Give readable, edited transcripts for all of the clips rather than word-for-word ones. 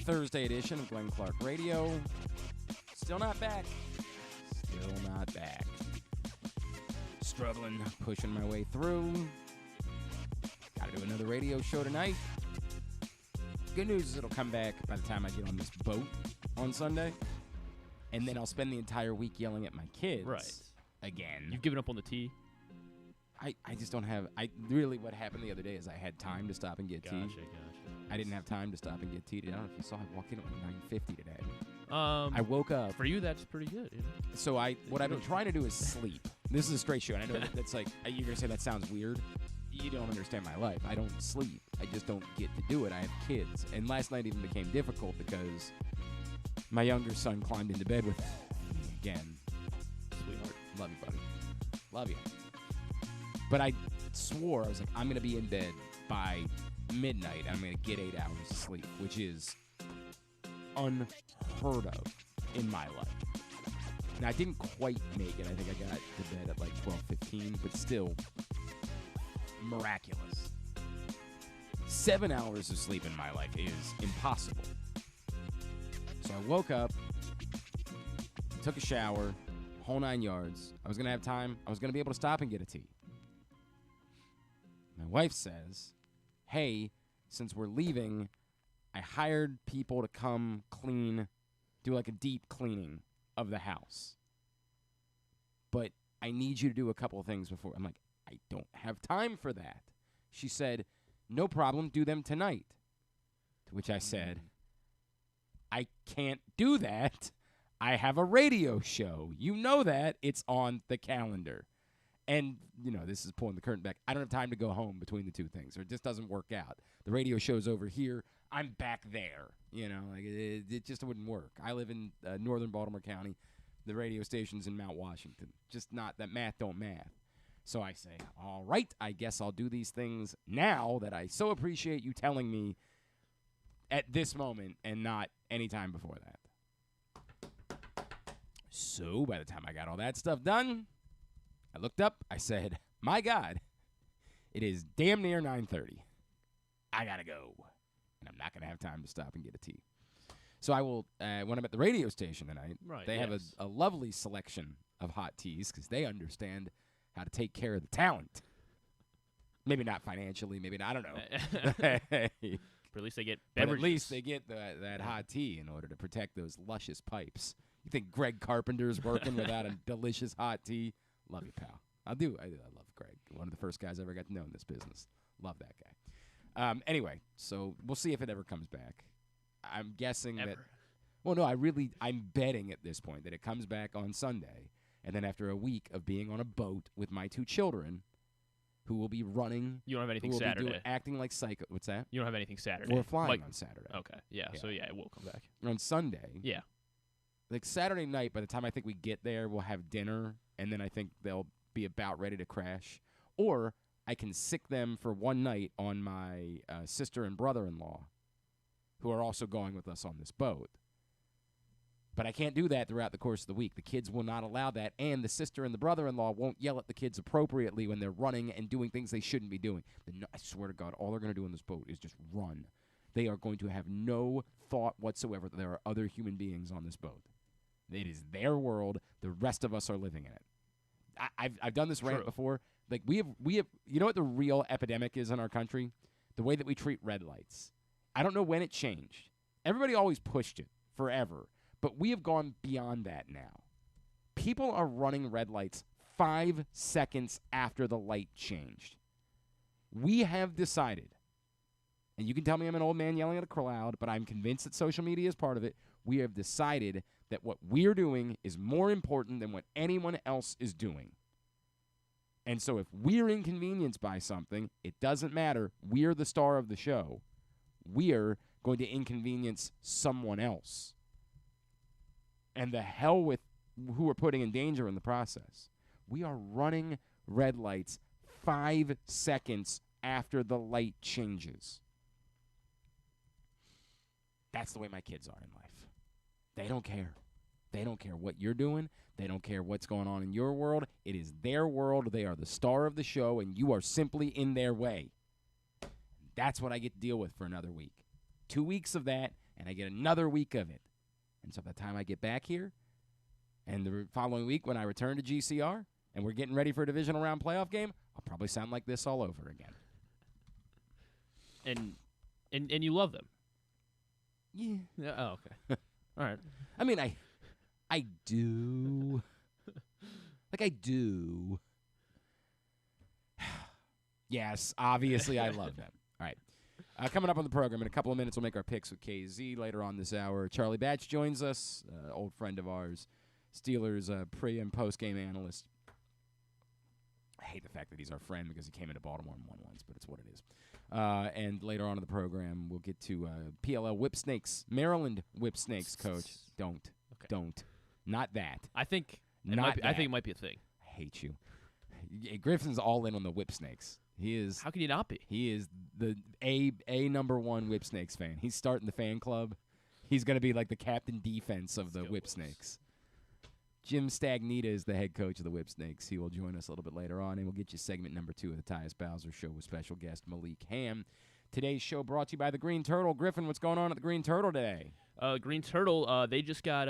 Thursday edition of Glenn Clark Radio. Still not back. Still not back. Struggling, pushing my way through. Got to do another radio show tonight. Good news is it'll come back by the time I get on this boat on Sunday. And then I'll spend the entire week yelling at my kids. Right. Again. You've given up on the tea? I just don't have... what happened the other day is I had time to stop and get tea. Gotcha. I didn't have time to stop and get tea today. I don't know if you saw I walked in at like 9:50 today. I woke up. For you, that's pretty good. You know? So what I've been trying to do is sleep. This is a straight show. And I know that's like, you're going to say that sounds weird. You don't understand my life. I don't sleep. I just don't get to do it. I have kids. And last night even became difficult because my younger son climbed into bed with me again. Sweetheart. Love you, buddy. Love you. But I swore, I was like, I'm going to be in bed by midnight. I'm going to get 8 hours of sleep, which is unheard of in my life. Now, I didn't quite make it. I think I got to bed at like 12:15, but still miraculous. 7 hours of sleep in my life is impossible. So I woke up, took a shower, whole 9 yards. I was going to have time. I was going to be able to stop and get a tea. My wife says, hey, since we're leaving, I hired people to come clean, do like a deep cleaning of the house. But I need you to do a couple of things before. I'm like, I don't have time for that. She said, no problem, do them tonight. To which I said, I can't do that. I have a radio show. You know that. It's on the calendar. And, this is pulling the curtain back. I don't have time to go home between the two things, or it just doesn't work out. The radio show's over here. I'm back there. It just wouldn't work. I live in northern Baltimore County. The radio station's in Mount Washington. Just not that math don't math. So I say, all right, I guess I'll do these things now that I so appreciate you telling me at this moment and not any time before that. So by the time I got all that stuff done, I looked up, I said, my God, it is damn near 9:30. I got to go. And I'm not going to have time to stop and get a tea. So I will, when I'm at the radio station tonight, they have a lovely selection of hot teas because they understand how to take care of the talent. Maybe not financially, maybe not, I don't know. But at least they get beverages. But at least they get that hot tea in order to protect those luscious pipes. You think Greg Carpenter's working without a delicious hot tea? Love you, pal. I love Greg. One of the first guys I ever got to know in this business. Love that guy. Anyway, so we'll see if it ever comes back. I'm guessing that. Well, no, I'm betting at this point that it comes back on Sunday, and then after a week of being on a boat with my two children, who will be running. You don't have anything Saturday. Acting like psycho. What's that? You don't have anything Saturday. We're flying on Saturday. Okay. Yeah. So it will come back on Sunday. Yeah. Like Saturday night, by the time I think we get there, we'll have dinner, and then I think they'll be about ready to crash. Or I can sick them for one night on my sister and brother-in-law, who are also going with us on this boat. But I can't do that throughout the course of the week. The kids will not allow that, and the sister and the brother-in-law won't yell at the kids appropriately when they're running and doing things they shouldn't be doing. I swear to God, all they're going to do on this boat is just run. They are going to have no thought whatsoever that there are other human beings on this boat. It is their world. The rest of us are living in it. I've done this rant before. Like we have. You know what the real epidemic is in our country? The way that we treat red lights. I don't know when it changed. Everybody always pushed it forever, but we have gone beyond that now. People are running red lights 5 seconds after the light changed. We have decided, and you can tell me I'm an old man yelling at a crowd, but I'm convinced that social media is part of it. We have decided that what we're doing is more important than what anyone else is doing. And so if we're inconvenienced by something, it doesn't matter. We're the star of the show. We're going to inconvenience someone else. And the hell with who we're putting in danger in the process. We are running red lights 5 seconds after the light changes. That's the way my kids are in life. They don't care. They don't care what you're doing. They don't care what's going on in your world. It is their world. They are the star of the show, and you are simply in their way. That's what I get to deal with for another week. 2 weeks of that, and I get another week of it. And so by the time I get back here, and the following week when I return to GCR, and we're getting ready for a divisional round playoff game, I'll probably sound like this all over again. And you love them. Yeah. Oh, okay. All right. I mean, I do. Like, I do. Yes, obviously I love them. All right. Coming up on the program in a couple of minutes, we'll make our picks with KZ later on this hour. Charlie Batch joins us, old friend of ours, Steelers pre- and post-game analyst. I hate the fact that he's our friend because he came into Baltimore and won once, but it's what it is. And later on in the program, we'll get to PLL Whipsnakes, Maryland Whipsnakes coach. Don't. Not that. I think it might be a thing. I hate you. Griffin's all in on the Whipsnakes. He is. How can you not be? He is the A number one Whipsnakes fan. He's starting the fan club. He's going to be like the captain defense of the Whipsnakes. Jim Stagnitta is the head coach of the Whipsnakes. He will join us a little bit later on, and we'll get you segment number 2 of the Tyus Bowser Show with special guest Malik Hamm. Today's show brought to you by the Green Turtle. Griffin, what's going on at the Green Turtle today? Green Turtle, they just got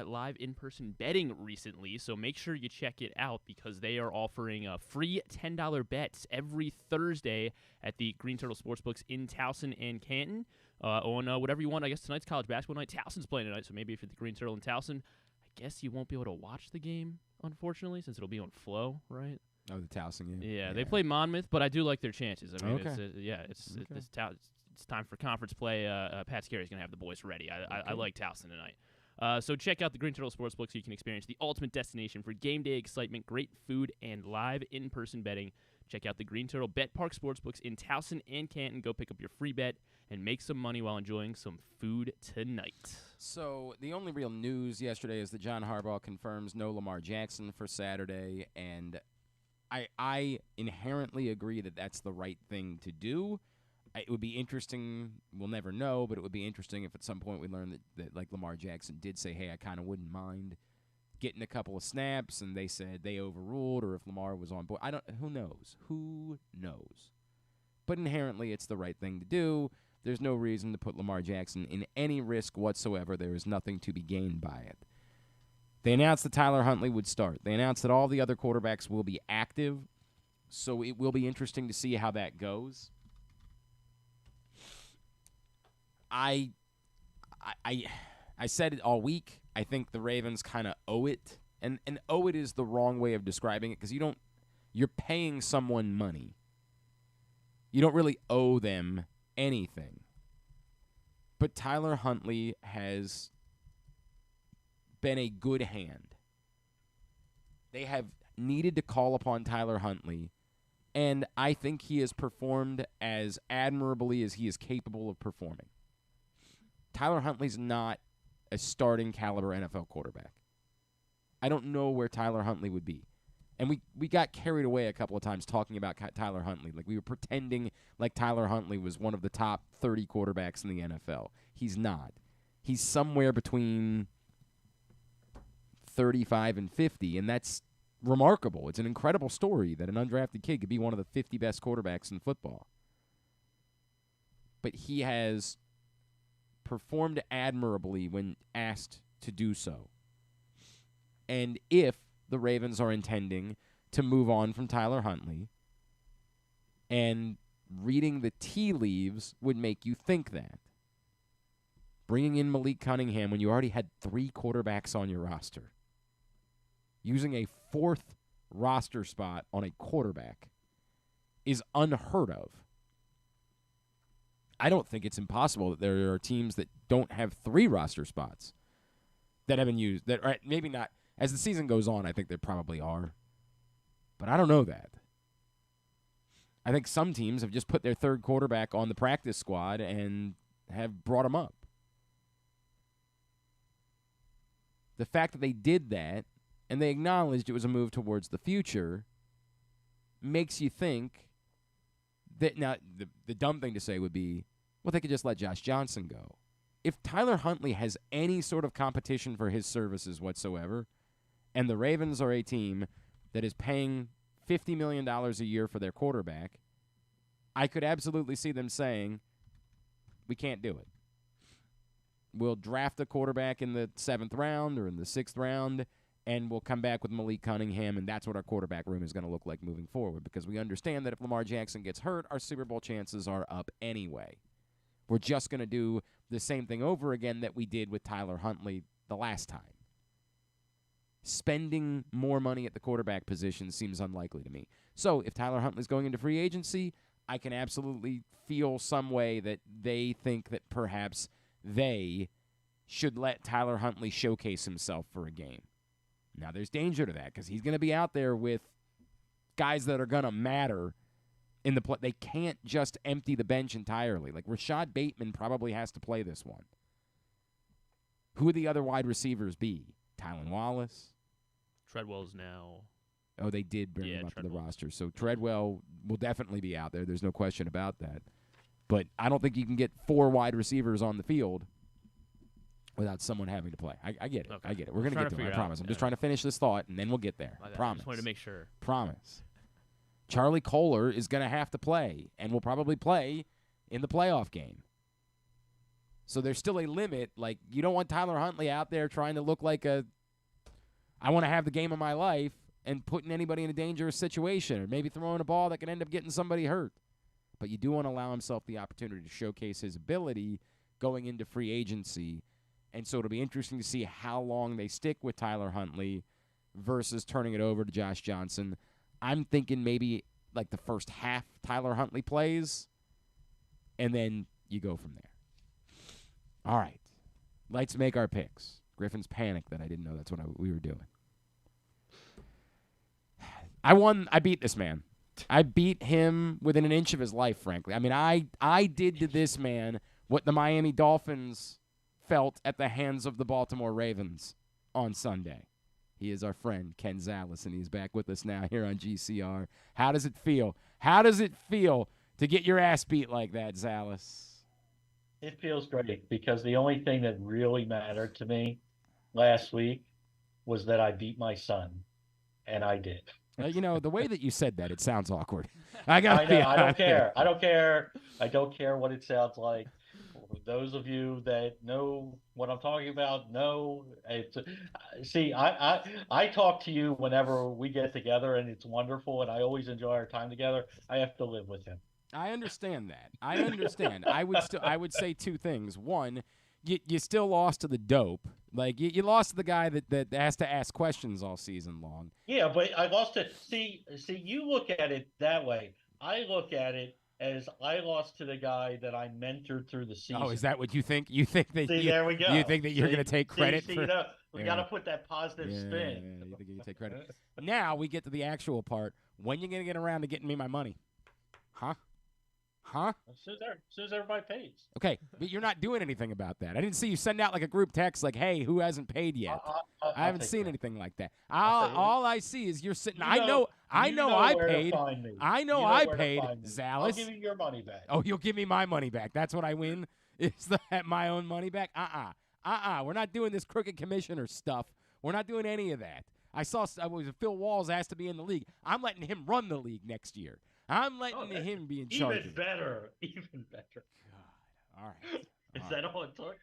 live in-person betting recently, so make sure you check it out because they are offering free $10 bets every Thursday at the Green Turtle Sportsbooks in Towson and Canton on whatever you want. I guess tonight's college basketball night. Towson's playing tonight, so maybe if you're the Green Turtle in Towson, I guess you won't be able to watch the game, unfortunately, since it'll be on Flow, right? Oh, the Towson game? Yeah, they play Monmouth, but I do like their chances. I mean, okay. It's time for conference play. Pat Scarry's going to have the boys ready. I like Towson tonight. So check out the Green Turtle Sportsbook so you can experience the ultimate destination for game day excitement, great food, and live in-person betting. Check out the Green Turtle Bet Park Sportsbooks in Towson and Canton. Go pick up your free bet and make some money while enjoying some food tonight. So the only real news yesterday is that John Harbaugh confirms no Lamar Jackson for Saturday, and I inherently agree that that's the right thing to do. It would be interesting. We'll never know, but it would be interesting if at some point we learn that like Lamar Jackson did say, hey, I kind of wouldn't mind getting a couple of snaps, and they said they overruled, or if Lamar was on board. Who knows? Who knows? But inherently, it's the right thing to do. There's no reason to put Lamar Jackson in any risk whatsoever. There is nothing to be gained by it. They announced that Tyler Huntley would start. They announced that all the other quarterbacks will be active, so it will be interesting to see how that goes. I said it all week. I think the Ravens kind of owe it, and owe it is the wrong way of describing it because you're paying someone money. You don't really owe them anything. But Tyler Huntley has been a good hand. They have needed to call upon Tyler Huntley, and I think he has performed as admirably as he is capable of performing. Tyler Huntley's not a starting caliber NFL quarterback. I don't know where Tyler Huntley would be. And we got carried away a couple of times talking about Tyler Huntley. Like we were pretending like Tyler Huntley was one of the top 30 quarterbacks in the NFL. He's not. He's somewhere between 35 and 50, and that's remarkable. It's an incredible story that an undrafted kid could be one of the 50 best quarterbacks in football. But he has performed admirably when asked to do so. And if the Ravens are intending to move on from Tyler Huntley, and reading the tea leaves would make you think that. Bringing in Malik Cunningham when you already had 3 quarterbacks on your roster. Using a 4th roster spot on a quarterback is unheard of. I don't think it's impossible that there are teams that don't have 3 roster spots that have been used. That right, maybe not. As the season goes on, I think there probably are. But I don't know that. I think some teams have just put their 3rd quarterback on the practice squad and have brought him up. The fact that they did that and they acknowledged it was a move towards the future makes you think that now the dumb thing to say would be, well, they could just let Josh Johnson go. If Tyler Huntley has any sort of competition for his services whatsoever, and the Ravens are a team that is paying $50 million a year for their quarterback, I could absolutely see them saying, we can't do it. we'll draft a quarterback in the 7th round or in the 6th round, and we'll come back with Malik Cunningham, and that's what our quarterback room is going to look like moving forward, because we understand that if Lamar Jackson gets hurt, our Super Bowl chances are up anyway. We're just going to do the same thing over again that we did with Tyler Huntley the last time. Spending more money at the quarterback position seems unlikely to me. So if Tyler Huntley's going into free agency, I can absolutely feel some way that they think that perhaps they should let Tyler Huntley showcase himself for a game. Now, there's danger to that because he's going to be out there with guys that are going to matter in the play. They can't just empty the bench entirely. Like, Rashad Bateman probably has to play this one. Who would the other wide receivers be? Tylan Wallace? Treadwell's now. Oh, they did bring him up to the roster. So Treadwell will definitely be out there. There's no question about that. But I don't think you can get 4 wide receivers on the field without someone having to play. I get it. Okay. I get it. We're going to get to it. I promise. I'm just trying to finish this thought, and then we'll get there. I promise. Just wanted to make sure. Promise. Charlie Kohler is going to have to play, and will probably play in the playoff game. So there's still a limit. Like, you don't want Tyler Huntley out there trying to look like I want to have the game of my life and putting anybody in a dangerous situation or maybe throwing a ball that can end up getting somebody hurt. But you do want to allow himself the opportunity to showcase his ability going into free agency. And so it'll be interesting to see how long they stick with Tyler Huntley versus turning it over to Josh Johnson. I'm thinking maybe like the first half Tyler Huntley plays, and then you go from there. All right. Let's make our picks. Griffin's panicked that I didn't know that's what we were doing. I beat this man. I beat him within an inch of his life, frankly. I mean, I did to this man what the Miami Dolphins felt at the hands of the Baltimore Ravens on Sunday. He is our friend, Ken Zalis, and he's back with us now here on GCR. How does it feel? How does it feel to get your ass beat like that, Zalis? It feels great because the only thing that really mattered to me last week was that I beat my son, and I did. The way that you said that, it sounds awkward. I know. I don't care. I don't care. I don't care what it sounds like. Those of you that know what I'm talking about know. See, I talk to you whenever we get together, and it's wonderful, and I always enjoy our time together. I have to live with him. I understand that. I understand. I would say 2 things. One, you still lost to the dope. Like, you lost to the guy that has to ask questions all season long. Yeah, but I lost to see. You look at it that way. I look at it as I lost to the guy that I mentored through the season. Oh, is that what you think? You think that? There we go. You think that you're going to take credit for? We got to put that positive spin. Yeah, you think you take credit? Now we get to the actual part. When you going to get around to getting me my money? Huh? As soon as everybody pays. Okay, but you're not doing anything about that. I didn't see you send out like a group text like, "Hey, who hasn't paid yet?" I haven't seen anything like that. All I see is you're sitting. I know I paid. I know I paid. Zalis. I'll give you your money back. Oh, you'll give me my money back. That's what I win. Is that my own money back? We're not doing this crooked commissioner stuff. We're not doing any of that. I saw Phil Walls asked to be in the league. I'm letting him run the league next year. I'm letting him be in charge. Even better. God. All right. Is that all it took?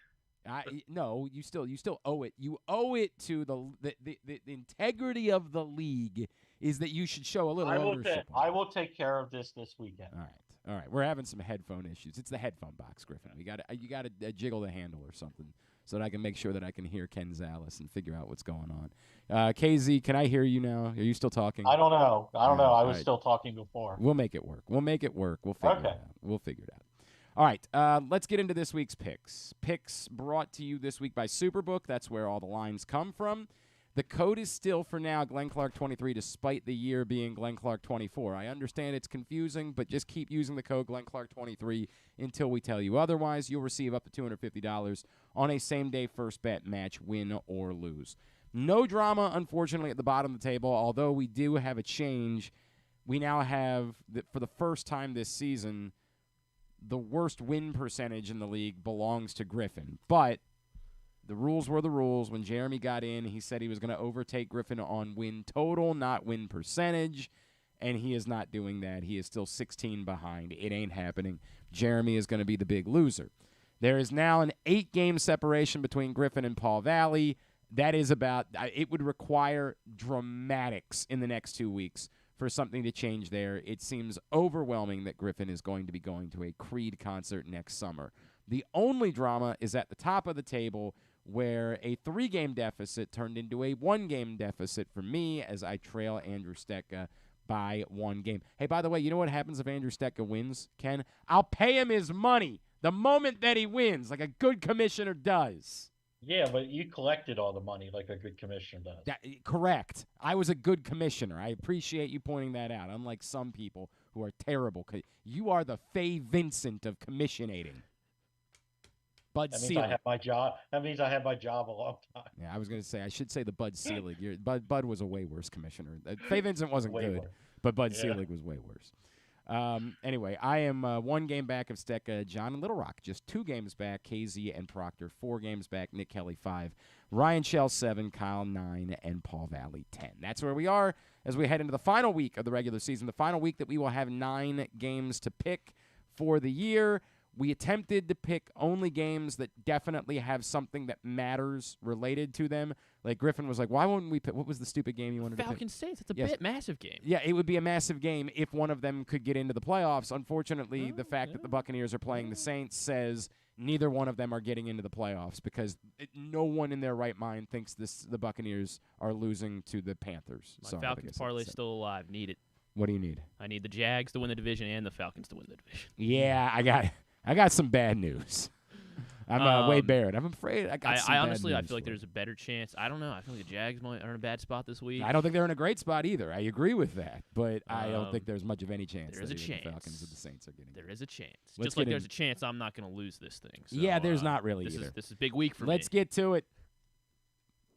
No, you still owe it. You owe it to the integrity of the league is that you should show a little ownership. I will take care of this weekend. All right. We're having some headphone issues. It's the headphone box, Griffin. You got to jiggle the handle or something so that I can make sure that I can hear Ken Zalis and figure out what's going on. KZ, can I hear you now? Are you still talking? I don't know. I was still talking before. We'll make it work. We'll figure it out. We'll figure it out. All right, let's get into this week's picks. Picks brought to you this week by Superbook. That's where all the lines come from. The code is still, for now, Glenn Clark 23, despite the year being Glenn Clark 24. I understand it's confusing, but just keep using the code Glenn Clark 23 until we tell you otherwise. You'll receive up to $250 on a same-day first bet match, win or lose. No drama, unfortunately, at the bottom of the table, although we do have a change. We now have, for the first time this season, the worst win percentage in the league belongs to Griffin. But the rules were the rules. When Jeremy got in, he said he was going to overtake Griffin on win total, not win percentage, and he is not doing that. He is still 16 behind. It ain't happening. Jeremy is going to be the big loser. There is now an 8-game separation between Griffin and Paul Valley. That is about – it would require dramatics in the next 2 weeks for something to change there. It seems overwhelming that Griffin is going to be going to a Creed concert next summer. The only drama is at the top of the table where a 3-game deficit turned into a 1-game deficit for me as I trail Andrew Stetka by 1 game. Hey, by the way, you know what happens if Andrew Stetka wins, Ken? I'll pay him his money the moment that he wins, like a good commissioner does. Yeah, but you collected all the money like a good commissioner does. Correct. I was a good commissioner. I appreciate you pointing that out, unlike some people who are terrible. You are the Faye Vincent of commissionating. Bud That means Selig. I have my job. That means I have my job a long time. Yeah, I was going to say, I should say the Bud Selig. Bud was a way worse commissioner. Faye Vincent wasn't Way good, worse. but Bud Selig was way worse. Anyway, I am 1 game back of Stetka, John and Little Rock, just 2 games back, KZ and Proctor, 4 games back, Nick Kelly 5, Ryan Shell 7, Kyle 9, and Paul Valley 10. That's where we are as we head into the final week of the regular season, the final week that we will have 9 games to pick for the year. We attempted to pick only games that definitely have something that matters related to them. Like Griffin was like, why wouldn't we pick? What was the stupid game you wanted to pick? Falcons Saints. It's a massive game. Yeah, it would be a massive game if one of them could get into the playoffs. Unfortunately, the fact that the Buccaneers are playing the Saints says neither one of them are getting into the playoffs because no one in their right mind thinks the Buccaneers are losing to the Panthers. My Falcons parlay still alive. Need it. What do you need? I need the Jags to win the division and the Falcons to win the division. Yeah, I got some bad news. I'm Wade Barrett. I'm afraid I got some I bad honestly, I news feel like for you. there's a better chance. I don't know. I feel like the Jags are in a bad spot this week. I don't think they're in a great spot either. I agree with that, but I don't think there's much of any chance there is that a either chance. the Falcons or the Saints are getting. There is a chance. Let's Just like get there's in- a chance I'm not going to lose this thing. So, Yeah, there's not really this either. This is a big week for me. Let's get to it.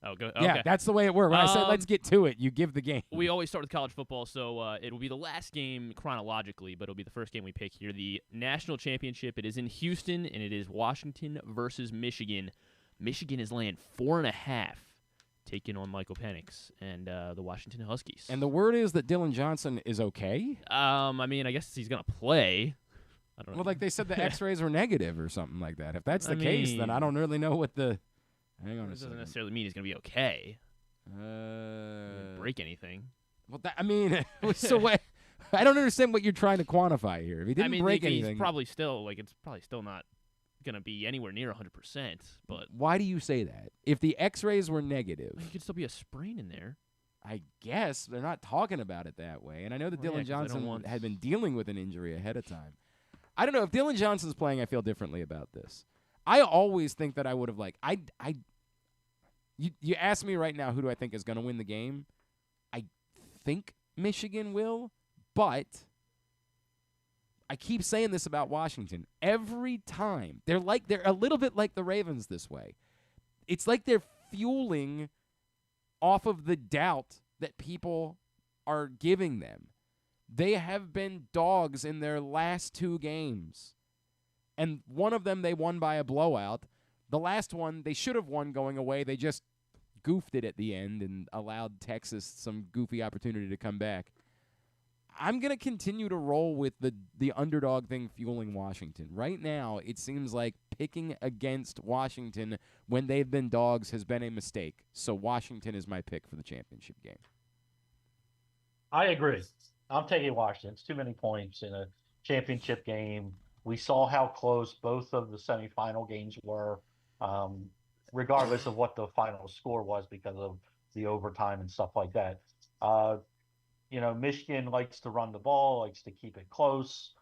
Oh, go. Yeah, Okay. that's the way it works. When I said let's get to it, you give the game. We always start with college football, so it will be the last game chronologically, but it'll be the first game we pick here. The national championship. It is in Houston, and it is Washington versus Michigan. Michigan is laying 4.5, taking on Michael Penix and the Washington Huskies. And the word is that Dylan Johnson is okay. I mean, I guess he's gonna play. I don't know. Well, like they said, the X-rays were negative or something like that. If that's the I case, then mean- I don't really know what the. Hang on It a doesn't second. necessarily mean he's gonna be okay. Didn't break anything. Well, I mean, so what? I don't understand what you're trying to quantify here. If he didn't I mean, break he's anything, probably still it's probably still not gonna be anywhere near 100%. But why do you say that? If the X-rays were negative, he could still be a sprain in there. I guess they're not talking about it that way. And I know that Well, yeah, Dylan 'cause they don't Johnson want- had been dealing with an injury ahead of time. I don't know if Dylan Johnson's playing. I feel differently about this. I always think that I would have You ask me right now, who do I think is going to win the game? I think Michigan will, but I keep saying this about Washington. Every time, they're a little bit like the Ravens this way. It's like they're fueling off of the doubt that people are giving them. They have been dogs in their last 2 games. And one of them they won by a blowout. The last one they should have won going away. They just goofed it at the end and allowed Texas some goofy opportunity to come back. I'm going to continue to roll with the underdog thing fueling Washington. Right now, it seems like picking against Washington when they've been dogs has been a mistake. So Washington is my pick for the championship game. I agree. I'm taking Washington. It's too many points in a championship game. We saw how close both of the semifinal games were, regardless of what the final score was because of the overtime and stuff like that. Michigan likes to run the ball, likes to keep it close,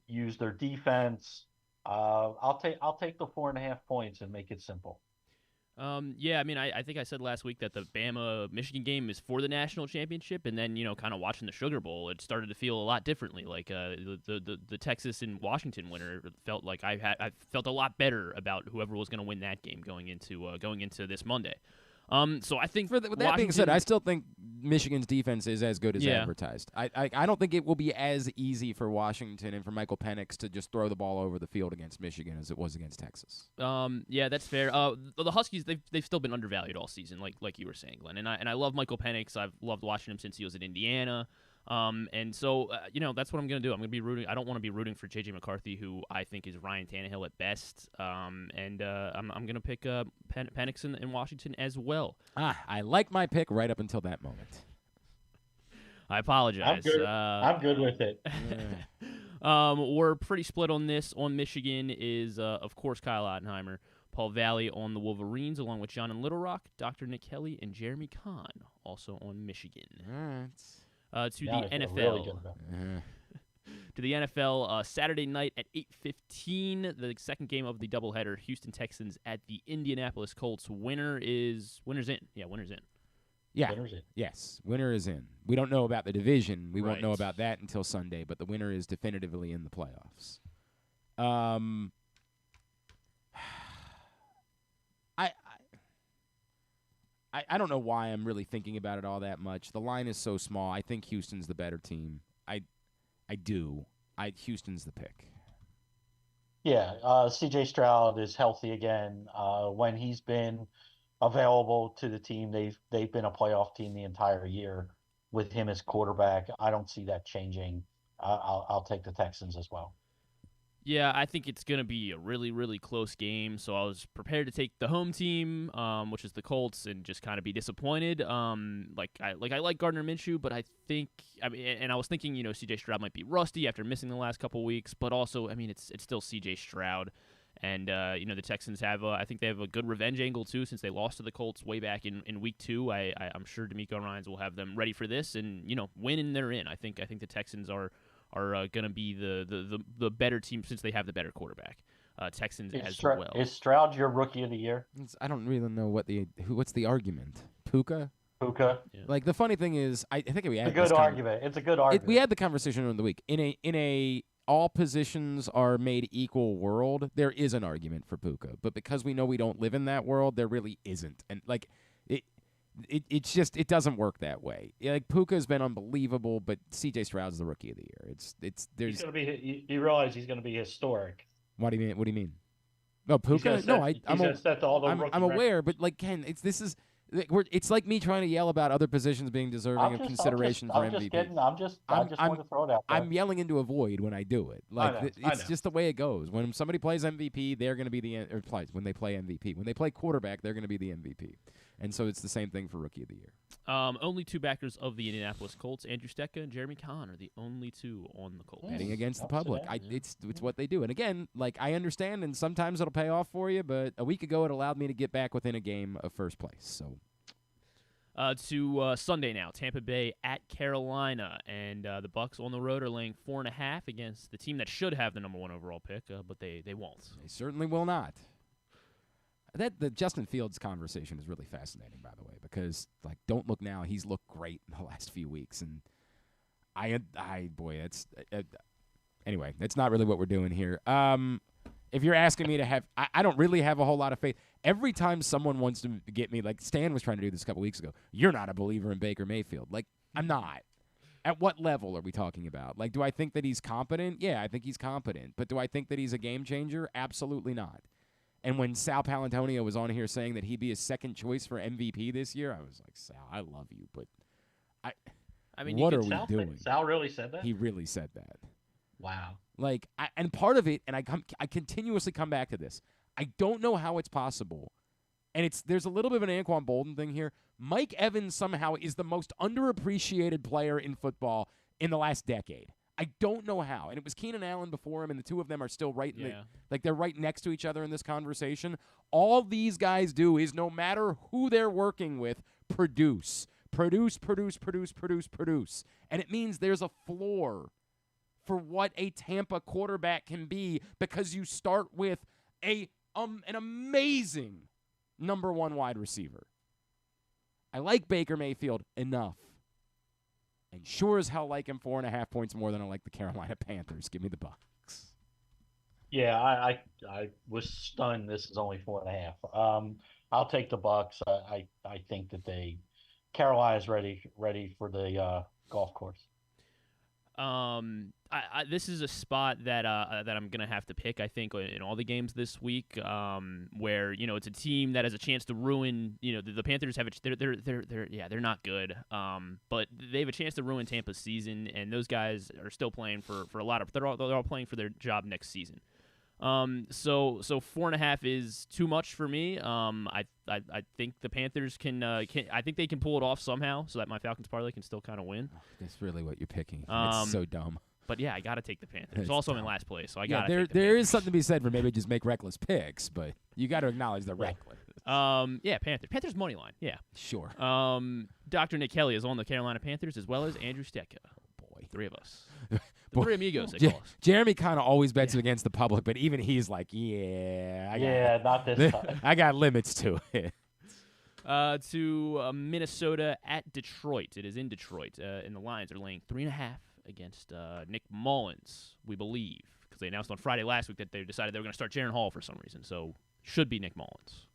use their defense. I'll take the 4.5 points and make it simple. Yeah, I mean, I think I said last week that the Bama-Michigan game is for the national championship, and then, kind of watching the Sugar Bowl, it started to feel a lot differently. Like the Texas and Washington winner felt like I felt a lot better about whoever was going to win that game going into this Monday. So I think With that being said, I still think Michigan's defense is as good as advertised. I don't think it will be as easy for Washington and for Michael Penix to just throw the ball over the field against Michigan as it was against Texas. Yeah, that's fair. The Huskies, they've still been undervalued all season, like you were saying, Glenn. And I love Michael Penix. I've loved watching him since he was at Indiana. And so, that's what I'm going to do. I'm going to be rooting. I don't want to be rooting for J.J. McCarthy, who I think is Ryan Tannehill at best. I'm going to pick Penix in Washington as well. I like my pick right up until that moment. I apologize. I'm good with it. We're pretty split on this. On Michigan is, of course, Kyle Ottenheimer. Paul Valley on the Wolverines, along with John and Little Rock. Dr. Nick Kelly and Jeremy Kahn, also on Michigan. All right. To the NFL. Really to the NFL, Saturday night at 8:15, the second game of the doubleheader, Houston Texans at the Indianapolis Colts. Winner's in. Yeah, winner's in. Yeah. Winner's in. Yes, winner is in. We don't know about the division. We won't Right. know about that until Sunday, but the winner is definitively in the playoffs. I don't know why I'm really thinking about it all that much. The line is so small. I think Houston's the better team. Houston's the pick. Yeah, CJ Stroud is healthy again. When he's been available to the team, they've been a playoff team the entire year with him as quarterback. I don't see that changing. I'll take the Texans as well. Yeah, I think it's going to be a really, really close game. So I was prepared to take the home team, which is the Colts, and just kind of be disappointed. I like Gardner Minshew, but I was thinking, C.J. Stroud might be rusty after missing the last couple weeks, but also, it's still C.J. Stroud, and the Texans I think they have a good revenge angle too, since they lost to the Colts way back in week 2. I'm sure DeMeco Ryans will have them ready for this, and win and they're in. I think the Texans are going to be the better team since they have the better quarterback. Texans as well. Is Stroud your rookie of the year? I don't really know what's the argument. Puka? Puka. Yeah. Like, the funny thing is, I think we had It's a good argument. It's a good argument. we had the conversation over the week. In a all positions are made equal world, there is an argument for Puka. But because we know we don't live in that world, there really isn't. And it's just, it doesn't work that way. Like, Puka's been unbelievable, but C.J. Stroud's the rookie of the year. He's going to be. You realize he's going to be historic. What do you mean? No, Puka. I'm aware, but like Ken, it's like me trying to yell about other positions being deserving of consideration for MVP. I'm just going to throw it out there. I'm yelling into a void when I do it. Like, I know. it's just the way it goes. When somebody plays MVP, they're going to be when they play MVP. When they play quarterback, they're going to be the MVP. And so it's the same thing for Rookie of the Year. Only two backers of the Indianapolis Colts, Andrew Stecca and Jeremy Kahn, are the only two on the Colts. Betting against the public. It's what they do. And again, like, I understand, and sometimes it'll pay off for you, but a week ago it allowed me to get back within a game of first place. So to Sunday now, Tampa Bay at Carolina, and the Bucs on the road are laying 4.5 against the team that should have the number 1 overall pick, but they won't. They certainly will not. The Justin Fields conversation is really fascinating, by the way, because, like, don't look now, he's looked great in the last few weeks, and anyway, that's not really what we're doing here. If you're asking me to have, I don't really have a whole lot of faith. Every time someone wants to get me, like Stan was trying to do this a couple weeks ago, you're not a believer in Baker Mayfield. Like, I'm not. At what level are we talking about? Like, do I think that he's competent? Yeah, I think he's competent. But do I think that he's a game changer? Absolutely not. And when Sal Palantonio was on here saying that he'd be a second choice for MVP this year, I was like, Sal, I love you, but what are we doing? Sal really said that? He really said that. Wow. Like, and part of it, and I continuously come back to this. I don't know how it's possible, and there's a little bit of an Anquan Bolden thing here. Mike Evans somehow is the most underappreciated player in football in the last decade. I don't know how. And it was Keenan Allen before him, and the two of them are still right they're right next to each other in this conversation. All these guys do is, no matter who they're working with, produce. Produce. And it means there's a floor for what a Tampa quarterback can be, because you start with an amazing number 1 wide receiver. I like Baker Mayfield enough. And sure as hell like him 4.5 points more than I like the Carolina Panthers. Give me the Bucs. Yeah, I was stunned. This is only 4.5. I'll take the Bucs. I think that Carolina's ready for the golf course. This is a spot that I'm gonna have to pick. I think in all the games this week, where it's a team that has a chance to ruin. The Panthers have they're not good. But they have a chance to ruin Tampa's season, and those guys are still playing for a lot of. They're all playing for their job next season. So 4.5 is too much for me. I think the Panthers can. I think they can pull it off somehow, so that my Falcons parlay can still kind of win. Oh, that's really what you're picking. It's so dumb. But yeah, I got to take the Panthers. Also, I'm in last place, so I got to. There is something to be said for maybe just make reckless picks, but you got to acknowledge the reckless. Yeah, Panthers money line. Yeah, sure. Dr. Nick Kelly is on the Carolina Panthers as well as Andrew Stecca. Oh boy, 3 of us. The three amigos, they call us. Jeremy kind of always bets against the public, but even he's like, not this time. I got limits to it. To Minnesota at Detroit. It is in Detroit, and the Lions are laying 3.5 against Nick Mullins, we believe, because they announced on Friday last week that they decided they were going to start Jaron Hall for some reason. So should be Nick Mullins.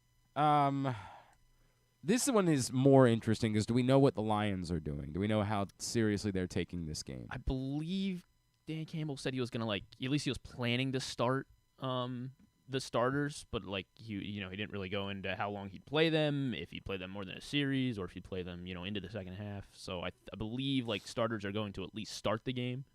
This one is more interesting because do we know what the Lions are doing? Do we know how seriously they're taking this game? I believe Dan Campbell said he was going to at least he was planning to start the starters, but he didn't really go into how long he'd play them, if he'd play them more than a series, or if he'd play them into the second half. So I believe starters are going to at least start the game.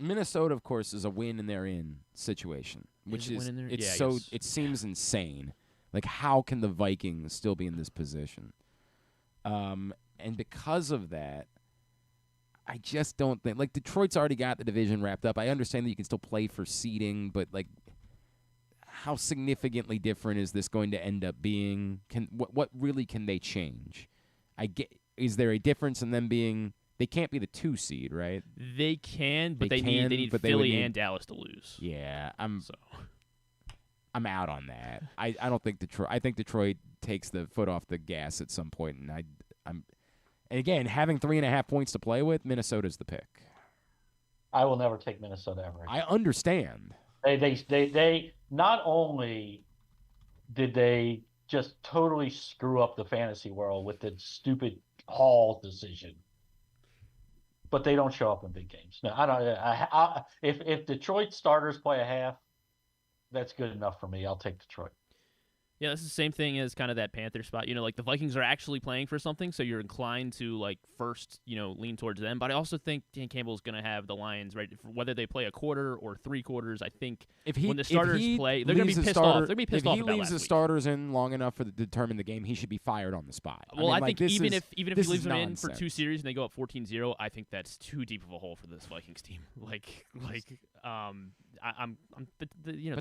Minnesota, of course, is a win and they're in situation, which it seems insane. Like, how can the Vikings still be in this position? And because of that, I just don't think Detroit's already got the division wrapped up. I understand that you can still play for seeding, but how significantly different is this going to end up being? What really can they change? Is there a difference in them being? They can't be the 2 seed, right? They can, but they need Philly and Dallas to lose. Yeah, I'm out on that. I don't think Detroit. I think Detroit takes the foot off the gas at some point, and I'm. And again, having 3.5 points to play with, Minnesota's the pick. I will never take Minnesota ever. I understand. They not only did they just totally screw up the fantasy world with the stupid Hall decision, but they don't show up in big games. No, I don't. If Detroit starters play a half, that's good enough for me. I'll take Detroit. Yeah, this is the same thing as kind of that Panther spot. The Vikings are actually playing for something, so you're inclined to first, lean towards them. But I also think Dan Campbell's going to have the Lions right, whether they play a quarter or 3 quarters. I think when the starters play, they're going to be pissed off. They're going to be pissed off. If he leaves the starters in long enough to determine the game, he should be fired on the spot. Well, I think even if he leaves them in for 2 series and they go up 14-0, I think that's too deep of a hole for this Vikings team. But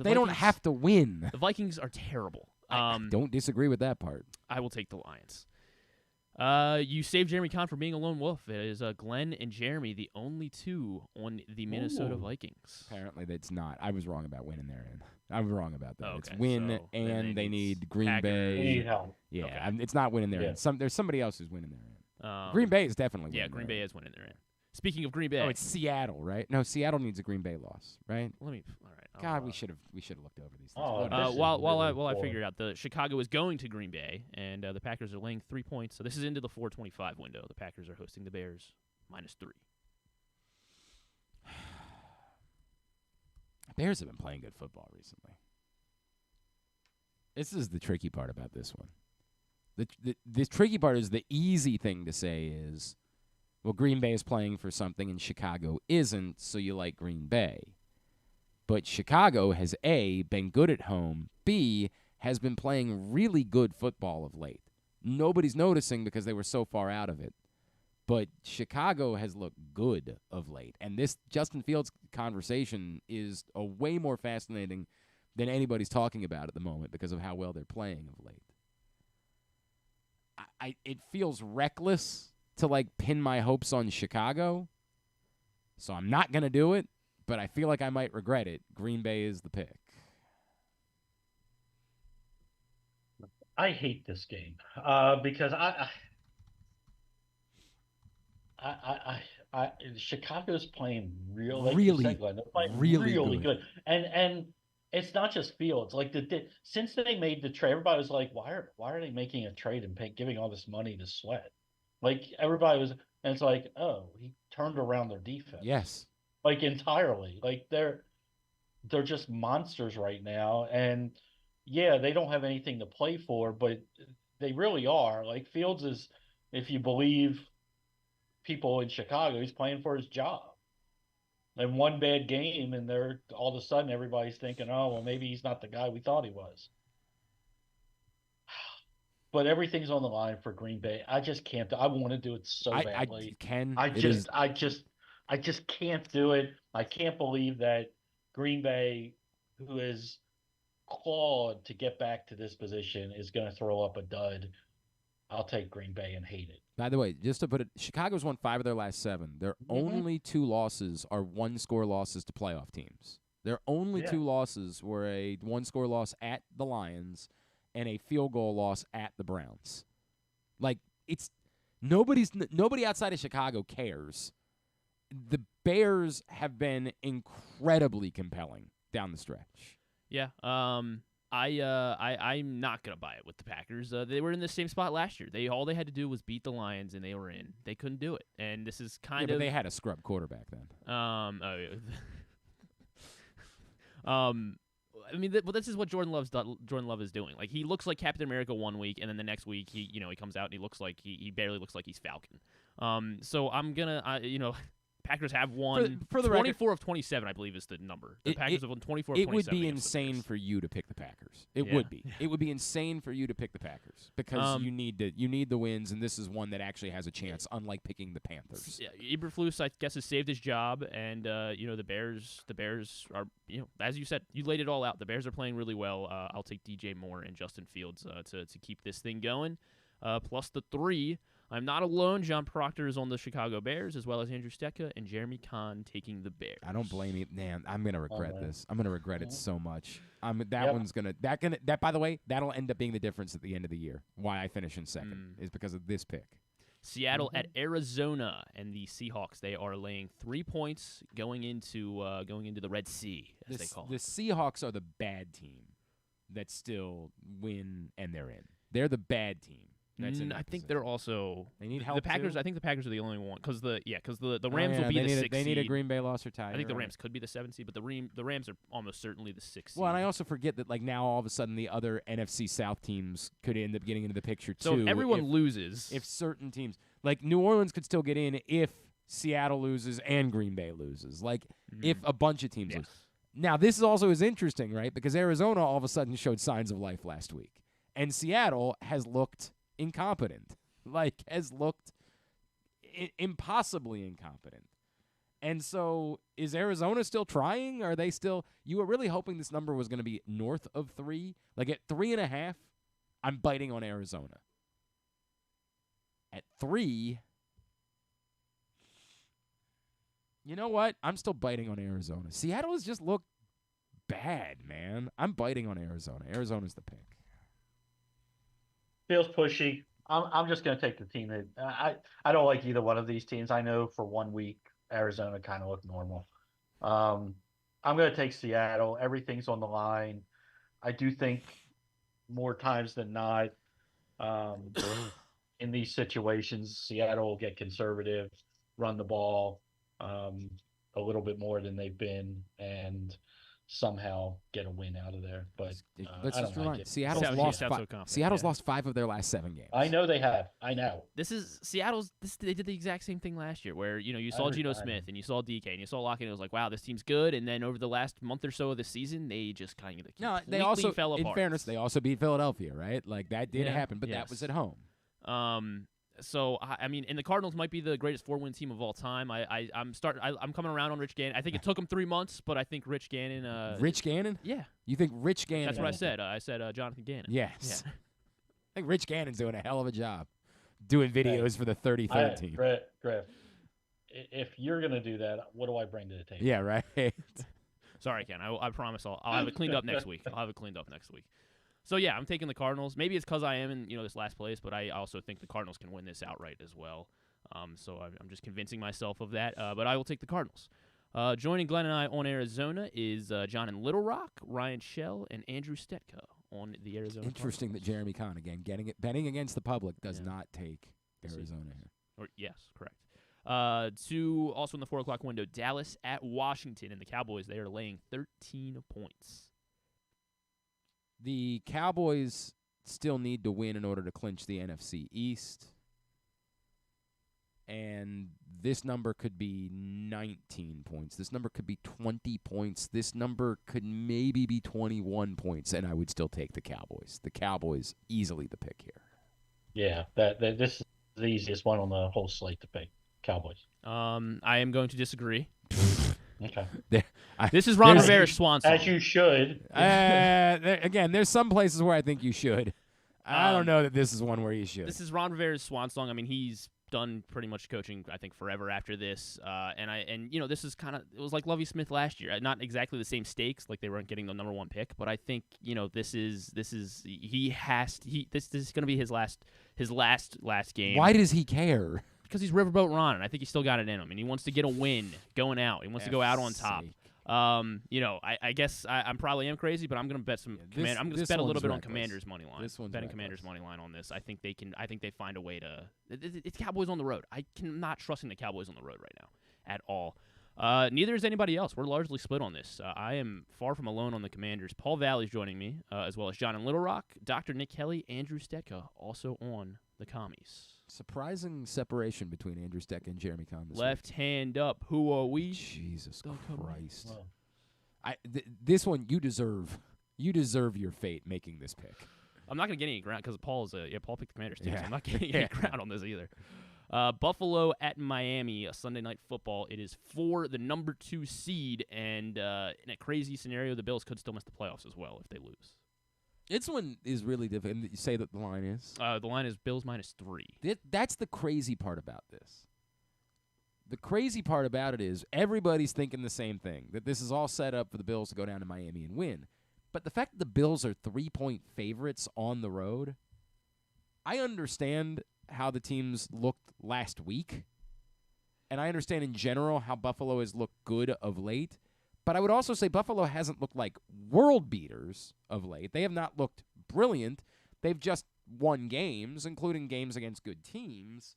they don't have to win. The Vikings are terrible. I don't disagree with that part. I will take the Lions. You saved Jeremy Kahn from being a lone wolf. It is Glenn and Jeremy, the only 2 on the Minnesota Vikings. Apparently, that's not. I was wrong about winning their end. I was wrong about that. Okay, it's win, and they need Green Bay. They need help. Yeah, okay. It's not winning their end. There's somebody else who's winning their end. Green Bay is definitely winning. Yeah, Green Bay is winning their end. Speaking of Green Bay, it's Seattle, right? No, Seattle needs a Green Bay loss, right? All right. God, we should have looked over these things. While I figure it out, the Chicago is going to Green Bay, and the Packers are laying 3 points. So this is into the 4:25 window. The Packers are hosting the Bears -3. Bears have been playing good football recently. This is the tricky part about this one. The tricky part is the easy thing to say is, well, Green Bay is playing for something and Chicago isn't, so you like Green Bay. But Chicago has, A, been good at home, B, has been playing really good football of late. Nobody's noticing because they were so far out of it. But Chicago has looked good of late. And this Justin Fields conversation is a way more fascinating than anybody's talking about at the moment because of how well they're playing of late. It feels reckless to, pin my hopes on Chicago, so I'm not going to do it. But I feel like I might regret it. Green Bay is the pick. I hate this game because Chicago's playing really good, and it's not just Fields. Since they made the trade, everybody was like, "Why are they making a trade and giving all this money to Sweat?" Everybody was, And it's like, oh, he turned around their defense. Yes. Like entirely. Like they're just monsters right now. And yeah, they don't have anything to play for, but they really are. Like Fields is, if you believe people in Chicago, he's playing for his job. And one bad game, and they're all of a sudden everybody's thinking, oh, well, maybe he's not the guy we thought he was. But everything's on the line for Green Bay. I just can't. I want to do it so badly. I just can't do it. I can't believe that Green Bay, who has clawed to get back to this position, is going to throw up a dud. I'll take Green Bay and hate it. By the way, just to put it, Chicago's won 5 of their last 7. Their only 2 losses are one-score losses to playoff teams. Their only 2 losses were a one-score loss at the Lions and a field goal loss at the Browns. Like, it's nobody outside of Chicago cares. The Bears have been incredibly compelling down the stretch. Yeah. I'm not gonna buy it with the Packers. They were in the same spot last year. All they had to do was beat the Lions, and they were in. They couldn't do it, and this is kind of. But they had a scrub quarterback then. I mean, this is what Jordan Love is doing. Like, he looks like Captain America one week, and then the next week he comes out and he looks like he barely looks like he's Falcon. So I'm gonna Packers have won for the 24 record, of 27, I believe is the number. The Packers have won 24 of 27. It would be insane for you to pick the Packers. It would be. It would be insane for you to pick the Packers because you need the wins, and this is one that actually has a chance, unlike picking the Panthers. Yeah, Eberflus, I guess, has saved his job, and the Bears are, as you said, you laid it all out. The Bears are playing really well. I'll take DJ Moore and Justin Fields to keep this thing going. Plus the 3. I'm not alone. John Proctor is on the Chicago Bears, as well as Andrew Stecca and Jeremy Kahn taking the Bears. I don't blame you, man. I'm gonna regret this. I'm gonna regret it so much. One's gonna by the way, that'll end up being the difference at the end of the year. Why I finish in second is because of this pick. Seattle at Arizona, and the Seahawks. They are laying 3 points going into the Red Sea, as they call it. The Seahawks are the bad team that still win and they're in. They're the bad team. I think they're also. They need help. The Packers. Too? I think the Packers are the only one because the Rams will be the 6th seed. They need a Green Bay loss or tie. I think the Rams could be the 7th seed, but the Rams are almost certainly the 6th seed. Well, and I also forget that now all of a sudden the other NFC South teams could end up getting into the picture too. So if everyone loses, if certain teams like New Orleans could still get in if Seattle loses and Green Bay loses, if a bunch of teams lose. Now this is also interesting, right? Because Arizona all of a sudden showed signs of life last week, and Seattle has looked incompetent. Has looked impossibly incompetent. And so is Arizona still trying? Are they still – you were really hoping this number was going to be north of 3? At 3.5, I'm biting on Arizona. At 3, you know what? I'm still biting on Arizona. Seattle has just looked bad, man. I'm biting on Arizona. Arizona's the pick. Feels pushy. I'm just going to take the team that I don't like either one of these teams. I know for 1 week Arizona kind of looked normal. I'm going to take Seattle. Everything's on the line. I do think more times than not in these situations, Seattle will get conservative, run the ball a little bit more than they've been, and somehow get a win out of there. But let's just remind Seattle's lost 5 of their last 7 games. I know they have. I know. This is Seattle's. They did the exact same thing last year, where you saw Geno Smith and you saw DK and you saw Lockett. And it was like, wow, this team's good. And then over the last month or so of the season, they just kind of completely fell apart. In fairness, they also beat Philadelphia, right? That did happen, but that was at home. So I mean, and the Cardinals might be the greatest 4-win team of all time. I'm coming around on Rich Gannon. I think it took him 3 months, but I think Rich Gannon. Rich Gannon? Yeah. You think Rich Gannon? That's what I said. I said Jonathan Gannon. Yes. Yeah. I think Rich Gannon's doing a hell of a job doing videos for the 33rd team. Griff, if you're gonna do that, what do I bring to the table? Yeah, right. Sorry, Ken. I promise I'll have it cleaned up next week. So, yeah, I'm taking the Cardinals. Maybe it's because I am in this last place, but I also think the Cardinals can win this outright as well. So I'm just convincing myself of that. But I will take the Cardinals. Joining Glenn and I on Arizona is John in Little Rock, Ryan Schell, and Andrew Stetka on the Arizona Interesting Cardinals. that Jeremy Kahn, again, betting against the public, does not take Arizona here. Yes, correct. Two also in the 4 o'clock window, Dallas at Washington, and the Cowboys, they are laying 13 points. The Cowboys still need to win in order to clinch the NFC East. And this number could be 19 points. This number could be 20 points. This number could maybe be 21 points, and I would still take the Cowboys. The Cowboys, easily the pick here. Yeah, this is the easiest one on the whole slate to pick. Cowboys. I am going to disagree. Okay. This is Ron Rivera's swan song. As you should. Again, there's some places where I think you should. I don't know that this is one where you should. This is Ron Rivera's swan song. I mean, he's done pretty much coaching, I think, forever after this. And this is kind of, it was like Lovie Smith last year. Not exactly the same stakes, like they weren't getting the number 1 pick, but I think, this is going to be his last game. Why does he care? Because he's Riverboat Ron, and I think he's still got it in him, and he wants to get a win going out. He wants to go out on top. I guess I probably am crazy, but I'm going to bet some. I'm going to bet a little bit on Commanders money line. Betting Commanders money line on this. I think they can. I think they find a way to. It's Cowboys on the road. I cannot trust in the Cowboys on the road right now at all. Neither is anybody else. We're largely split on this. I am far from alone on the Commanders. Paul Valley's joining me, as well as John in Little Rock, Dr. Nick Kelly, Andrew Stetka, also on the Commies. Surprising separation between Andrew Steck and Jeremy Kahn this Left week. hand up. Who are we? Jesus Christ! Wow. This one you deserve. You deserve your fate making this pick. I'm not gonna get any ground because Paul picked the Commanders too. So I'm not getting any ground on this either. Buffalo at Miami, a Sunday night football. It is for the number 2 seed, and in a crazy scenario, the Bills could still miss the playoffs as well if they lose. This one is really difficult. And you say that the line is? The line is Bills -3. That's the crazy part about this. The crazy part about it is everybody's thinking the same thing, that this is all set up for the Bills to go down to Miami and win. But the fact that the Bills are 3-point favorites on the road, I understand how the teams looked last week, and I understand in general how Buffalo has looked good of late. But I would also say Buffalo hasn't looked like world beaters of late. They have not looked brilliant. They've just won games, including games against good teams,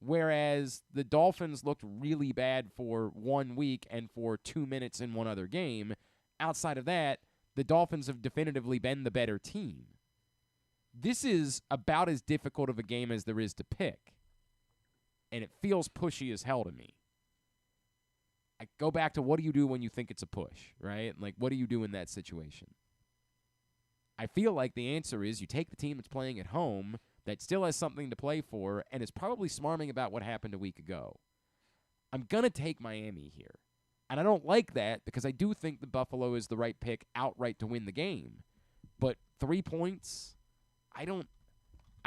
whereas the Dolphins looked really bad for 1 week and for 2 minutes in one other game. Outside of that, the Dolphins have definitively been the better team. This is about as difficult of a game as there is to pick, and it feels pushy as hell to me. I go back to what do you do when you think it's a push, right? Like, what do you do in that situation? I feel like the answer is you take the team that's playing at home that still has something to play for and is probably smarming about what happened a week ago. I'm going to take Miami here. And I don't like that because I do think the Buffalo is the right pick outright to win the game. But 3 points, I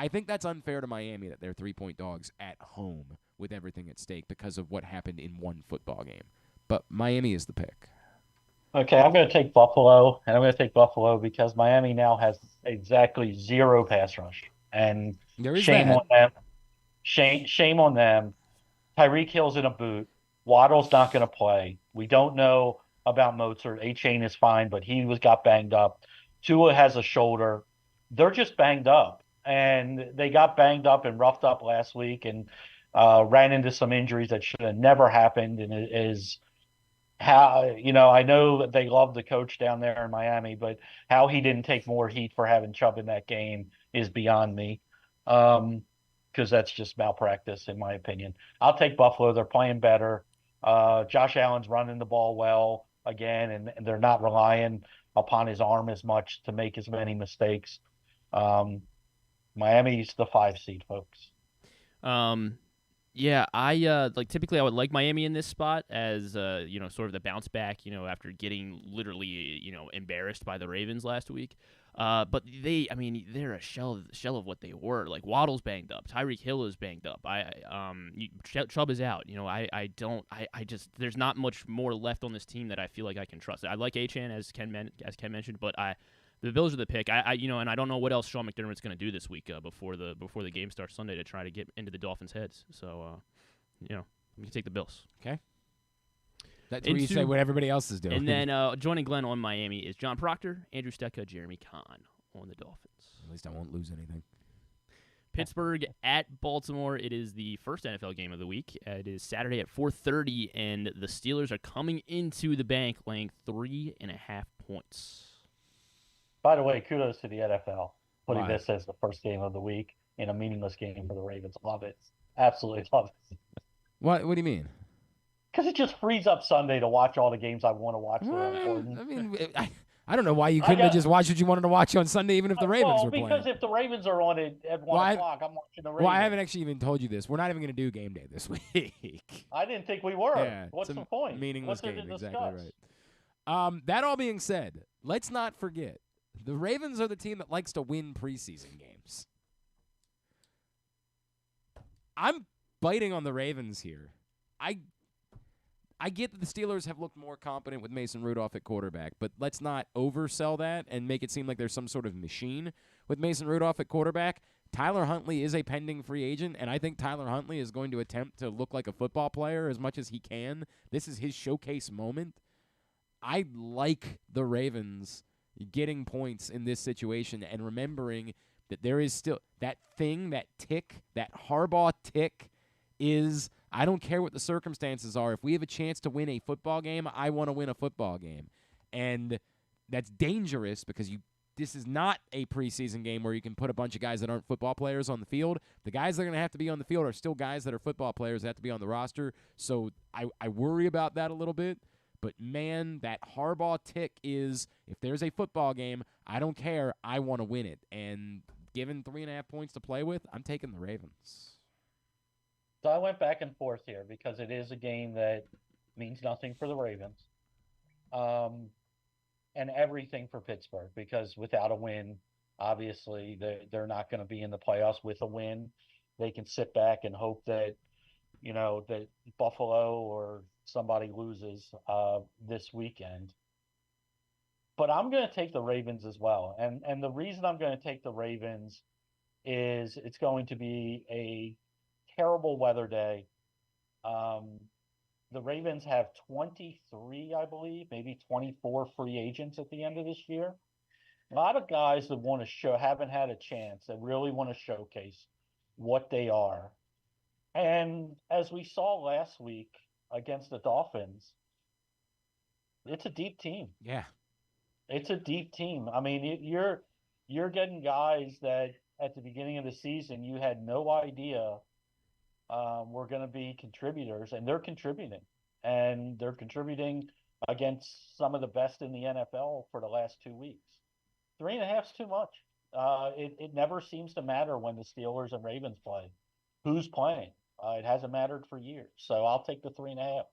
think that's unfair to Miami that they're 3-point dogs at home with everything at stake because of what happened in one football game. But Miami is the pick. Okay, I'm going to take Buffalo, and I'm going to take Buffalo because Miami now has exactly 0 pass rush. And shame on them. Shame on them. Tyreek Hill's in a boot. Waddle's not going to play. We don't know about Mozart. A-Chain is fine, but he got banged up. Tua has a shoulder. They're just banged up. And they got banged up and roughed up last week and ran into some injuries that should have never happened. And it is how, I know that they love the coach down there in Miami, but how he didn't take more heat for having Chubb in that game is beyond me. Because that's just malpractice, in my opinion. I'll take Buffalo. They're playing better. Josh Allen's running the ball well again, and they're not relying upon his arm as much to make as many mistakes. Miami's the 5 seed, folks. Yeah, I typically I would like Miami in this spot as sort of the bounce back, after getting literally embarrassed by the Ravens last week. But they're a shell of what they were. Like Waddle's banged up, Tyreek Hill is banged up. Chubb is out. There's not much more left on this team that I feel like I can trust. I like A-Chan as Ken mentioned, but the Bills are the pick. And I don't know what else Sean McDermott's going to do this week before the game starts Sunday to try to get into the Dolphins' heads. So, I'm going to take the Bills. Okay. That's where you say what everybody else is doing. And then joining Glenn on Miami is John Proctor, Andrew Stetka, Jeremy Kahn on the Dolphins. At least I won't lose anything. Pittsburgh at Baltimore. It is the first NFL game of the week. It is Saturday at 4:30, and the Steelers are coming into the bank laying 3.5 points. By the way, kudos to the NFL putting Why? this as the first game of the week in a meaningless game for the Ravens. Love it. Absolutely love it. What do you mean? Because it just frees up Sunday to watch all the games I want to watch that are Well, important. I mean, I don't know why you I couldn't have got- just watched what you wanted to watch on Sunday, even if the Ravens were because playing. if the Ravens are on it at 1 o'clock, I'm watching the Ravens. Well, I haven't actually even told you this. We're not even going to do game day this week. I didn't think we were. Yeah, What's it's the a point? meaningless What's there game. to Exactly discuss? right. That all being said, let's not forget the Ravens are the team that likes to win preseason games. I'm biting on the Ravens here. I get that the Steelers have looked more competent with Mason Rudolph at quarterback, but let's not oversell that and make it seem like there's some sort of machine with Mason Rudolph at quarterback. Tyler Huntley is a pending free agent, and I think Tyler Huntley is going to attempt to look like a football player as much as he can. This is his showcase moment. I like the Ravens getting points in this situation and remembering that there is still that thing, that tick, that Harbaugh tick is, I don't care what the circumstances are. If we have a chance to win a football game, I want to win a football game. And that's dangerous because this is not a preseason game where you can put a bunch of guys that aren't football players on the field. The guys that are going to have to be on the field are still guys that are football players that have to be on the roster. So I worry about that a little bit. But, man, that Harbaugh tick is, if there's a football game, I don't care. I want to win it. And given 3.5 points to play with, I'm taking the Ravens. So I went back and forth here because it is a game that means nothing for the Ravens. And everything for Pittsburgh, because without a win, obviously they're not going to be in the playoffs. With a win, they can sit back and hope that, that Buffalo or somebody loses this weekend. But I'm going to take the Ravens as well. And the reason I'm going to take the Ravens is it's going to be a terrible weather day. The Ravens have 23, I believe, maybe 24 free agents at the end of this year. A lot of guys that want to haven't had a chance, that really want to showcase what they are. And as we saw last week against the Dolphins, it's a deep team. Yeah. It's a deep team. I mean, you're getting guys that at the beginning of the season you had no idea were going to be contributors, and they're contributing. And they're contributing against some of the best in the NFL for the last 2 weeks. 3.5 is too much. It never seems to matter when the Steelers and Ravens play. Who's playing? It hasn't mattered for years. So I'll take the 3.5.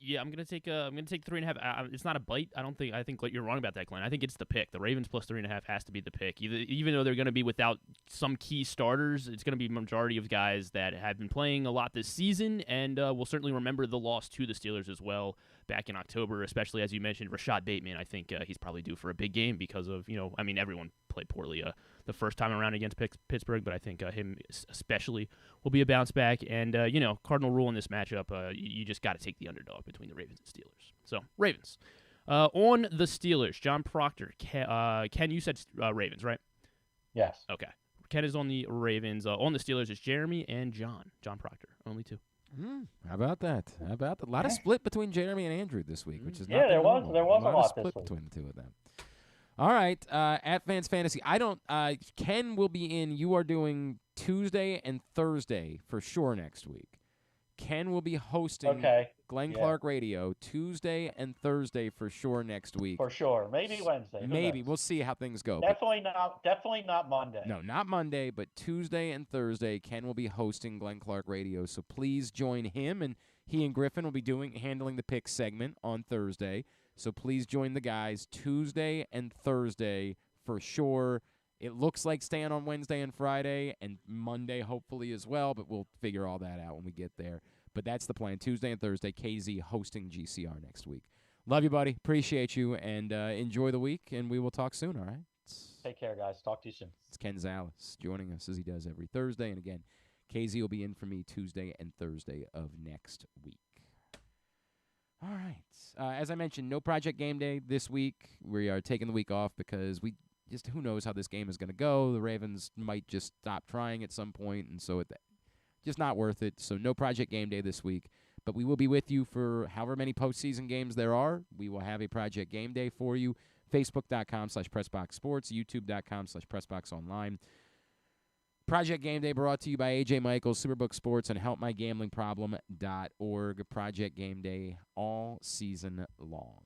Yeah, I'm gonna take 3.5. It's not a bite. I think you're wrong about that, Glenn. I think it's the pick. The Ravens plus 3.5 has to be the pick. Even though they're going to be without some key starters, it's going to be a majority of guys that have been playing a lot this season, and we'll certainly remember the loss to the Steelers as well back in October, especially as you mentioned, Rashad Bateman. I think he's probably due for a big game because of everyone played poorly the first time around against Pittsburgh, but I think him especially will be a bounce back. And, cardinal rule in this matchup, you just got to take the underdog between the Ravens and Steelers. So, Ravens. On the Steelers, John Proctor. Ken, you said Ravens, right? Yes. Okay. Ken is on the Ravens. On the Steelers, it's Jeremy and John. John Proctor, only two. How about that? A lot of split between Jeremy and Andrew this week, which is there was a lot of this split week between the two of them. All right, at Fans Fantasy, Ken will be in. You are doing Tuesday and Thursday for sure next week. Ken will be hosting Glenn Clark Radio Tuesday and Thursday for sure next week. For sure, maybe Wednesday. Maybe we'll see how things go. Definitely not Monday. No, not Monday, but Tuesday and Thursday. Ken will be hosting Glenn Clark Radio, so please join him, and he and Griffin will be handling the pick segment on Thursday. So please join the guys Tuesday and Thursday for sure. It looks like staying on Wednesday and Friday and Monday hopefully as well, but we'll figure all that out when we get there. But that's the plan. Tuesday and Thursday, KZ hosting GCR next week. Love you, buddy. Appreciate you, and enjoy the week, and we will talk soon, all right? Take care, guys. Talk to you soon. It's Ken Zalis joining us as he does every Thursday. And again, KZ will be in for me Tuesday and Thursday of next week. All right. As I mentioned, no Project Game Day this week. We are taking the week off because just who knows how this game is going to go. The Ravens might just stop trying at some point, and so just not worth it. So no Project Game Day this week. But we will be with you for however many postseason games there are. We will have a Project Game Day for you. Facebook.com/PressBoxSports, YouTube.com/PressBoxOnline. Project Game Day brought to you by AJ Michaels, Superbook Sports, and HelpMyGamblingProblem.org. Project Game Day all season long.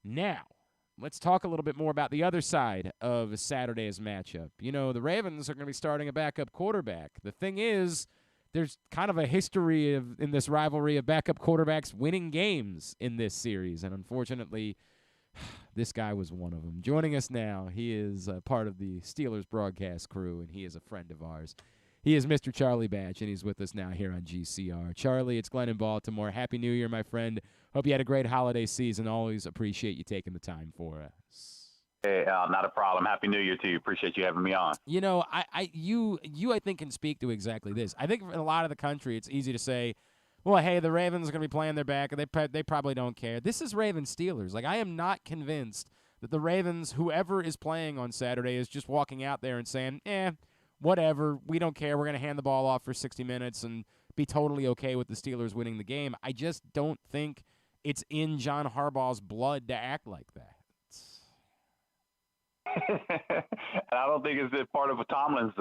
Now, let's talk a little bit more about the other side of Saturday's matchup. You know, the Ravens are going to be starting a backup quarterback. The thing is, there's kind of a history in this rivalry of backup quarterbacks winning games in this series, and unfortunately, this guy was one of them. Joining us now, he is part of the Steelers broadcast crew, and he is a friend of ours. He is Mr. Charlie Batch, and he's with us now here on GCR. Charlie, it's Glenn in Baltimore. Happy New Year, my friend. Hope you had a great holiday season. Always appreciate you taking the time for us. Hey, not a problem. Happy New Year to you. Appreciate you having me on. You know, you I think can speak to exactly this. I think in a lot of the country, it's easy to say, well, hey, the Ravens are going to be playing their back. They probably don't care. This is Ravens Steelers. Like, I am not convinced that the Ravens, whoever is playing on Saturday, is just walking out there and saying, whatever, we don't care. We're going to hand the ball off for 60 minutes and be totally okay with the Steelers winning the game. I just don't think it's in John Harbaugh's blood to act like that. And I don't think it's part of Tomlin's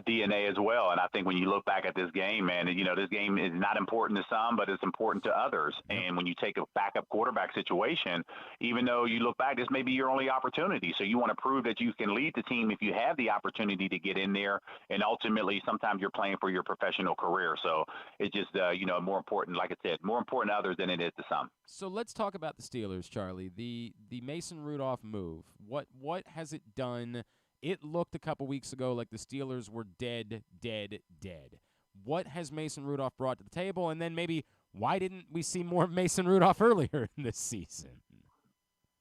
DNA as well. And I think when you look back at this game, man, you know, this game is not important to some, but it's important to others. And when you take a backup quarterback situation, even though you look back, this may be your only opportunity. So you want to prove that you can lead the team if you have the opportunity to get in there. And ultimately, sometimes you're playing for your professional career. So it's just, you know, more important, like I said, more important to others than it is to some. So let's talk about the Steelers, Charlie. The Mason Rudolph move. What has it done? It looked a couple weeks ago like the Steelers were dead. What has Mason Rudolph brought to the table? And then maybe why didn't we see more of Mason Rudolph earlier in this season?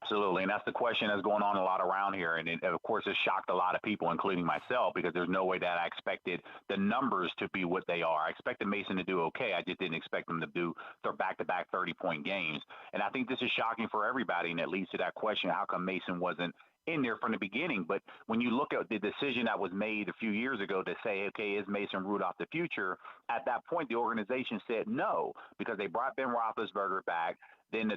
Absolutely, and that's the question that's going on a lot around here, and it, of course, it shocked a lot of people, including myself, because there's no way that I expected the numbers to be what they are. I expected Mason to do okay. I just didn't expect him to do their back-to-back 30-point games, and I think this is shocking for everybody, and it leads to that question, how come Mason wasn't in there from the beginning? But when you look at the decision that was made a few years ago to say, okay, is Mason Rudolph the future? At that point, the organization said no, because they brought Ben Roethlisberger back. Then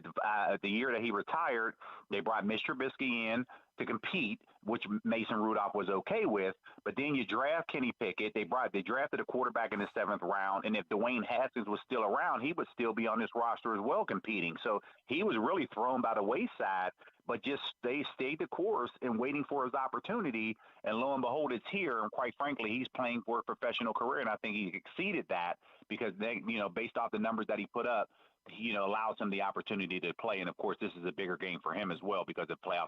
the year that he retired, they brought Mitch Trubisky in to compete, which Mason Rudolph was okay with. But then you draft Kenny Pickett. They drafted a quarterback in the 7th round. And if Dwayne Haskins was still around, he would still be on this roster as well competing. So he was really thrown by the wayside, but just they stayed the course and waiting for his opportunity. And lo and behold, it's here. And quite frankly, he's playing for a professional career. And I think he exceeded that because they, you know, based off the numbers that he put up, you know, allows him the opportunity to play. And, of course, this is a bigger game for him as well because of playoff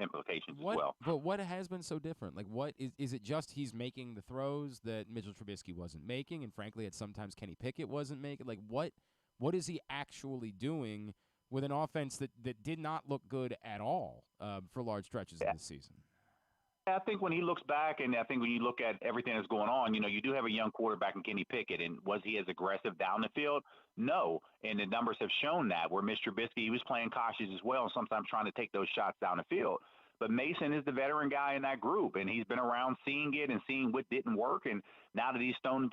implications as well. But what has been so different? Like, what is it just he's making the throws that Mitchell Trubisky wasn't making? And, frankly, at sometimes Kenny Pickett wasn't making? Like, what is he actually doing with an offense that did not look good at all for large stretches of the season? I think when he looks back, and I think when you look at everything that's going on, you know, you do have a young quarterback in Kenny Pickett, and was he as aggressive down the field? No, and the numbers have shown that. Where Mr. Trubisky, he was playing cautious as well, and sometimes trying to take those shots down the field. But Mason is the veteran guy in that group, and he's been around seeing it and seeing what didn't work. And now that he's thrown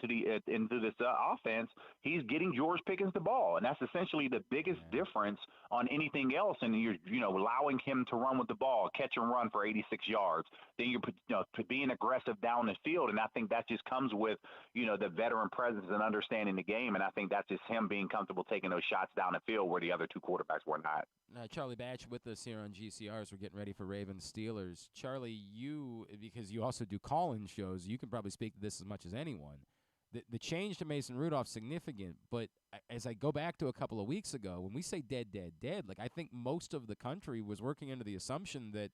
into this offense, he's getting George Pickens the ball, and that's essentially the biggest difference on anything else. And you're, you know, allowing him to run with the ball, catch and run for 86 yards. Then you're being aggressive down the field, and I think that just comes with, you know, the veteran presence and understanding the game. And I think that's just him being comfortable taking those shots down the field where the other two quarterbacks were not. Charlie Batch with us here on GCR as we're getting ready for Ravens Steelers. Charlie, you, because you also do call-in shows, you can probably speak to this as much as anyone. The change to Mason Rudolph significant, but as I go back to a couple of weeks ago, when we say dead, like I think most of the country was working under the assumption that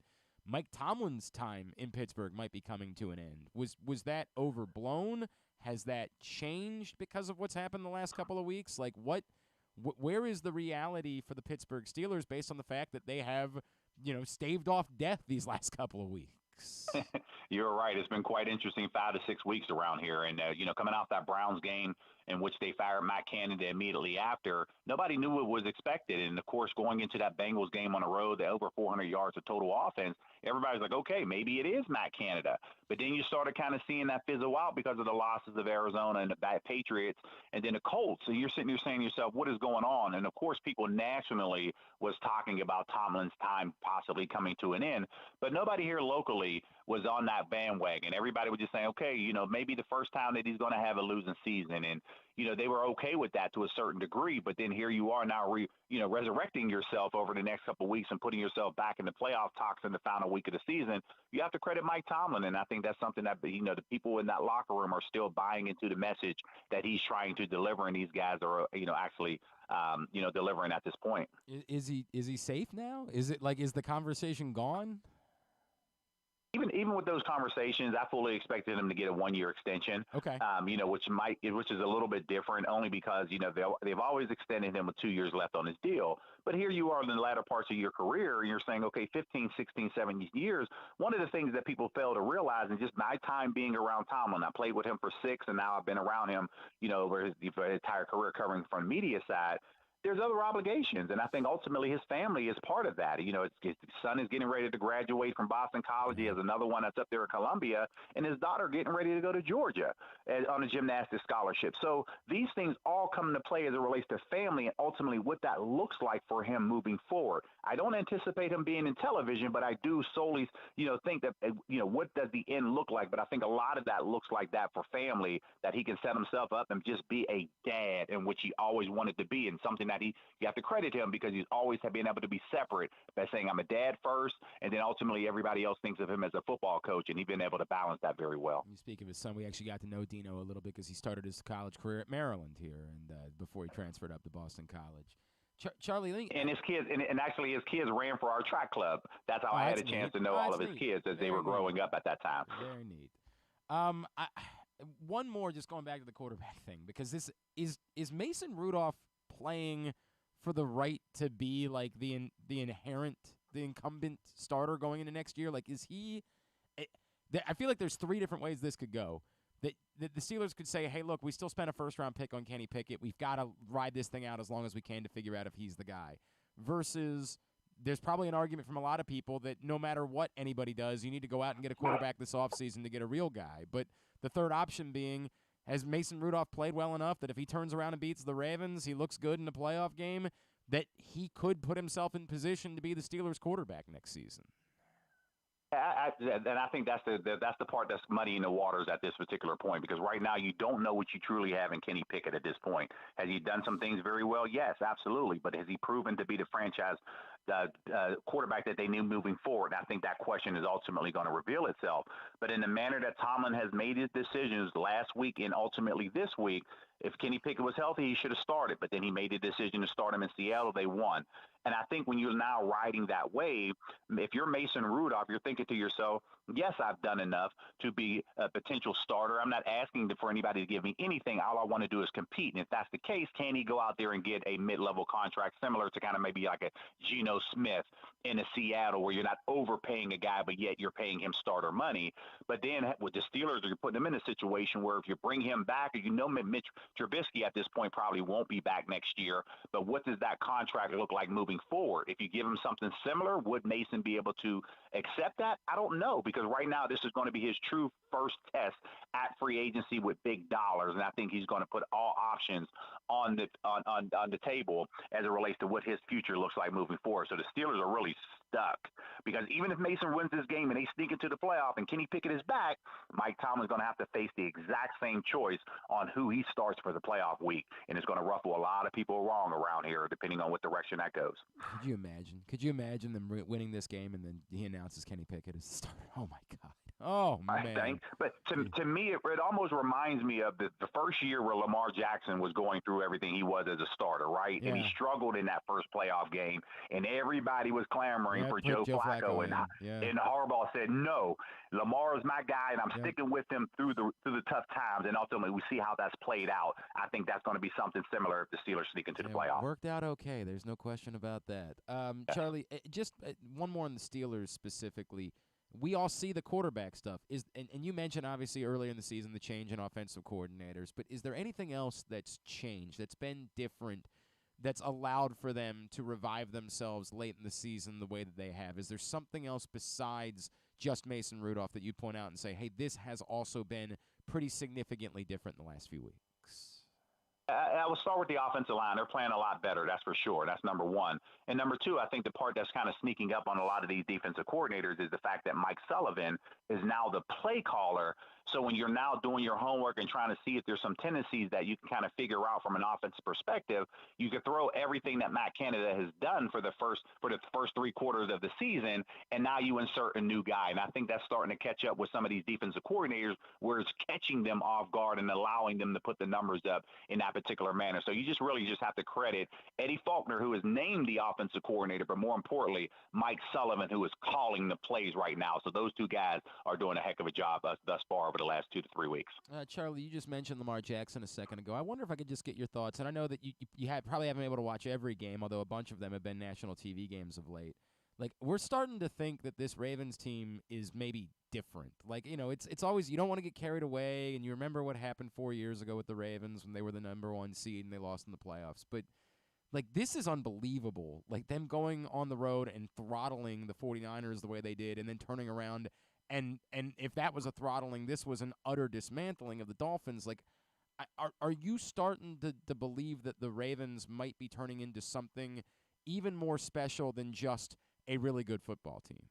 Mike Tomlin's time in Pittsburgh might be coming to an end. Was that overblown? Has that changed because of what's happened the last couple of weeks? Like where is the reality for the Pittsburgh Steelers based on the fact that they have, you know, staved off death these last couple of weeks? You're right. It's been quite interesting 5 to 6 weeks around here. And, you know, coming off that Browns game in which they fired Matt Canada immediately after, nobody knew what was expected. And, of course, going into that Bengals game on the road, the over 400 yards of total offense, everybody's like, okay, maybe it is Matt Canada. But then you started kind of seeing that fizzle out because of the losses of Arizona and the bad Patriots and then the Colts. So you're sitting there saying to yourself, what is going on? And, of course, people nationally was talking about Tomlin's time possibly coming to an end. But nobody here locally was on that bandwagon. Everybody was just saying, okay, maybe the first time that he's going to have a losing season. And, they were okay with that to a certain degree. But then here you are now, resurrecting yourself over the next couple of weeks and putting yourself back in the playoff talks in the final week of the season. You have to credit Mike Tomlin. And I think that's something that, the people in that locker room are still buying into the message that he's trying to deliver. And these guys are, actually, delivering at this point. Is he safe now? Is the conversation gone? Even with those conversations, I fully expected him to get a 1-year extension. Okay. Which is a little bit different, only because they've always extended him with 2 years left on his deal. But here you are in the latter parts of your career, and you're saying, okay, 15, 16, 17 years. One of the things that people fail to realize, and just my time being around Tomlin, I played with him for 6, and now I've been around him, over his entire career covering from the media side. There's other obligations, and I think ultimately his family is part of that. His son is getting ready to graduate from Boston College. He has another one that's up there at Columbia, and his daughter getting ready to go to Georgia on a gymnastics scholarship. So these things all come into play as it relates to family and ultimately what that looks like for him moving forward. I don't anticipate him being in television, but I do solely, think that, what does the end look like? But I think a lot of that looks like that for family, that he can set himself up and just be a dad, in which he always wanted to be, and something that you have to credit him because he's always been able to be separate by saying I'm a dad first, and then ultimately everybody else thinks of him as a football coach, and he's been able to balance that very well. You speak of his son, we actually got to know Dino a little bit because he started his college career at Maryland here, and before he transferred up to Boston College. Charlie Lee. And his kids, and actually his kids ran for our track club. That's how I had a chance to know all of his kids as they were growing up at that time. Very neat. One more, just going back to the quarterback thing, because this is Mason Rudolph playing for the right to be like the incumbent starter going into next year? Like, is he? I feel like there's 3 different ways this could go. That the Steelers could say, hey, look, we still spent a first-round pick on Kenny Pickett. We've got to ride this thing out as long as we can to figure out if he's the guy. Versus there's probably an argument from a lot of people that no matter what anybody does, you need to go out and get a quarterback this offseason to get a real guy. But the third option being, has Mason Rudolph played well enough that if he turns around and beats the Ravens, he looks good in the playoff game, that he could put himself in position to be the Steelers' quarterback next season? And I think that's the part that's muddying the waters at this particular point, because right now you don't know what you truly have in Kenny Pickett at this point. Has he done some things very well? Yes, absolutely. But has he proven to be the franchise quarterback that they need moving forward? And I think that question is ultimately going to reveal itself. But in the manner that Tomlin has made his decisions last week and ultimately this week, if Kenny Pickett was healthy, he should have started. But then he made the decision to start him in Seattle. They won. And I think when you're now riding that wave, if you're Mason Rudolph, you're thinking to yourself, yes, I've done enough to be a potential starter. I'm not asking for anybody to give me anything. All I want to do is compete. And if that's the case, can he go out there and get a mid-level contract similar to kind of maybe like a Geno Smith in a Seattle, where you're not overpaying a guy, but yet you're paying him starter money? But then with the Steelers, you're putting them in a situation where if you bring him back, Mitch Trubisky at this point probably won't be back next year. But what does that contract look like moving forward? If you give him something similar, would Mason be able to accept that? I don't know, because right now this is going to be his true first test at free agency with big dollars, and I think he's going to put all options on the table as it relates to what his future looks like moving forward. So the Steelers are really stuck, because even if Mason wins this game and they sneak into the playoff and Kenny Pickett is back, Mike Tomlin's going to have to face the exact same choice on who he starts for the playoff week, and it's going to ruffle a lot of people wrong around here, depending on what direction that goes. Could you imagine them winning this game and then he announces Kenny Pickett as the starter? Oh my God. Oh man. I think, but to me, it almost reminds me of the first year where Lamar Jackson was going through everything he was as a starter, right? Yeah. And he struggled in that first playoff game, and everybody was clamoring for Joe Flacco, and Harbaugh said, no, Lamar is my guy, and I'm sticking with him through the tough times. And ultimately, we see how that's played out. I think that's going to be something similar if the Steelers sneak into the playoff. Worked out okay. There's no question about that. Charlie, just one more on the Steelers specifically. We all see the quarterback stuff. And you mentioned, obviously, earlier in the season, the change in offensive coordinators. But is there anything else that's changed, that's been different that's allowed for them to revive themselves late in the season the way that they have? Is there something else besides just Mason Rudolph that you'd point out and say, hey, this has also been pretty significantly different in the last few weeks? I will start with the offensive line. They're playing a lot better, that's for sure. That's number one. And number two, I think the part that's kind of sneaking up on a lot of these defensive coordinators is the fact that Mike Sullivan is now the play caller. So when you're now doing your homework and trying to see if there's some tendencies that you can kind of figure out from an offensive perspective, you can throw everything that Matt Canada has done for the first 3 quarters of the season, and now you insert a new guy. And I think that's starting to catch up with some of these defensive coordinators, where it's catching them off guard and allowing them to put the numbers up in that particular manner. So you just have to credit Eddie Faulkner, who is named the offensive coordinator, but more importantly, Mike Sullivan, who is calling the plays right now. So those two guys are doing a heck of a job thus far over the last 2 to 3 weeks. Charlie, you just mentioned Lamar Jackson a second ago. I wonder if I could just get your thoughts. And I know that you probably haven't been able to watch every game, although a bunch of them have been national TV games of late. Like, we're starting to think that this Ravens team is maybe different. Like, it's always, you don't want to get carried away, and you remember what happened 4 years ago with the Ravens when they were the number 1 seed and they lost in the playoffs. But, like, this is unbelievable. Like, them going on the road and throttling the 49ers the way they did and then turning around. And if that was a throttling, this was an utter dismantling of the Dolphins. Like, are you starting to believe that the Ravens might be turning into something even more special than just a really good football team?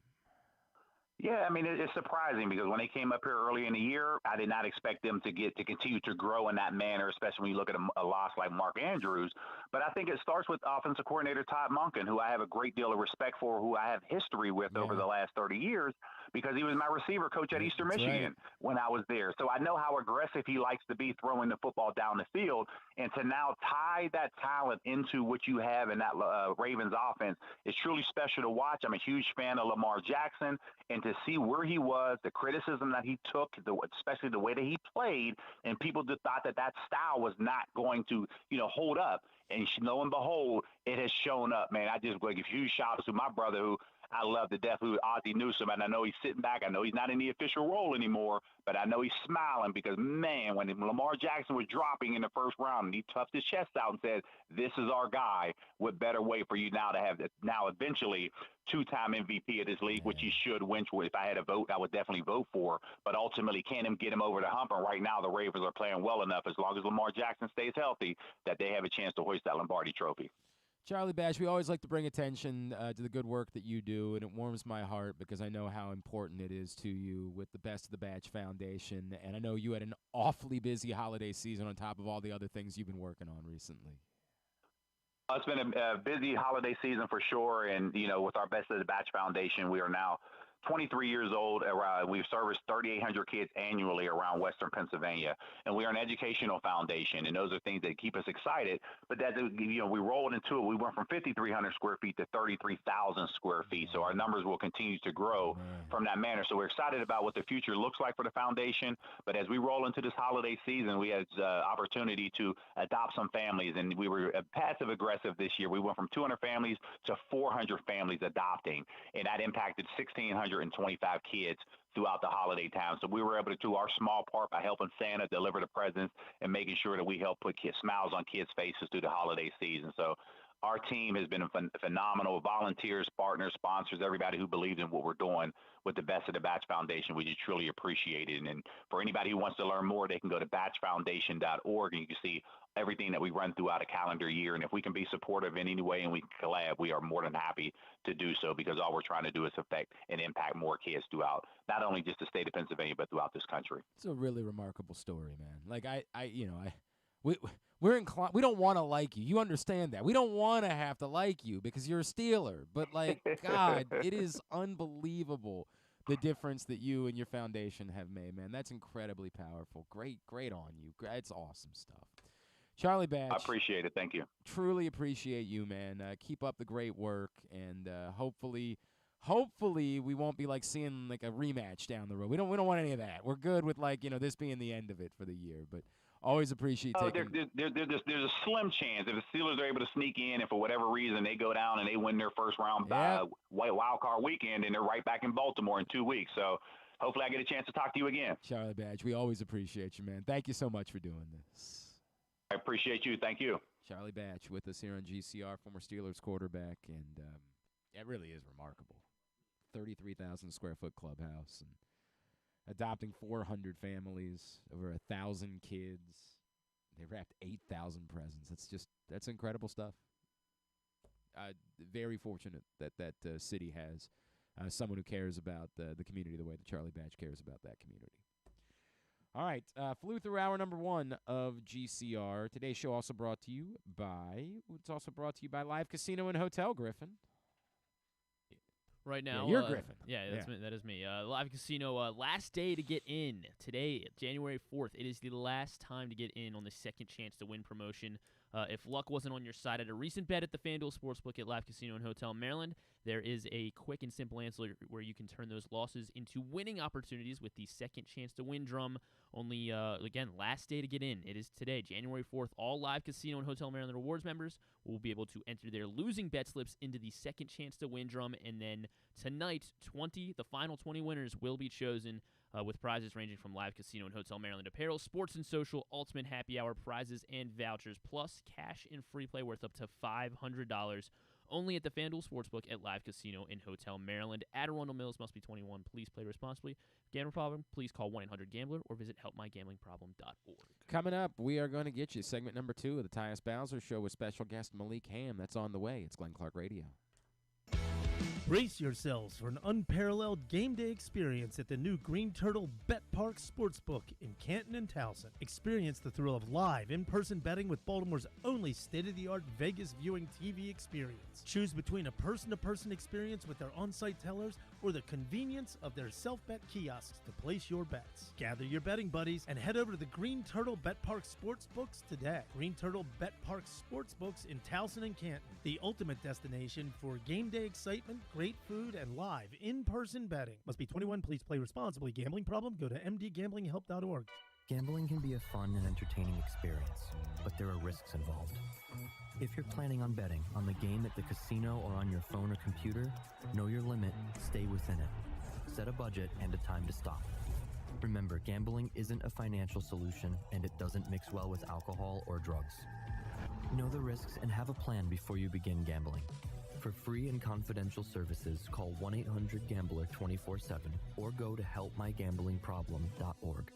Yeah, I mean, it's surprising because when they came up here early in the year, I did not expect them to continue to grow in that manner, especially when you look at a loss like Mark Andrews. But I think it starts with offensive coordinator Todd Monken, who I have a great deal of respect for, who I have history with over the last 30 years, because he was my receiver coach at Eastern Michigan when I was there. So I know how aggressive he likes to be throwing the football down the field. And to now tie that talent into what you have in that Ravens offense is truly special to watch. I'm a huge fan of Lamar Jackson, and to see where he was, the criticism that he took, especially the way that he played, and people just thought that style was not going to, hold up. And lo and behold, it has shown up, man. I just give huge shout out to my brother, who I love to death, who Ozzie Newsome, and I know he's sitting back. I know he's not in the official role anymore, but I know he's smiling because, man, when Lamar Jackson was dropping in the first round, and he toughed his chest out and said, "This is our guy. What better way for you now to have eventually 2-time MVP of this league," which he should win. If I had a vote, I would definitely vote for. But ultimately, can him get him over the hump? And right now, the Ravens are playing well enough, as long as Lamar Jackson stays healthy, that they have a chance to hoist that Lombardi Trophy. Charlie Batch, we always like to bring attention to the good work that you do, and it warms my heart because I know how important it is to you with the Best of the Batch Foundation, and I know you had an awfully busy holiday season on top of all the other things you've been working on recently. It's been a busy holiday season for sure, and, with our Best of the Batch Foundation, we are now 23 years old. We've serviced 3,800 kids annually around Western Pennsylvania, and we are an educational foundation, and those are things that keep us excited. But that, we rolled into it. We went from 5,300 square feet to 33,000 square feet, so our numbers will continue to grow from that manner. So we're excited about what the future looks like for the foundation. But as we roll into this holiday season, we had opportunity to adopt some families, and we were passive aggressive this year. We went from 200 families to 400 families adopting, and that impacted 1,625 kids throughout the holiday time. So we were able to do our small part by helping Santa deliver the presents and making sure that we help put smiles on kids' faces through the holiday season. So our team has been phenomenal. Volunteers, partners, sponsors, everybody who believes in what we're doing with the Best of the Batch Foundation. We just truly appreciate it. And for anybody who wants to learn more, they can go to batchfoundation.org, and you can see everything that we run throughout a calendar year. And if we can be supportive in any way and we can collab, we are more than happy to do so, because all we're trying to do is affect and impact more kids throughout not only just the state of Pennsylvania, but throughout this country. It's a really remarkable story, man. Like we're inclined. We don't want to like you. You understand that. We don't want to have to like you because you're a Steeler. But, like, God, it is unbelievable the difference that you and your foundation have made, man. That's incredibly powerful. Great on you. It's awesome stuff. Charlie Batch. I appreciate it. Thank you. Truly appreciate you, man. Keep up the great work, and hopefully we won't be seeing a rematch down the road. We don't want any of that. We're good with this being the end of it for the year, but always appreciate taking. There's a slim chance if the Steelers are able to sneak in, and for whatever reason they go down and they win their first round wild card weekend, and they're right back in Baltimore in 2 weeks. So hopefully I get a chance to talk to you again. Charlie Batch, we always appreciate you, man. Thank you so much for doing this. I I appreciate you. Thank you. Charlie Batch with us here on GCR, former Steelers quarterback, and it really is remarkable. 33,000 square foot clubhouse and adopting 400 families, over 1,000 kids. They wrapped 8,000 presents. That's incredible stuff. Very fortunate that city has someone who cares about the community the way that Charlie Batch cares about that community. All right, flew through hour number 1 of GCR. Today's show also brought to you by Live Casino and Hotel, Griffin. Right now, yeah, you're Griffin. Yeah, that is me. Live Casino, last day to get in. Today, January 4th, it is the last time to get in on the second chance to win promotion. If luck wasn't on your side at a recent bet at the FanDuel Sportsbook at Live Casino and Hotel Maryland, there is a quick and simple answer where you can turn those losses into winning opportunities with the second chance to win drum. Only, again, last day to get in. It is today, January 4th. All Live Casino and Hotel Maryland Rewards members will be able to enter their losing bet slips into the second chance to win drum, and then tonight, the final 20 winners will be chosen with prizes ranging from Live Casino and Hotel Maryland apparel, sports and social, ultimate happy hour prizes and vouchers, plus cash and free play worth up to $500. Only at the FanDuel Sportsbook at Live Casino and Hotel Maryland. At Arundel Mills, must be 21. Please play responsibly. Gambling problem? Please call 1-800-GAMBLER or visit helpmygamblingproblem.org. Coming up, we are going to get you segment number 2 of the Tyus Bowser Show with special guest Malik Hamm. That's on the way. It's Glenn Clark Radio. Brace yourselves for an unparalleled game day experience at the new Green Turtle Bet Park Sportsbook in Canton and Towson. Experience the thrill of live in-person betting with Baltimore's only state-of-the-art Vegas viewing TV experience. Choose between a person-to-person experience with their on-site tellers or the convenience of their self-bet kiosks to place your bets. Gather your betting buddies and head over to the Green Turtle Bet Park Sportsbooks today. Green Turtle Bet Park Sportsbooks in Towson and Canton, the ultimate destination for game day excitement, great food, and live in-person betting. Must be 21. Please play responsibly. Gambling problem? Go to mdgamblinghelp.org. Gambling can be a fun and entertaining experience, but there are risks involved. If you're planning on betting on the game at the casino or on your phone or computer, know your limit, stay within it. Set a budget and a time to stop. Remember, gambling isn't a financial solution, and it doesn't mix well with alcohol or drugs. Know the risks and have a plan before you begin gambling. For free and confidential services, call 1-800-GAMBLER 24/7 or go to helpmygamblingproblem.org.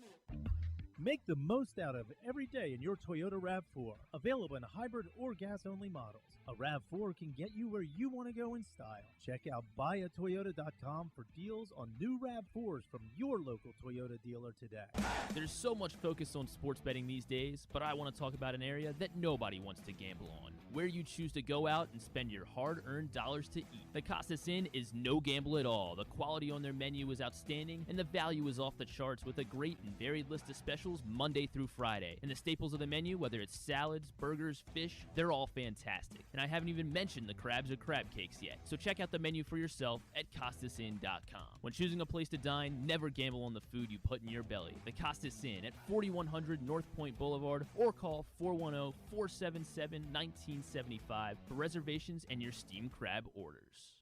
Make the most out of every day in your Toyota RAV4. Available in hybrid or gas-only models. A RAV4 can get you where you want to go in style. Check out buyatoyota.com for deals on new RAV4s from your local Toyota dealer today. There's so much focus on sports betting these days, but I want to talk about an area that nobody wants to gamble on, where you choose to go out and spend your hard-earned dollars to eat. The Costas Inn is no gamble at all. The quality on their menu is outstanding, and the value is off the charts with a great and varied list of specials Monday through Friday. And the staples of the menu, whether it's salads, burgers, fish, they're all fantastic. And I haven't even mentioned the crabs or crab cakes yet. So check out the menu for yourself at CostasInn.com. When choosing a place to dine, never gamble on the food you put in your belly. The Costas Inn at 4100 North Point Boulevard, or call 410-477-1975 for reservations and your steamed crab orders.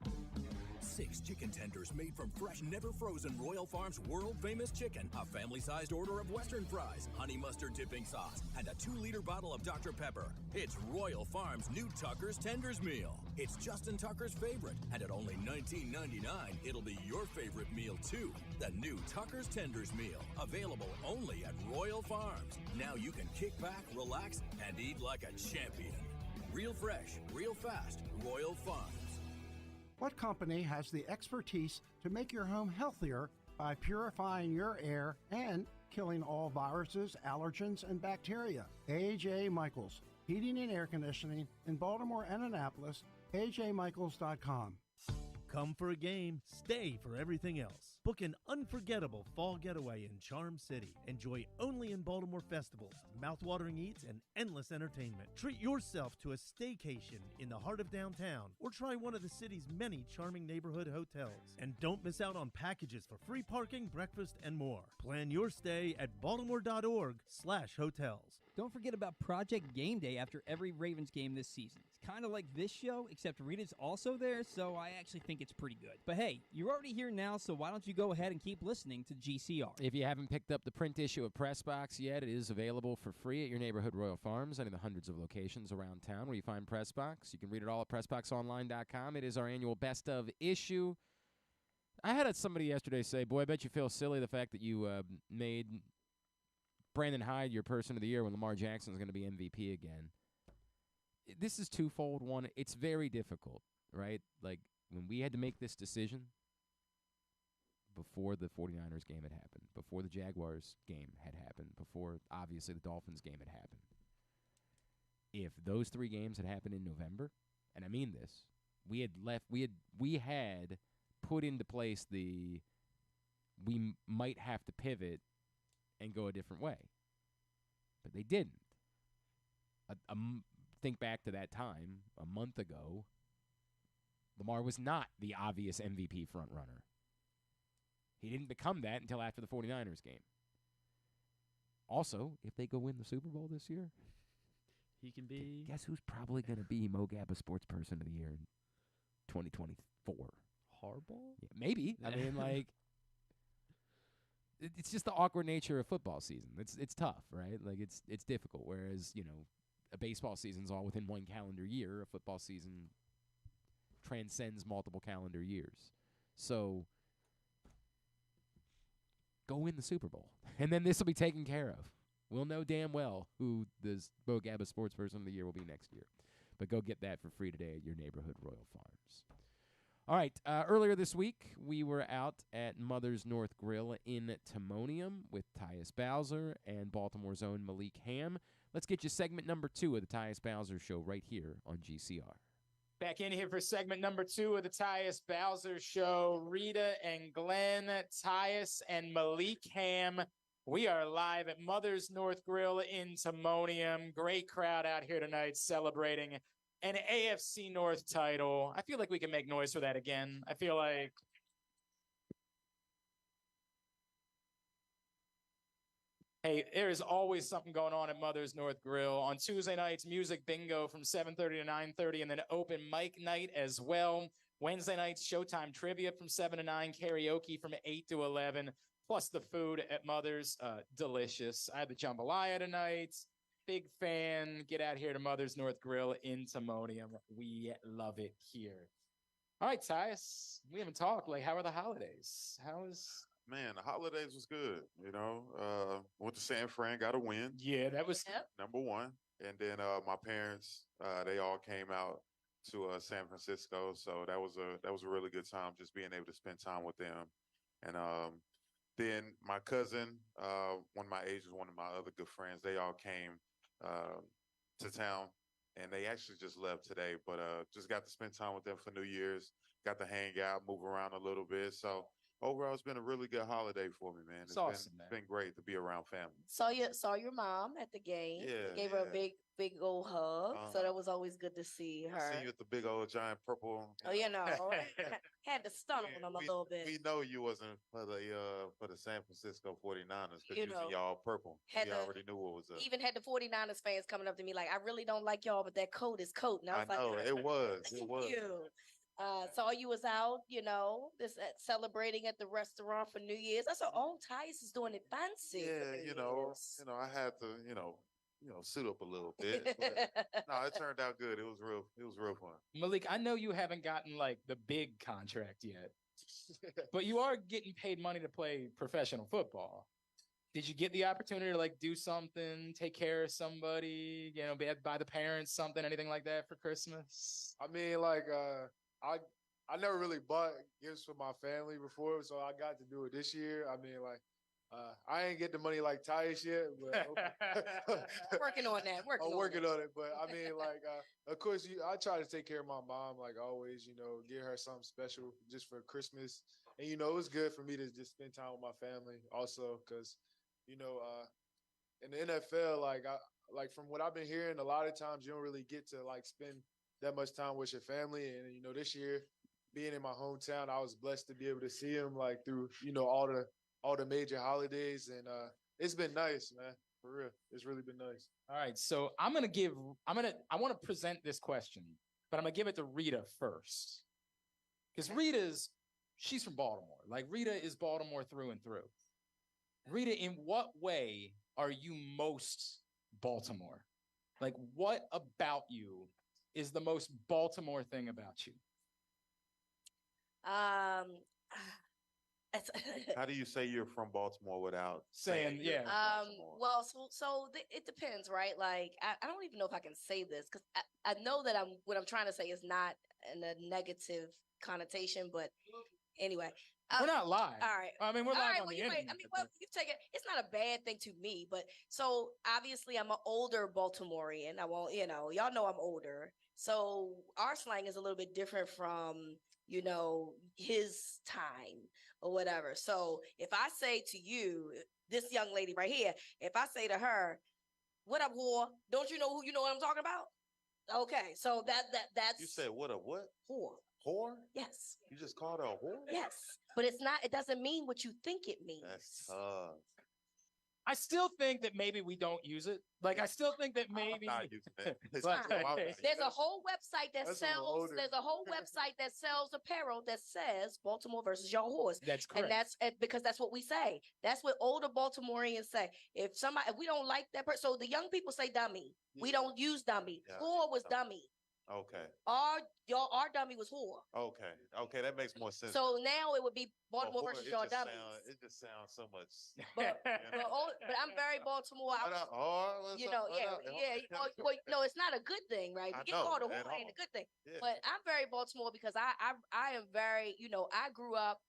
6 chicken tenders made from fresh, never frozen Royal Farms world-famous chicken, a family-sized order of Western fries, honey mustard dipping sauce, and a 2-liter bottle of Dr. Pepper. It's Royal Farms' new Tucker's Tenders Meal. It's Justin Tucker's favorite, and at only $19.99, it'll be your favorite meal too. The new Tucker's Tenders Meal, available only at Royal Farms. Now you can kick back, relax, and eat like a champion. Real fresh, real fast, Royal Farms. What company has the expertise to make your home healthier by purifying your air and killing all viruses, allergens, and bacteria? A.J. Michaels, Heating and Air Conditioning in Baltimore and Annapolis, ajmichaels.com. Come for a game, stay for everything else. Book an unforgettable fall getaway in Charm City. Enjoy only in Baltimore festivals, mouthwatering eats, and endless entertainment. Treat yourself to a staycation in the heart of downtown, or try one of the city's many charming neighborhood hotels. And don't miss out on packages for free parking, breakfast, and more. Plan your stay at baltimore.org/hotels. Don't forget about Project Game Day after every Ravens game this season. kind of like this show, except Rita's also there, so I actually think it's pretty good. But hey, you're already here now, so why don't you go ahead and keep listening to GCR? If you haven't picked up the print issue of Press Box yet, it is available for free at your neighborhood Royal Farms, any of the hundreds of locations around town where you find Press Box. You can read it all at PressBoxOnline.com. It is our annual best of issue. I had somebody yesterday say, boy, I bet you feel silly the fact that you made Brandon Hyde your person of the year when Lamar Jackson is going to be MVP again. This is twofold. One, it's very difficult, right? Like, when we had to make this decision before the 49ers game had happened, before the Jaguars game had happened, before, obviously, the Dolphins game had happened. If those 3 games had happened in November, and I mean this, we had put into place we might have to pivot and go a different way. But they didn't. Think back to that time, a month ago, Lamar was not the obvious MVP frontrunner. He didn't become that until after the 49ers game. Also, if they go win the Super Bowl this year, he can be. Guess who's probably going to be Mo Gabba Sports Person of the Year in 2024? Harbaugh? Yeah, maybe. I mean, like, it's just the awkward nature of football season. It's tough, right? Like, it's difficult. Whereas, a baseball season's all within one calendar year. A football season transcends multiple calendar years. So go win the Super Bowl, and then this will be taken care of. We'll know damn well who the Bo Gabba Sports Person of the Year will be next year. But go get that for free today at your neighborhood Royal Farms. All right, earlier this week, we were out at Mother's North Grill in Timonium with Tyus Bowser and Baltimore's own Malik Hamm. Let's get you segment number 2 of the Tyus Bowser Show right here on GCR. Back in here for segment number 2 of the Tyus Bowser Show. Rita and Glenn, Tyus and Malik Hamm. We are live at Mother's North Grill in Timonium. Great crowd out here tonight celebrating an AFC North title. I feel like we can make noise for that again. I feel like hey, there is always something going on at Mother's North Grill. On Tuesday nights, music bingo from 7:30 to 9:30, and then open mic night as well. Wednesday nights, Showtime trivia from 7 to 9, karaoke from 8 to 11, plus the food at Mother's, delicious. I had the jambalaya tonight. Big fan. Get out here to Mother's North Grill in Timonium. We love it here. All right, Tyus, we haven't talked. Like, how are the holidays? Man, the holidays was good. Went to San Fran, got a win. Yeah, that was number one. And then my parents, they all came out to San Francisco, so that was a really good time, just being able to spend time with them. And then my cousin, one of my ages, one of my other good friends, they all came to town, and they actually just left today. But just got to spend time with them for New Year's. Got to hang out, move around a little bit. So overall, it's been a really good holiday for me, man. It's awesome, man. It's been great to be around family. Saw your mom at the game. Yeah, gave her a big old hug. So that was always good to see her. I see you with the big old giant purple. Oh, had to stun on them a little bit. We know you wasn't for the San Francisco 49ers because you see y'all purple. We already knew what was up. Even had the 49ers fans coming up to me like, I really don't like y'all, but that coat is coat. And I was know, like, it was. It was. Saw you was out, celebrating at the restaurant for New Year's. I said, oh, Tyus is doing it fancy. Yeah, I had to, suit up a little bit. But, no, it turned out good. It was real fun. Malik, I know you haven't gotten like the big contract yet, but you are getting paid money to play professional football. Did you get the opportunity to like do something, take care of somebody, buy the parents something, anything like that for Christmas? I mean, like, I never really bought gifts for my family before, so I got to do it this year. I mean, like, I ain't get the money like Tyus yet, but working on that. I'm working on it, but I mean, like, of course, I try to take care of my mom, like always. Get her something special just for Christmas, and it was good for me to just spend time with my family, also, because in the NFL, like from what I've been hearing, a lot of times you don't really get to like spend that much time with your family, and this year, being in my hometown, I was blessed to be able to see him like through all the major holidays, and it's been nice, man. for real. It's really been nice. All right, so I want to present this question, but I'm gonna give it to Rita first, because she's from Baltimore. Like Rita is Baltimore through and through. Rita, in what way are you most Baltimore? Like, what about you is the most Baltimore thing about you? How do you say you're from Baltimore without saying you're yeah? from Baltimore? Well, it depends, right? Like, I don't even know if I can say this because I know that what I'm trying to say is not in a negative connotation, but anyway. We're not live. All right. I mean, we're live on well, the internet. you take it. It's not a bad thing to me, but so obviously I'm an older Baltimorean. I won't, y'all know I'm older. So our slang is a little bit different from, his time or whatever. So if I say to you, this young lady right here, if I say to her, "What up, whore?" Don't you know what I'm talking about? Okay. So that's. You said what a what? Whore. Whore? Yes. You just called her a whore? Yes, but it doesn't mean what you think it means. That's tough. I still think that maybe we don't use it. Like, I still think that maybe I'm not using it. It's Like, There's a whole website that That's a little sells. older. There's a whole website that sells apparel that says Baltimore versus your horse. That's correct. And because that's what we say. That's what older Baltimoreans say. If we don't like that person, so the young people say dummy. We don't use dummy. Yeah. Whore was dummy. Okay. Our dummy was whore. Okay, that makes more sense. So now it would be Baltimore Whore, versus it your just dummy. It just sounds so much. But I'm very Baltimore. No, it's not a good thing, right? I To get know, called a at whore ain't all. a good thing. Yeah. But I'm very Baltimore because I am very, I grew up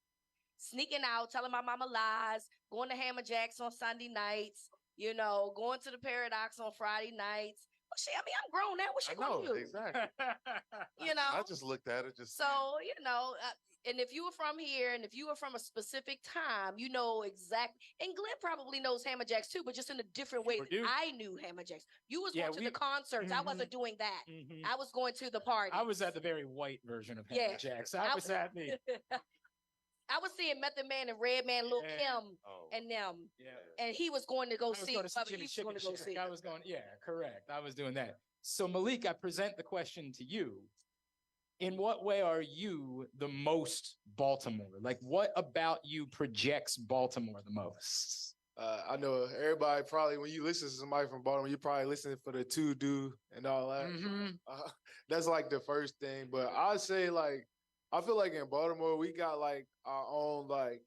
sneaking out, telling my mama lies, going to Hammer Jacks on Sunday nights, going to the Paradox on Friday nights. Well, shit, I mean, I'm grown now. What she gonna do? Exactly. I just looked at it. So, and if you were from here and if you were from a specific time, you know exactly. And Glenn probably knows Hammer Jacks too, but just in a different way. I knew Hammer Jacks. You was going to the concerts. I wasn't doing that. I was going to the party. I was at the very white version of Hammer Jacks. I was at the. I was seeing Method Man and Redman, Lil Kim, and them. Yeah. And he was going to go see whoever he was going to go see. I was going, correct. I was doing that. So, Malik, I present the question to you. In what way are you the most Baltimore? Like, what about you projects Baltimore the most? I know everybody probably, when you listen to somebody from Baltimore, you probably listening for the to do and all that. Mm-hmm. That's like the first thing. But I'd say I feel like in Baltimore, we got like our own like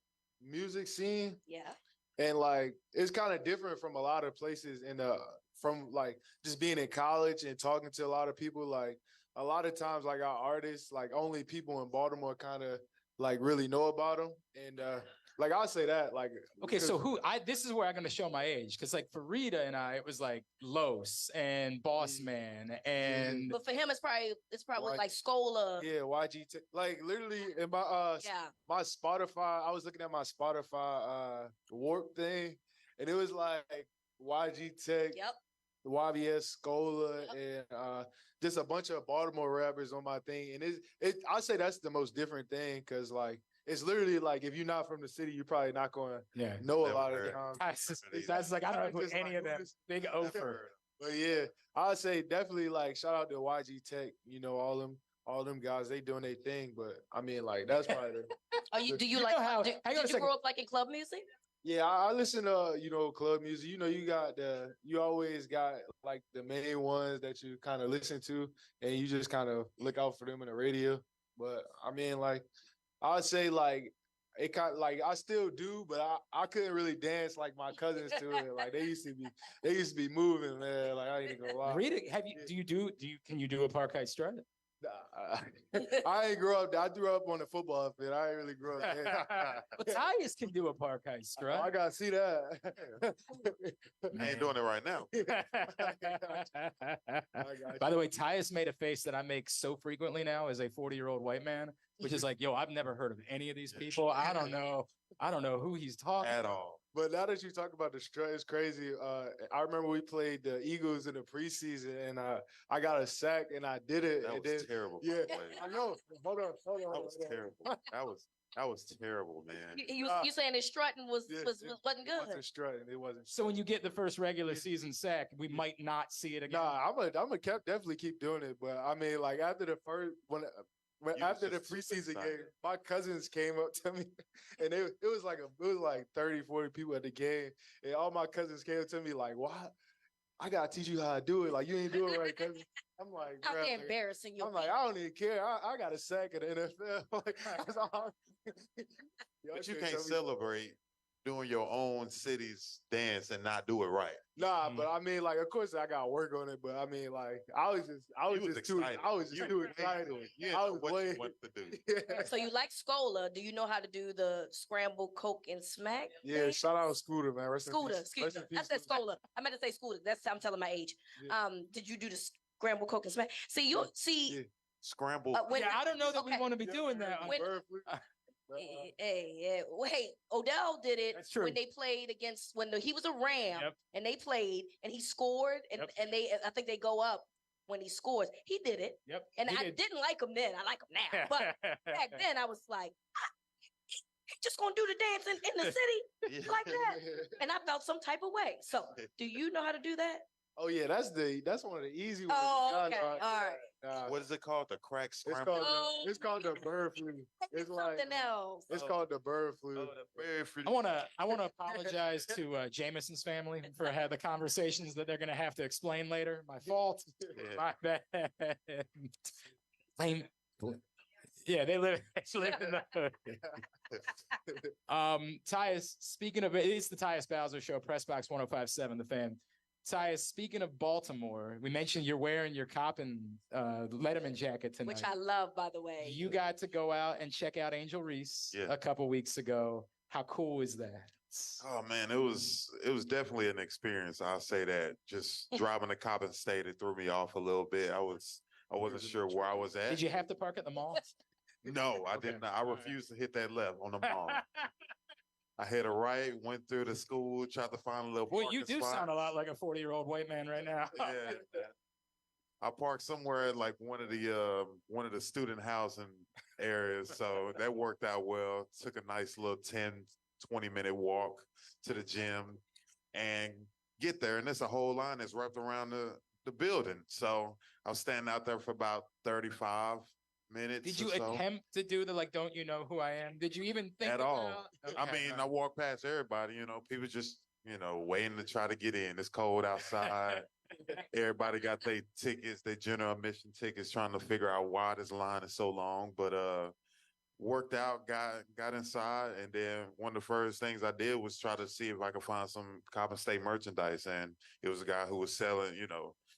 music scene. Yeah. And like, it's kind of different from a lot of places from like just being in college and talking to a lot of people. Like a lot of times, like our artists, like only people in Baltimore kind of like really know about them. And like I'll say that like. Okay, so this is where I'm going to show my age. Cause like for Rita and I, it was like Los and Boss Man and. But for him, it's probably like Scola. Yeah, YG. Like literally in my my Spotify, I was looking at my Spotify Warp thing, and it was like YG Tech. Yep. YBS Scola and just a bunch of Baltimore rappers on my thing, and I say that's the most different thing because like it's literally like if you're not from the city, you're probably not going to know a lot of times. That's like I don't know who any of them. Big offer. But yeah, I'd say definitely like shout out to YG Tech. All them guys, they doing their thing. But I mean, like that's probably. Do you grow up like in club music? Yeah, I listen to club music. You always got like the main ones that you kind of listen to, and you just kind of look out for them in the radio. But I mean, like I'd say like it kind of like I still do, but I couldn't really dance like my cousins to it. Like they used to be moving, man. Like I ain't gonna lie. Rita, can you do a Parkite strut? I ain't grow up. I grew up on the football field. I ain't really grew up there. But Tyus can do a Parkite strut. I gotta see that. I ain't doing it right now. By the way, Tyus made a face that I make so frequently now as a 40-year-old white man, which is like, yo, I've never heard of any of these people. I don't know who he's talking at all. But now that you talk about the strut, it's crazy. I remember we played the Eagles in the preseason, and I got a sack, and I did it. That was terrible. Yeah, I know. Hold on. That was terrible. That was. That was terrible, man. You saying his strutting wasn't good? It wasn't strutting. It wasn't. So when you get the first regular season sack, we might not see it again. Nah, I'm gonna definitely keep doing it. But I mean, like after the first after the preseason game, my cousins came up to me, and it was like 30, 40 people at the game, and all my cousins came up to me like, "What? I gotta teach you how to do it. Like you ain't doing it right, cousin." I'm like, "How embarrassing you?" I'm like, "I don't even care. I got a sack in the NFL." Like, that's all. But you can't celebrate doing your own city's dance and not do it right. Nah, but I mean, like, of course I got to work on it. But I mean, like, I was just too excited. I was way. What to do. Yeah. So you like Scola? Do you know how to do the scramble, coke, and smack? Yeah, shout out Scooter, man. Scooter, excuse me. I said Scola. I meant to say Scooter. I'm telling my age. Yeah. Did you do the scramble, coke, and smack? See, you see. Yeah. Scramble. I don't know that we want to be doing that. Hey, Odell did it when they played against he was a Ram and they played and he scored and I think they go up when he scores. He did it. Yep. And I didn't like him then. I like him now. But back then I was like, he's just gonna do the dance in the city like that. And I felt some type of way. So do you know how to do that? Oh yeah, that's one of the easy ones. Oh, okay. All right. What is it called? The crack scramble? It's called the bird flu. It's like something else. It's called the bird flu. Oh, the bird flu. I wanna apologize to Jameson's family for the conversations that they're gonna have to explain later. My fault. My bad. Yeah, they live in the hood. Tyus, speaking of it's the Tyus Bowser Show, Pressbox 1057, The Fan. Tyus, speaking of Baltimore, we mentioned you're wearing your Coppin Letterman jacket tonight. Which I love, by the way. You got to go out and check out Angel Reese a couple weeks ago. How cool is that? Oh man, it was definitely an experience. I'll say that. Just driving to Coppin State, it threw me off a little bit. I wasn't sure where I was at. Did you have to park at the mall? No, I did not. I refused to hit that left on the mall. I hit a right, went through the school, tried to find a little parking Well, you do spot. sound a lot like a 40-year-old white man right now. Yeah. I parked somewhere at like one of the student housing areas. So that worked out well. Took a nice little 10, 20-minute walk to the gym and get there. And there's a whole line that's wrapped around the building. So I was standing out there for about 35 minutes. Did you attempt to do the don't you know who I am? Did you even think at all? Okay. I mean, I walked past everybody, people just, waiting to try to get in. It's cold outside. Everybody got their tickets, their general admission tickets, trying to figure out why this line is so long. But worked out, got inside, and then one of the first things I did was try to see if I could find some Coppin State merchandise. And it was a guy who was selling,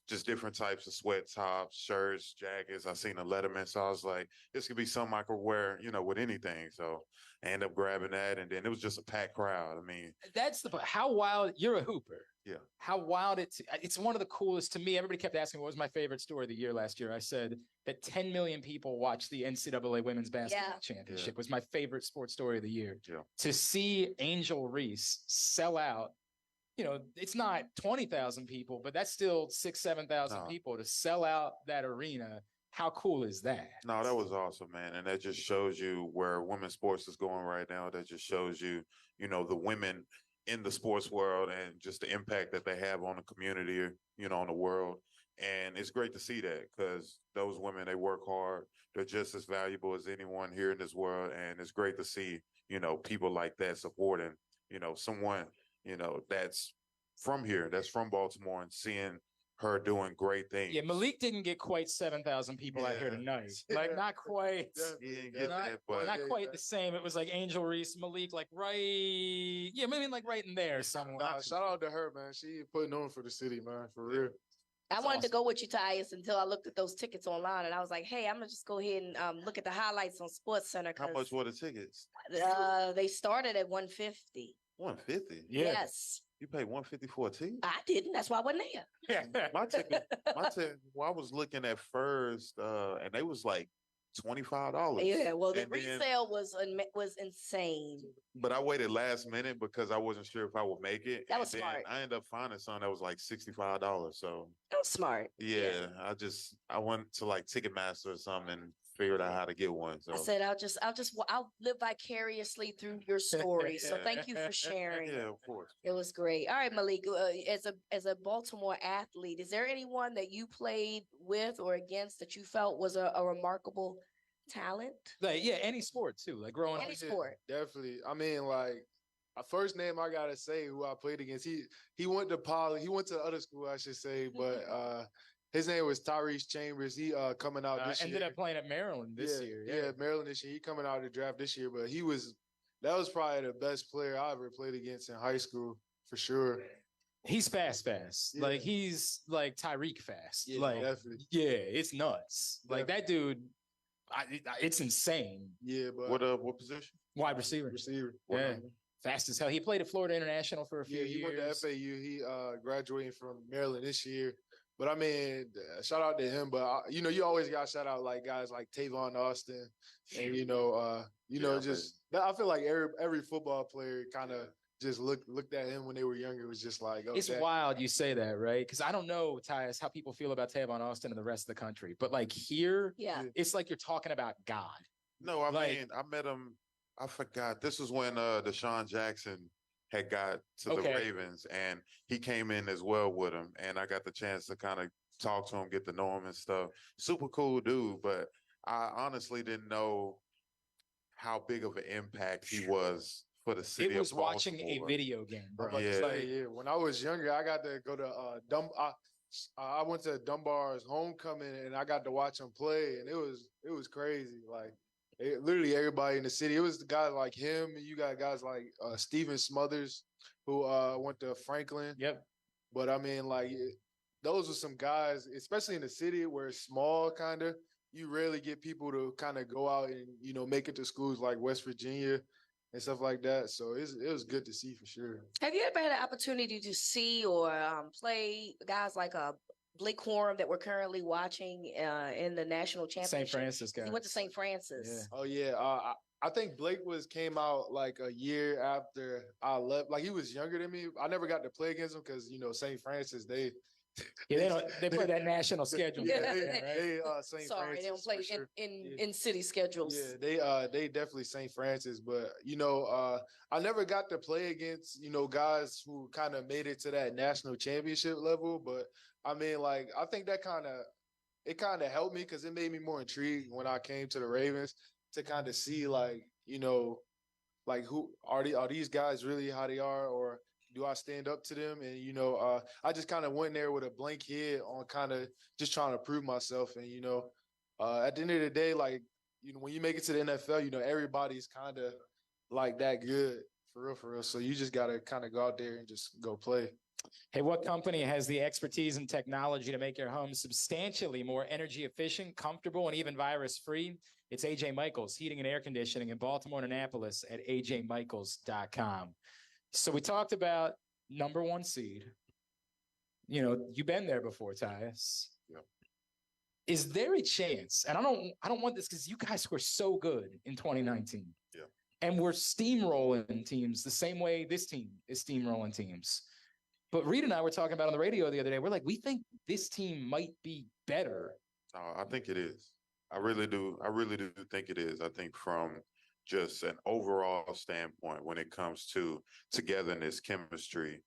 just different types of sweat tops, shirts, jackets. I seen a Letterman, so I was like, this could be something I could wear, with anything. So I ended up grabbing that, and then it was just a packed crowd. I mean, that's how wild. You're a hooper. Yeah. How wild it's one of the coolest to me. Everybody kept asking what was my favorite story of the year last year. I said that 10 million people watched the NCAA Women's Basketball Championship was my favorite sports story of the year. Yeah. To see Angel Reese sell out, it's not 20,000 people, but that's still 6,000, 7,000 people to sell out that arena. How cool is that? No, that was awesome, man. And that just shows you where women's sports is going right now. That just shows you, the women in the sports world and just the impact that they have on the community, on the world. And it's great to see that because those women, they work hard. They're just as valuable as anyone here in this world. And it's great to see, people like that supporting, someone, that's from here, that's from Baltimore, and seeing her doing great things. Yeah, Malik didn't get quite 7,000 people out here tonight. Like, not quite. He didn't get that, but not quite the same. It was like Angel Reese, Malik, right in there somewhere. Nah, shout out to her, man. She putting on for the city, man, for real. I wanted to go with you, Tyus, until I looked at those tickets online, and I was like, "Hey, I'm gonna just go ahead and look at the highlights on Sports Center." How much were the tickets? They started at $150. $150. Yeah. Yes. You paid $150 for a ticket? I didn't. That's why I wasn't there. My ticket. Well, I was looking at first, and they was like $25. Yeah. Well, the And resale was insane. But I waited last minute because I wasn't sure if I would make it. That was And then smart. I ended up finding something that was like $65. So That was smart. yeah, I went to like Ticketmaster or something and figured out how to get one. So I said, I'll live vicariously through your story. So thank you for sharing. yeah, of course. It was great. All right, Malik, as a Baltimore athlete, is there anyone that you played with or against that you felt was a remarkable talent? Like, yeah, any sport too. Like growing up. Any sport. Definitely. I mean, like, a first name I gotta say who I played against. He went to Poly. He went to other school, I should say, but his name was Tyrese Chambers. He coming out this ended year. up playing at Maryland this year. Yeah, Maryland this year. He coming out of the draft this year, but that was probably the best player I ever played against in high school for sure. He's fast. Yeah. Like he's like Tyreek fast. Yeah, like definitely. Yeah, it's nuts. Like that dude, it's insane. Yeah, but What position? Wide receiver. Receiver. Yeah. Fast as hell. He played at Florida International for a few years. He went to FAU. He graduating from Maryland this year. But I mean, shout out to him. But you always got to shout out like guys like Tavon Austin, and I feel like every football player kind of just looked at him when they were younger. It was just like, it's wild you say that, right? Because I don't know, Tyus, how people feel about Tavon Austin and the rest of the country, but like here, it's like you're talking about God. No, I mean, I met him. I forgot. This was when Deshaun Jackson had got to the Ravens, and he came in as well with him, and I got the chance to kind of talk to him, get to know him and stuff. Super cool dude, but I honestly didn't know how big of an impact he was for the city. It was of Baltimore. Watching a video game, bro. Yeah. When I was younger, I got to go to I went to Dunbar's homecoming, and I got to watch him play, and it was crazy. Like. Literally everybody in the city. It was the guys like him, and you got guys like Steven Smothers, who went to Franklin. Yep. But I mean, like those are some guys, especially in the city where it's small, kind of. You rarely get people to kind of go out and make it to schools like West Virginia and stuff like that. So it was good to see for sure. Have you ever had an opportunity to see or play guys like Blake Corum that we're currently watching in the national championship? St. Francis guy. He went to St. Francis. Yeah. Oh yeah. I think Blake came out like a year after I left. Like he was younger than me. I never got to play against him because St. Francis they play that national schedule. They St. Sorry, Francis, they don't play sure. in city schedules. Yeah, they definitely St. Francis, but I never got to play against guys who kind of made it to that national championship level. But I mean, like I think that kind of helped me because it made me more intrigued when I came to the Ravens to kind of see like who are these guys really how they are, or do I stand up to them? And I just kind of went there with a blank head on kind of just trying to prove myself. And at the end of the day, like when you make it to the NFL, everybody's kind of like that good for real. So you just gotta kind of go out there and just go play. Hey, what company has the expertise and technology to make your home substantially more energy efficient, comfortable, and even virus-free? It's AJ Michaels Heating and Air Conditioning in Baltimore and Annapolis at ajmichaels.com. So we talked about number one seed. You've been there before, Tyus. Yeah. Is there a chance? And I don't want this because you guys were so good in 2019. Yeah. And we're steamrolling teams the same way this team is steamrolling teams. But Reed and I were talking about on the radio the other day. We're like, we think this team might be better. I think it is. I really do. I really do think it is. I think from just an overall standpoint, when it comes to togetherness, chemistry,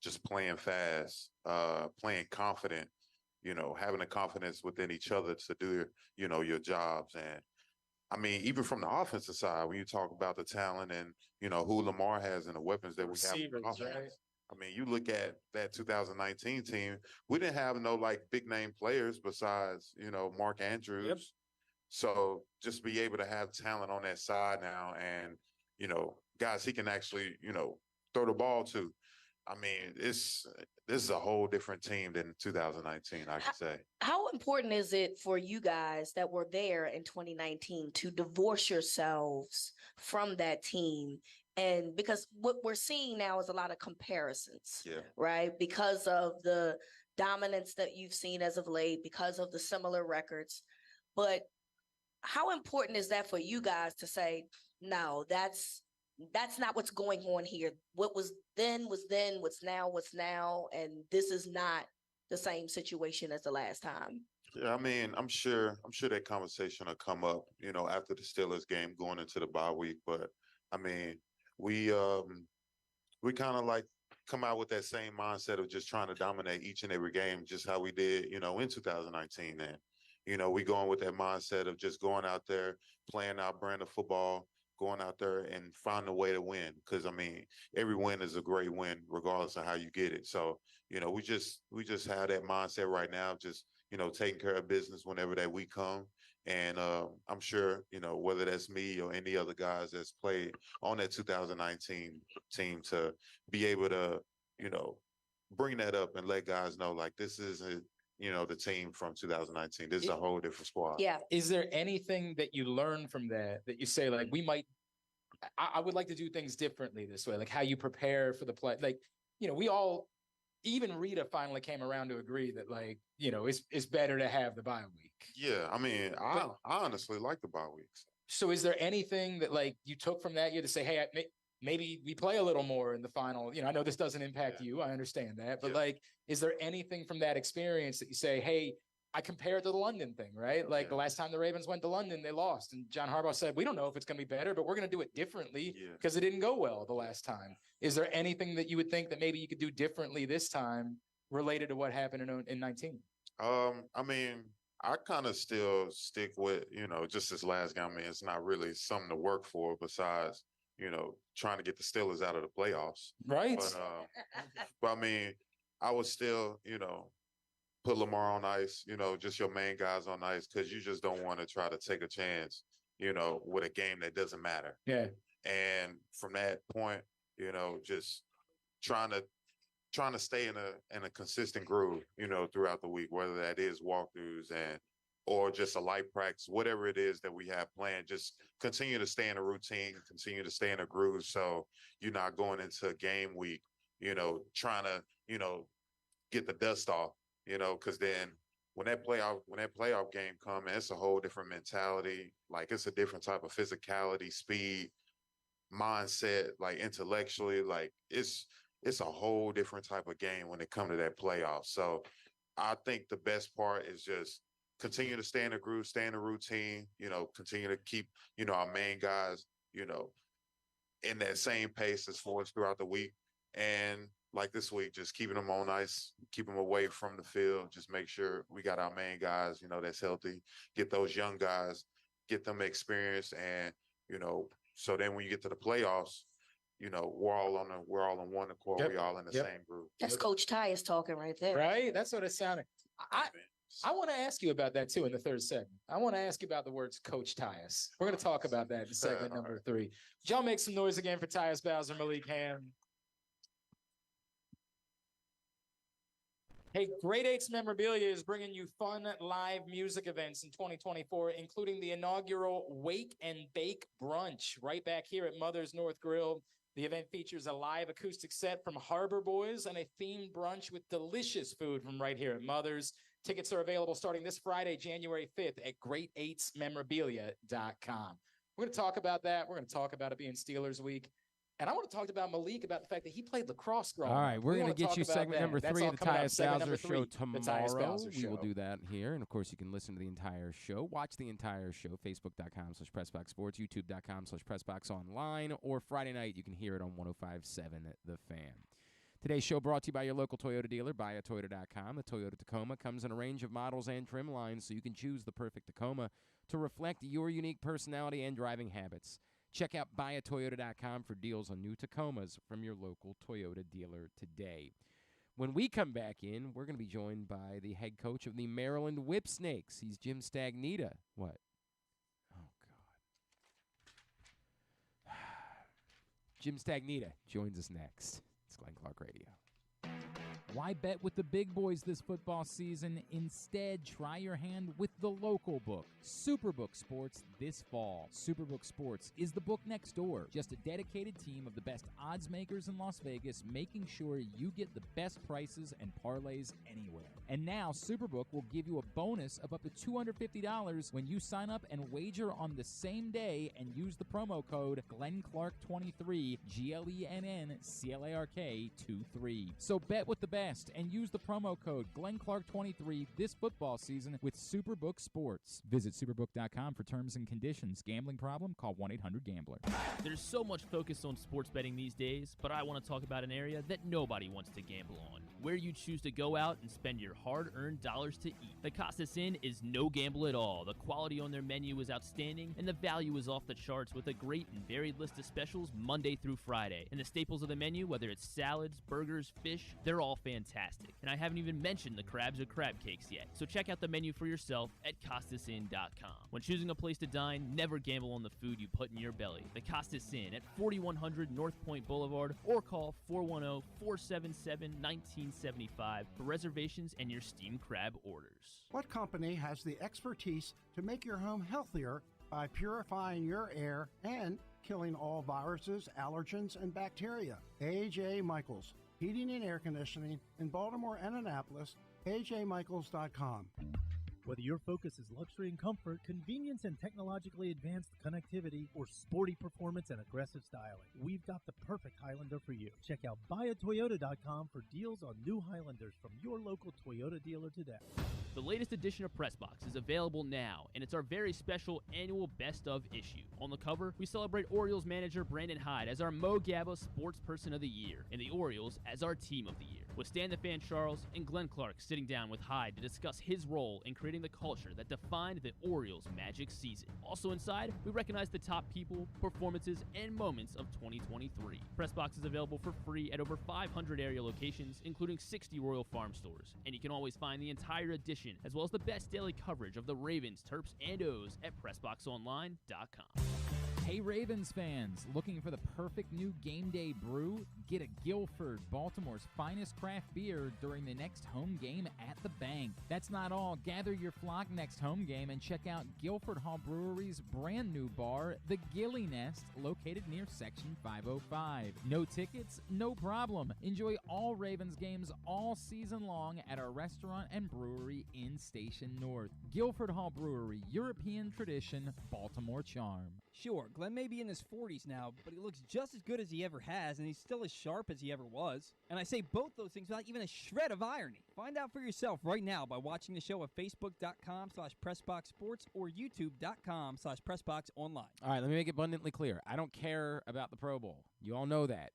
just playing fast, playing confident, having the confidence within each other to do your jobs. And I mean, even from the offensive side, when you talk about the talent and, who Lamar has and the weapons that we have. Right? I mean, you look at that 2019 team, we didn't have no big name players besides, Mark Andrews. Yep. So just be able to have talent on that side now and, guys he can actually, throw the ball to. I mean, this is a whole different team than 2019, I could say. How important is it for you guys that were there in 2019 to divorce yourselves from that team? And because what we're seeing now is a lot of comparisons, right? Because of the dominance that you've seen as of late, because of the similar records. But how important is that for you guys to say, no, that's not what's going on here. What was then, what's now, and this is not the same situation as the last time. Yeah, I mean, I'm sure that conversation will come up, after the Steelers game going into the bye week. But I mean, we kind of like come out with that same mindset of just trying to dominate each and every game, just how we did, in 2019. And, we going with that mindset of just going out there, playing our brand of football, going out there and find a way to win. Because, I mean, every win is a great win, regardless of how you get it. So, we just have that mindset right now, just, taking care of business whenever that week come. And I'm sure, whether that's me or any other guys that's played on that 2019 team to be able to, bring that up and let guys know, like, this isn't, the team from 2019. This is a whole different squad. Yeah. Is there anything that you learn from that you say, like, I would like to do things differently this way, like how you prepare for the play? Like, we all, even Rita finally came around to agree that, like, it's better to have the bye week. Yeah, I mean, I honestly like the bye weeks. So is there anything that, like, you took from that? You had to say, hey, maybe we play a little more in the final. I know this doesn't impact you. I understand that. But, like, is there anything from that experience that you say, hey, I compare it to the London thing, right? Like, the last time the Ravens went to London, they lost. And John Harbaugh said, we don't know if it's going to be better, but we're going to do it differently because it didn't go well the last time. Is there anything that you would think that maybe you could do differently this time related to what happened in 19? I mean, I kind of still stick with, just this last game. I mean, it's not really something to work for besides, trying to get the Steelers out of the playoffs. Right. But I mean, I would still, put Lamar on ice, just your main guys on ice, because you just don't want to try to take a chance, with a game that doesn't matter. Yeah. And from that point, just trying to stay in a consistent groove, throughout the week, whether that is walkthroughs or just a light practice, whatever it is that we have planned, just continue to stay in a routine, continue to stay in a groove. So you're not going into a game week, trying to, get the dust off, because then when that playoff game comes, it's a whole different mentality. Like, it's a different type of physicality, speed, mindset, like intellectually, like it's a whole different type of game when it comes to that playoff. So I think the best part is just continue to stay in the groove, stay in the routine, continue to keep, our main guys, in that same pace as far as throughout the week. And like this week, just keeping them on ice, keep them away from the field, just make sure we got our main guys, that's healthy, get those young guys, get them experience. And, so then when you get to the playoffs, we're all on one accord. We're all in the same group. That's Coach Tyus talking right there. Right? That's what it sounded. I want to ask you about that, too, in the third segment. I want to ask you about the words Coach Tyus. We're going to talk about that in segment number 3. Y'all make some noise again for Tyus Bowser, Malik Hamm. Hey, Grade 8's Memorabilia is bringing you fun live music events in 2024, including the inaugural Wake and Bake Brunch right back here at Mother's North Grill. The event features a live acoustic set from Harbor Boys and a themed brunch with delicious food from right here at Mother's. Tickets are available starting this Friday, January 5th at great8smemorabilia.com. We're going to talk about that. We're going to talk about it being Steelers Week. And I want to talk about Malik, about the fact that he played lacrosse growing up. All right, we're going to get you segment number 3 of the Tyus Bowser Show tomorrow. We will do that here. And, of course, you can listen to the entire show, watch the entire show, Facebook.com/PressBoxSports, YouTube.com/PressBoxOnline, or Friday night, you can hear it on 105.7 The Fan. Today's show brought to you by your local Toyota dealer, buyatoyota.com. The Toyota Tacoma comes in a range of models and trim lines, so you can choose the perfect Tacoma to reflect your unique personality and driving habits. Check out buyatoyota.com for deals on new Tacomas from your local Toyota dealer today. When we come back in, we're going to be joined by the head coach of the Maryland Whipsnakes. He's Jim Stagnitta. What? Oh, God. Jim Stagnitta joins us next. It's Glenn Clark Radio. Why bet with the big boys this football season? Instead, try your hand with the local book, Superbook Sports, this fall. Superbook Sports is the book next door. Just a dedicated team of the best odds makers in Las Vegas, making sure you get the best prices and parlays anywhere. And now, Superbook will give you a bonus of up to $250 when you sign up and wager on the same day and use the promo code GlennClark23, GLENNCLARK23. So bet with the best best and use the promo code GlennClark23 this football season with Superbook Sports. Visit superbook.com for terms and conditions. Gambling problem? Call 1-800-GAMBLER. There's so much focus on sports betting these days, but I want to talk about an area that nobody wants to gamble on, where you choose to go out and spend your hard-earned dollars to eat. The Costas Inn is no gamble at all. The quality on their menu is outstanding, and the value is off the charts with a great and varied list of specials Monday through Friday. And the staples of the menu, whether it's salads, burgers, fish, they're all fantastic. And I haven't even mentioned the crabs or crab cakes yet. So check out the menu for yourself at CostasInn.com. When choosing a place to dine, never gamble on the food you put in your belly. The Costas Inn at 4100 North Point Boulevard, or call 410-477-1975 for reservations and your steamed crab orders. What company has the expertise to make your home healthier by purifying your air and killing all viruses, allergens, and bacteria? A.J. Michaels, Heating and Air Conditioning in Baltimore and Annapolis, ajmichaels.com. Whether your focus is luxury and comfort, convenience and technologically advanced connectivity, or sporty performance and aggressive styling, we've got the perfect Highlander for you. Check out buyatoyota.com for deals on new Highlanders from your local Toyota dealer today. The latest edition of Pressbox is available now, and it's our very special annual Best Of issue. On the cover, we celebrate Orioles manager Brandon Hyde as our Mo Gabba Sports Person of the Year, and the Orioles as our Team of the Year, with Stan the Fan Charles and Glenn Clark sitting down with Hyde to discuss his role in creating the culture that defined the Orioles' magic season. Also inside, we recognize the top people, performances, and moments of 2023. Pressbox is available for free at over 500 area locations, including 60 Royal Farm stores, and you can always find the entire edition as well as the best daily coverage of the Ravens, Terps, and O's at PressBoxOnline.com. Hey Ravens fans, looking for the perfect new game day brew? Get a Guilford, Baltimore's finest craft beer during the next home game at the bank. That's not all. Gather your flock next home game and check out Guilford Hall Brewery's brand new bar, the Gilly Nest, located near Section 505. No tickets? No problem. Enjoy all Ravens games all season long at our restaurant and brewery in Station North. Guilford Hall Brewery, European tradition, Baltimore charm. Sure, Glenn may be in his 40s now, but he looks just as good as he ever has, and he's still as sharp as he ever was. And I say both those things without even a shred of irony. Find out for yourself right now by watching the show at facebook.com/PressBoxSports or youtube.com/PressBoxOnline. All right, let me make it abundantly clear. I don't care about the Pro Bowl. You all know that.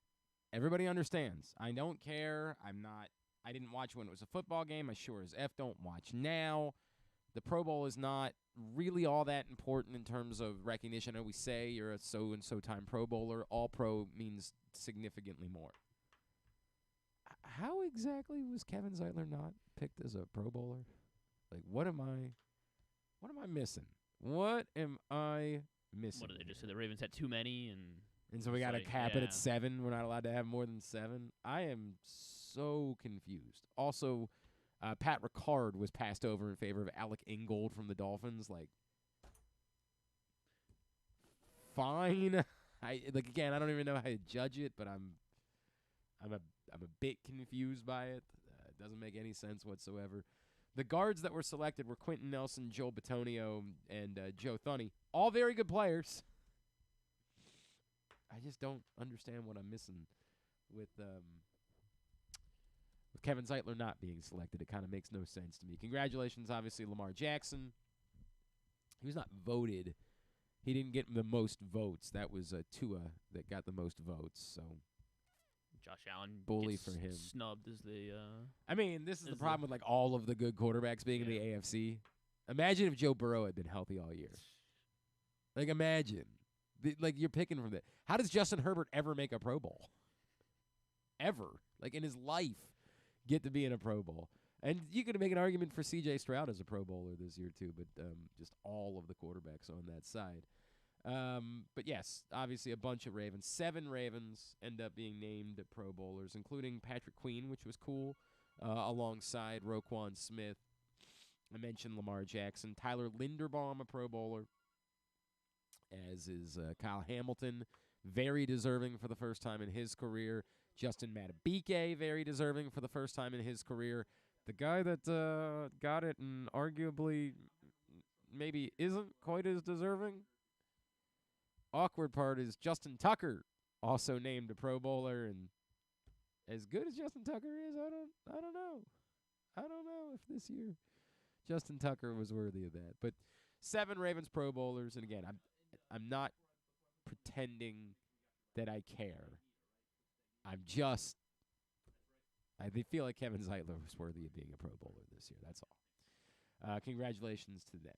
Everybody understands. I don't care. I didn't watch when it was a football game. I sure as F don't watch now. The Pro Bowl is not really all that important in terms of recognition. I know we say you're a so-and-so time Pro Bowler. All Pro means significantly more. How exactly was Kevin Zeitler not picked as a Pro Bowler? Like, what am I missing? What am I missing? What did they just say? The Ravens had too many, and so we got to cap it at 7. We're not allowed to have more than 7. I am so confused. Also, Pat Ricard was passed over in favor of Alec Ingold from the Dolphins. Like, fine. Again, I don't even know how to judge it, but I'm a bit confused by it. It doesn't make any sense whatsoever. The guards that were selected were Quentin Nelson, Joel Bitonio, and Joe Thuney. All very good players. I just don't understand what I'm missing with Kevin Zeitler not being selected. It kind of makes no sense to me. Congratulations, obviously, Lamar Jackson. He was not voted. He didn't get the most votes. That was Tua that got the most votes. So Josh Allen bully gets for him. Snubbed as the. I mean, this is the problem with like all of the good quarterbacks being in the AFC. Imagine if Joe Burrow had been healthy all year. Like, imagine. You're picking from that. How does Justin Herbert ever make a Pro Bowl? Ever. Like, in his life, get to be in a Pro Bowl. And you could make an argument for C.J. Stroud as a Pro Bowler this year, too, but just all of the quarterbacks on that side. But, yes, obviously a bunch of Ravens. 7 Ravens end up being named Pro Bowlers, including Patrick Queen, which was cool, alongside Roquan Smith. I mentioned Lamar Jackson. Tyler Linderbaum, a Pro Bowler, as is Kyle Hamilton, very deserving for the first time in his career. Justin Madubuike, very deserving for the first time in his career. The guy that got it and arguably maybe isn't quite as deserving. Awkward part is Justin Tucker, also named a Pro Bowler, and as good as Justin Tucker is, I don't know. I don't know if this year Justin Tucker was worthy of that. But 7 Ravens Pro Bowlers, and again, I'm not pretending that I care. I feel like Kevin Zeitler was worthy of being a Pro Bowler this year. That's all. Congratulations to them.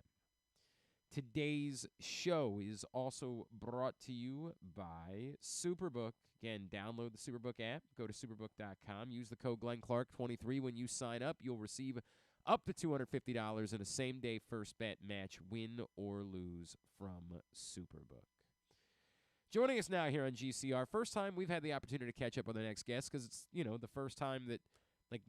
Today's show is also brought to you by Superbook. Again, download the Superbook app. Go to superbook.com. Use the code GlennClark23 when you sign up. You'll receive up to $250 in a same-day first bet match, win or lose, from Superbook. Joining us now here on GCR, first time we've had the opportunity to catch up with the next guest because it's, the first time that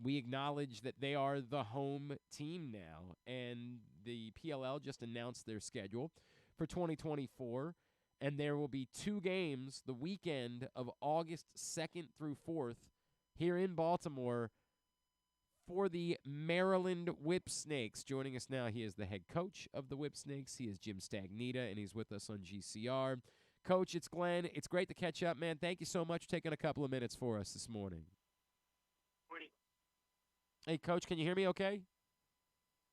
we acknowledge that they are the home team now. And the PLL just announced their schedule for 2024, and there will be 2 games the weekend of August 2nd through 4th here in Baltimore for the Maryland Whipsnakes. Joining us now, he is the head coach of the Whipsnakes. He is Jim Stagnitta, and he's with us on GCR. Coach, it's Glenn. It's great to catch up, man. Thank you so much for taking a couple of minutes for us this morning. Morning. Hey, Coach, can you hear me okay?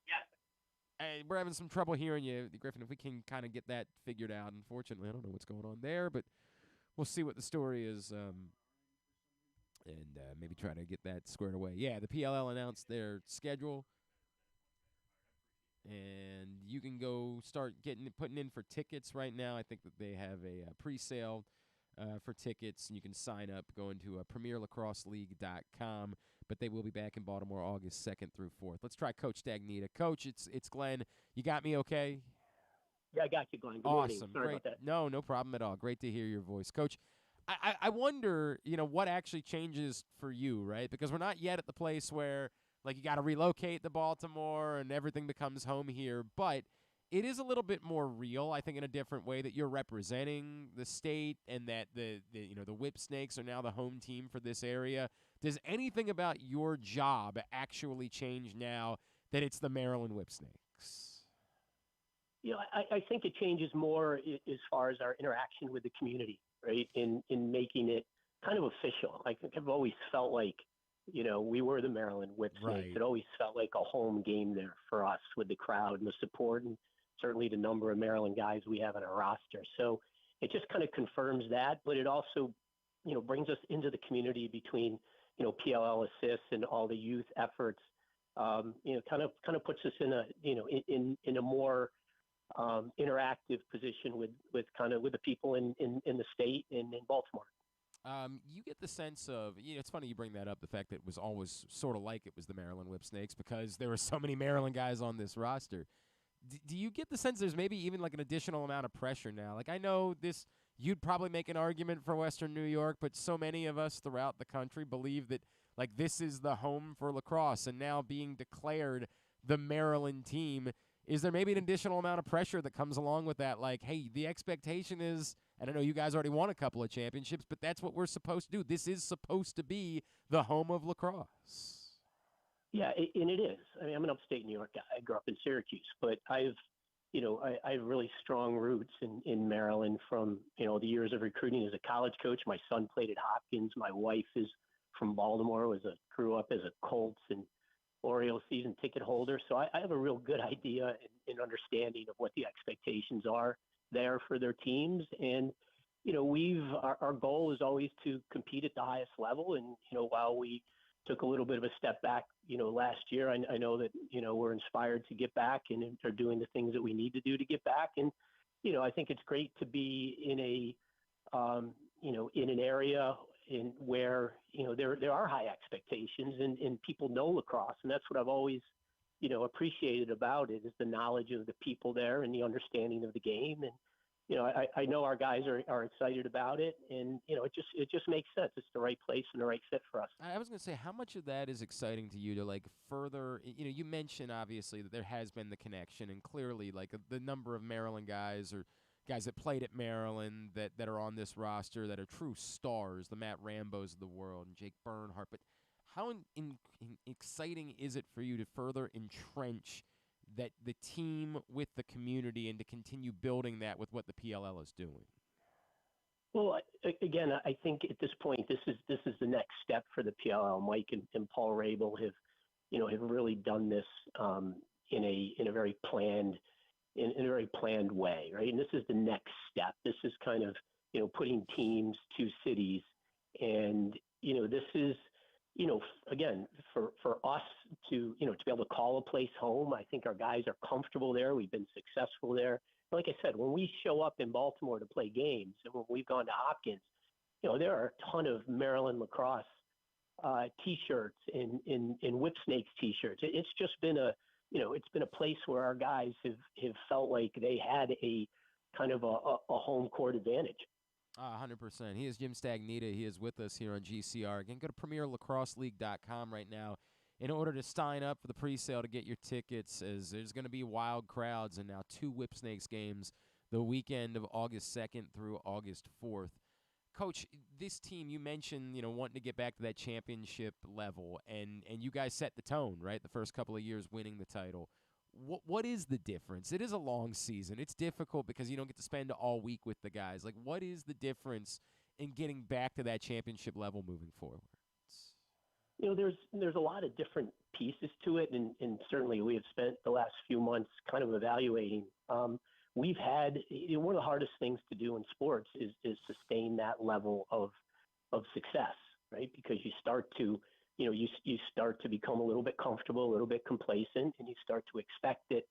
Yeah. Hey, we're having some trouble hearing you, Griffin, if we can kind of get that figured out. Unfortunately, I don't know what's going on there, but we'll see what the story is and maybe try to get that squared away. Yeah, the PLL announced their schedule, and you can go start putting in for tickets right now. I think that they have a pre-sale for tickets, and you can sign up going to PremierLacrosseLeague.com. But they will be back in Baltimore August 2nd through 4th. Let's try Coach Stagnitta. Coach, it's Glenn. You got me okay? Yeah, I got you, Glenn. Good awesome. morning. Sorry Great. about that. No problem at all. Great to hear your voice. Coach, I wonder, what actually changes for you, right? Because we're not yet at the place where, you got to relocate to Baltimore and everything becomes home here. But it is a little bit more real, I think, in a different way that you're representing the state and that the Whipsnakes are now the home team for this area. Does anything about your job actually change now that it's the Maryland Whipsnakes? I think it changes more as far as our interaction with the community, right? In making it kind of official. I've always felt like, we were the Maryland Whipsnakes. Right. It always felt like a home game there for us with the crowd and the support and certainly the number of Maryland guys we have on our roster. So it just kind of confirms that, but it also, brings us into the community between, PLL assists and all the youth efforts. Kind of puts us in a, in a more interactive position with the people in the state and in Baltimore. You get the sense of, it's funny you bring that up, the fact that it was always sort of like it was the Maryland Whipsnakes because there were so many Maryland guys on this roster. Do you get the sense there's maybe even an additional amount of pressure now? I know you'd probably make an argument for Western New York, but so many of us throughout the country believe that this is the home for lacrosse, and now being declared the Maryland team, is there maybe an additional amount of pressure that comes along with that? Hey, the expectation is, and I know you guys already won a couple of championships, but that's what we're supposed to do. This is supposed to be the home of lacrosse. Yeah, and it is. I mean, I'm an upstate New York guy. I grew up in Syracuse, but I have really strong roots in Maryland from, the years of recruiting as a college coach. My son played at Hopkins. My wife is from Baltimore, grew up as a Colts and Orioles season ticket holder. So I have a real good idea and understanding of what the expectations are there for their teams. And, our goal is always to compete at the highest level. And, while we took a little bit of a step back, last year, I know that, we're inspired to get back and are doing the things that we need to do to get back. And, I think it's great to be in in an area where, there are high expectations and people know lacrosse. And that's what I've always, appreciated about it is the knowledge of the people there and the understanding of the game. And, I know our guys are excited about it, and it just makes sense. It's the right place and the right fit for us. I was going to say, how much of that is exciting to you to further? You mentioned obviously that there has been the connection, and clearly the number of Maryland guys or guys that played at Maryland that are on this roster that are true stars, the Matt Rambos of the world and Jake Bernhardt. But how exciting is it for you to further entrench that the team with the community and to continue building that with what the PLL is doing? Well, again, I think at this point, this is the next step for the PLL. Mike and Paul Rabel have really done this in a very planned way, right? And this is the next step. This is kind of putting teams to cities, and this is again for us to to be able to call a place home. I think our guys are comfortable there. We've been successful there. Like I said, when we show up in Baltimore to play games, and when we've gone to Hopkins, there are a ton of Maryland lacrosse T-shirts and Whipsnakes T-shirts. It's just been it's been a place where our guys have felt like they had a kind of a home court advantage. 100%. He is Jim Stagnitta. He is with us here on GCR. Again, go to PremierLacrosseLeague.com right now in order to sign up for the pre-sale to get your tickets, as there's going to be wild crowds and now 2 Whipsnakes games the weekend of August 2nd through August 4th. Coach, this team, you mentioned, wanting to get back to that championship level, and you guys set the tone, right, the first couple of years winning the title. What is the difference? It is a long season. It's difficult because you don't get to spend all week with the guys. Like, what is the difference in getting back to that championship level moving forward? There's a lot of different pieces to it, and certainly we have spent the last few months kind of evaluating. We've had one of the hardest things to do in sports is sustain that level of success, right? Because you start to you start to become a little bit comfortable, a little bit complacent, and you start to expect that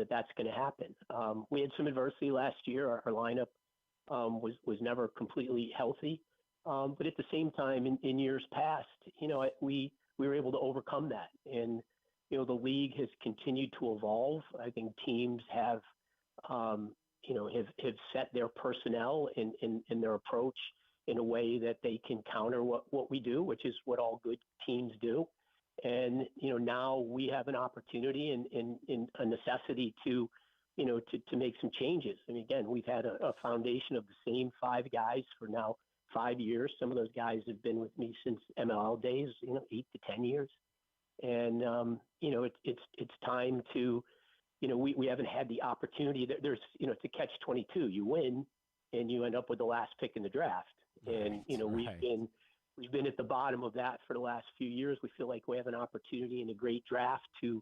that's going to happen. We had some adversity last year. Our lineup was never completely healthy. But at the same time, in years past, we were able to overcome that. And, the league has continued to evolve. I think teams have set their personnel and their approach in a way that they can counter what we do, which is what all good teams do. And, now we have an opportunity and a necessity to make some changes. I mean, again, we've had a foundation of the same 5 guys for now 5 years. Some of those guys have been with me since MLL days, 8 to 10 years. And, it's time to, we haven't had the opportunity. There's, it's a catch-22. You win and you end up with the last pick in the draft. And, we've been at the bottom of that for the last few years. We feel like we have an opportunity in a great draft to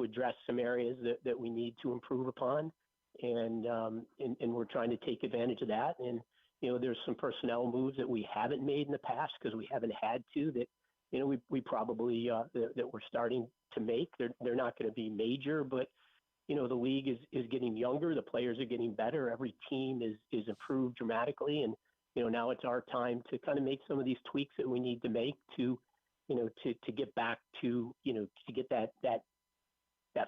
address some areas that we need to improve upon. And we're trying to take advantage of that. And, there's some personnel moves that we haven't made in the past because we haven't had to that, we probably, that we're starting to make. They're not going to be major, but, the league is getting younger. The players are getting better. Every team is improved dramatically. And, now it's our time to kind of make some of these tweaks that we need to make to get back to, to get that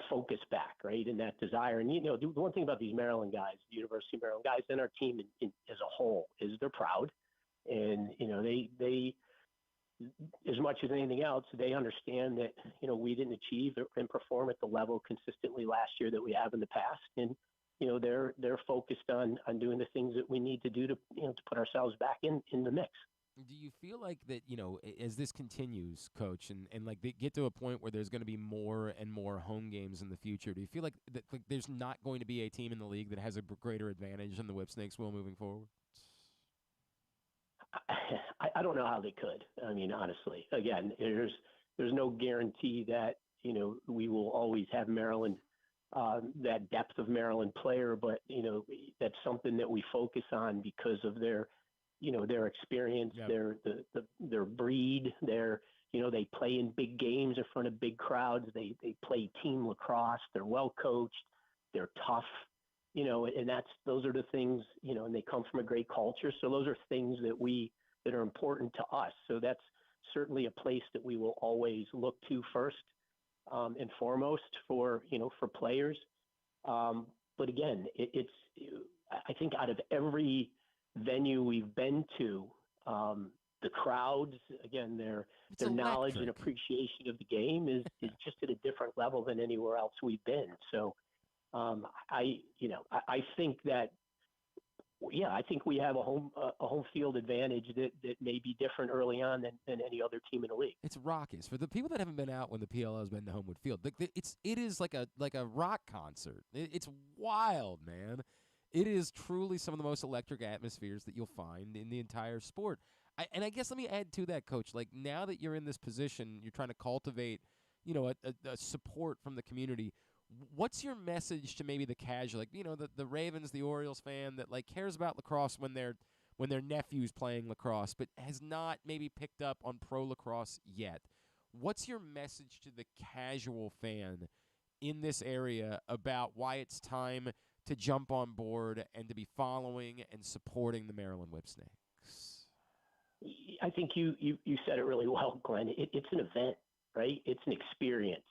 focus back, right, and that desire. And, the one thing about these Maryland guys, the University of Maryland guys, and our team as a whole is they're proud. And, they as much as anything else, they understand that, we didn't achieve and perform at the level consistently last year that we have in the past. And, they're focused on doing the things that we need to do to put ourselves back in the mix. Do you feel like that, as this continues, Coach, and like they get to a point where there's going to be more and more home games in the future, do you feel like that there's not going to be a team in the league that has a greater advantage than the Whipsnakes will moving forward? I don't know how they could. I mean, honestly, again, there's no guarantee that, we will always have Maryland, that depth of Maryland player, but, that's something that we focus on because of their experience, their breed, they play in big games in front of big crowds. They play team lacrosse. They're well coached. They're tough, and those are the things, and they come from a great culture. So those are things that are important to us. So that's certainly a place that we will always look to first and foremost for players. But again, I think out of every venue we've been to, the crowds, again, their knowledge and appreciation of the game is just at a different level than anywhere else we've been. So I think that, I think we have a home field advantage that may be different early on than any other team in the league. It's raucous. For the people that haven't been out when the PLL has been to Homewood Field, it is like a rock concert. It's wild, man. It is truly some of the most electric atmospheres that you'll find in the entire sport. And I guess let me add to that, Coach. Like, now that you're in this position, you're trying to cultivate, a support from the community. What's your message to maybe the casual, like, the Ravens, the Orioles fan that, like, cares about lacrosse when their nephew's playing lacrosse, but has not maybe picked up on pro lacrosse yet? What's your message to the casual fan in this area about why it's time to jump on board and to be following and supporting the Maryland Whipsnakes? I think you said it really well, Glenn. It's an event, right? It's an experience.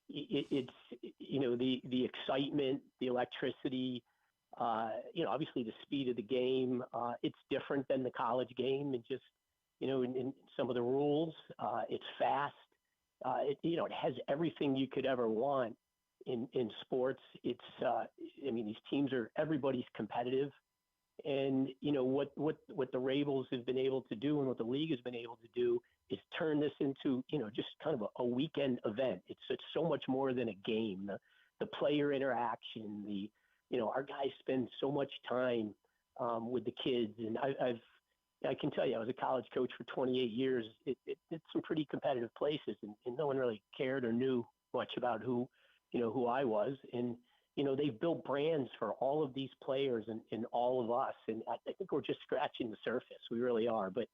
It's the excitement, the electricity, obviously the speed of the game. It's different than the college game, and just in some of the rules. It's fast. It has everything you could ever want in sports. It's these teams everybody's competitive. And what the Ravens have been able to do and what the league has been able to do is turn this into just kind of a weekend event. It's so much more than a game. The player interaction, our guys spend so much time with the kids, and I can tell you, I was a college coach for 28 years. It's some pretty competitive places, and no one really cared or knew much about who I was. And they've built brands for all of these players and all of us. And I think we're just scratching the surface. We really are. But,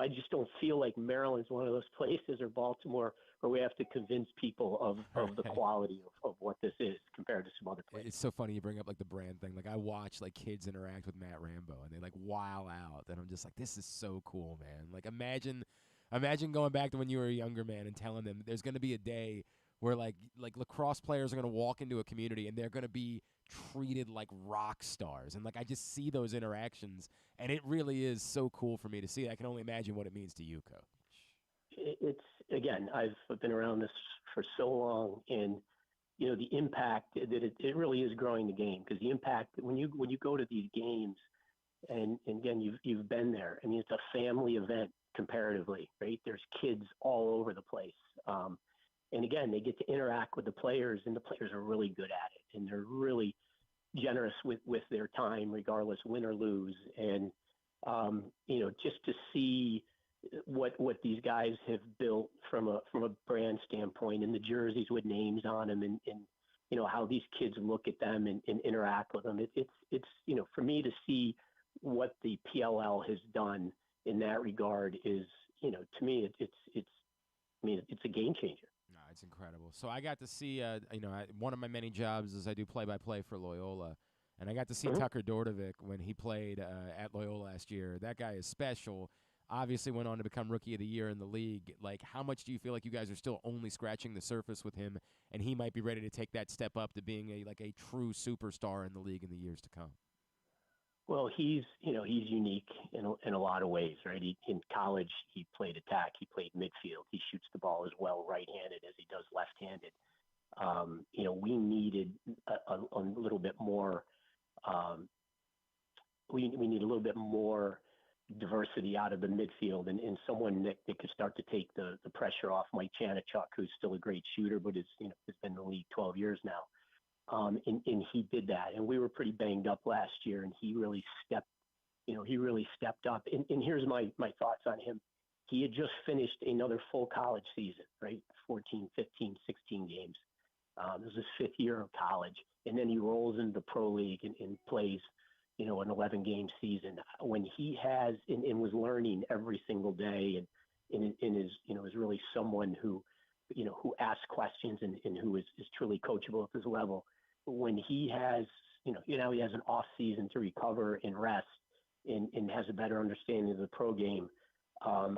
I just don't feel like Maryland's one of those places, or Baltimore, where we have to convince people of the quality of what this is compared to some other places. It's so funny you bring up, like, the brand thing. Like, I watch, like, kids interact with Matt Rambo, and they, like, wow out. And I'm just like, this is so cool, man. Like, imagine going back to when you were a younger man and telling them there's going to be a day where like lacrosse players are going to walk into a community and they're going to be treated like rock stars. And, like, I just see those interactions, and it really is so cool for me to see. I can only imagine what it means to you, Coach. It's, again, I've been around this for so long, and, the impact that it really is growing the game, because the impact when you go to these games, and again, you've been there. I mean, it's a family event comparatively, right? There's kids all over the place. And again, they get to interact with the players, and the players are really good at it, and they're really generous with their time, regardless win or lose. And just to see what these guys have built from a brand standpoint, and the jerseys with names on them, and how these kids look at them and interact with them. It's for me to see what the PLL has done in that regard is, to me, it's a game changer. It's incredible. So I got to see, one of my many jobs is I do play-by-play for Loyola, and I got to see Tucker Dordovic when he played at Loyola last year. That guy is special. Obviously went on to become Rookie of the Year in the league. Like, how much do you feel like you guys are still only scratching the surface with him, and he might be ready to take that step up to being a true superstar in the league in the years to come? Well, he's unique in a lot of ways, right? In college, he played attack, he played midfield, he shoots the ball as well right-handed as he does left-handed. We needed a little bit more. We need a little bit more diversity out of the midfield, and someone that could start to take the pressure off Mike Chanichuk, who's still a great shooter, but has been in the league 12 years now. And he did that, and we were pretty banged up last year, and he really stepped up. And here's my thoughts on him. He had just finished another full college season, right? 14, 15, 16 games. This is his fifth year of college, and then he rolls into the pro league and plays, an 11-game season. When he has and was learning every single day, and is really someone who asks questions and who is truly coachable at this level. When he has, he has an off season to recover and rest and has a better understanding of the pro game. I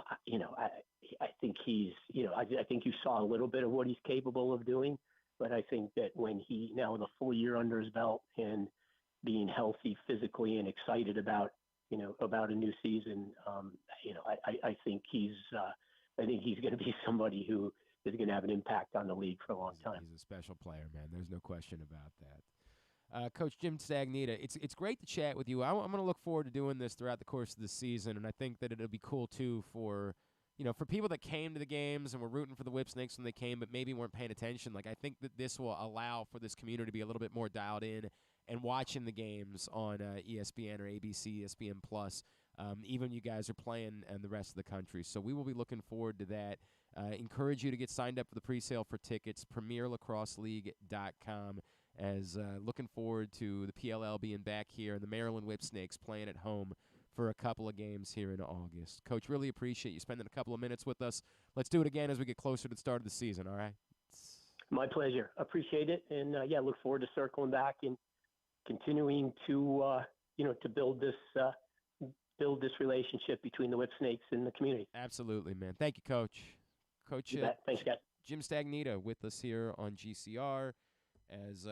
think I think you saw a little bit of what he's capable of doing, but I think that when he now with a full year under his belt and being healthy physically and excited about a new season, I think he's going to be somebody who is going to have an impact on the league for a long time. He's a special player, man. There's no question about that. Coach Jim Stagnitta, it's great to chat with you. I'm going to look forward to doing this throughout the course of the season, and I think that it'll be cool, too, for people that came to the games and were rooting for the Whipsnakes when they came but maybe weren't paying attention. Like, I think that this will allow for this community to be a little bit more dialed in and watching the games on ESPN or ABC, ESPN Plus. Even you guys are playing in the rest of the country. So we will be looking forward to that. Encourage you to get signed up for the presale for tickets, PremierLacrosseLeague.com, as looking forward to the PLL being back here and the Maryland Whipsnakes playing at home for a couple of games here in August. Coach, really appreciate you spending a couple of minutes with us. Let's do it again as we get closer to the start of the season, all right? My pleasure. Appreciate it. And, look forward to circling back and continuing to, to build this relationship between the Whipsnakes and the community. Absolutely, man. Thank you, Coach. Coach, thanks, guys. Jim Stagnitta with us here on GCR as,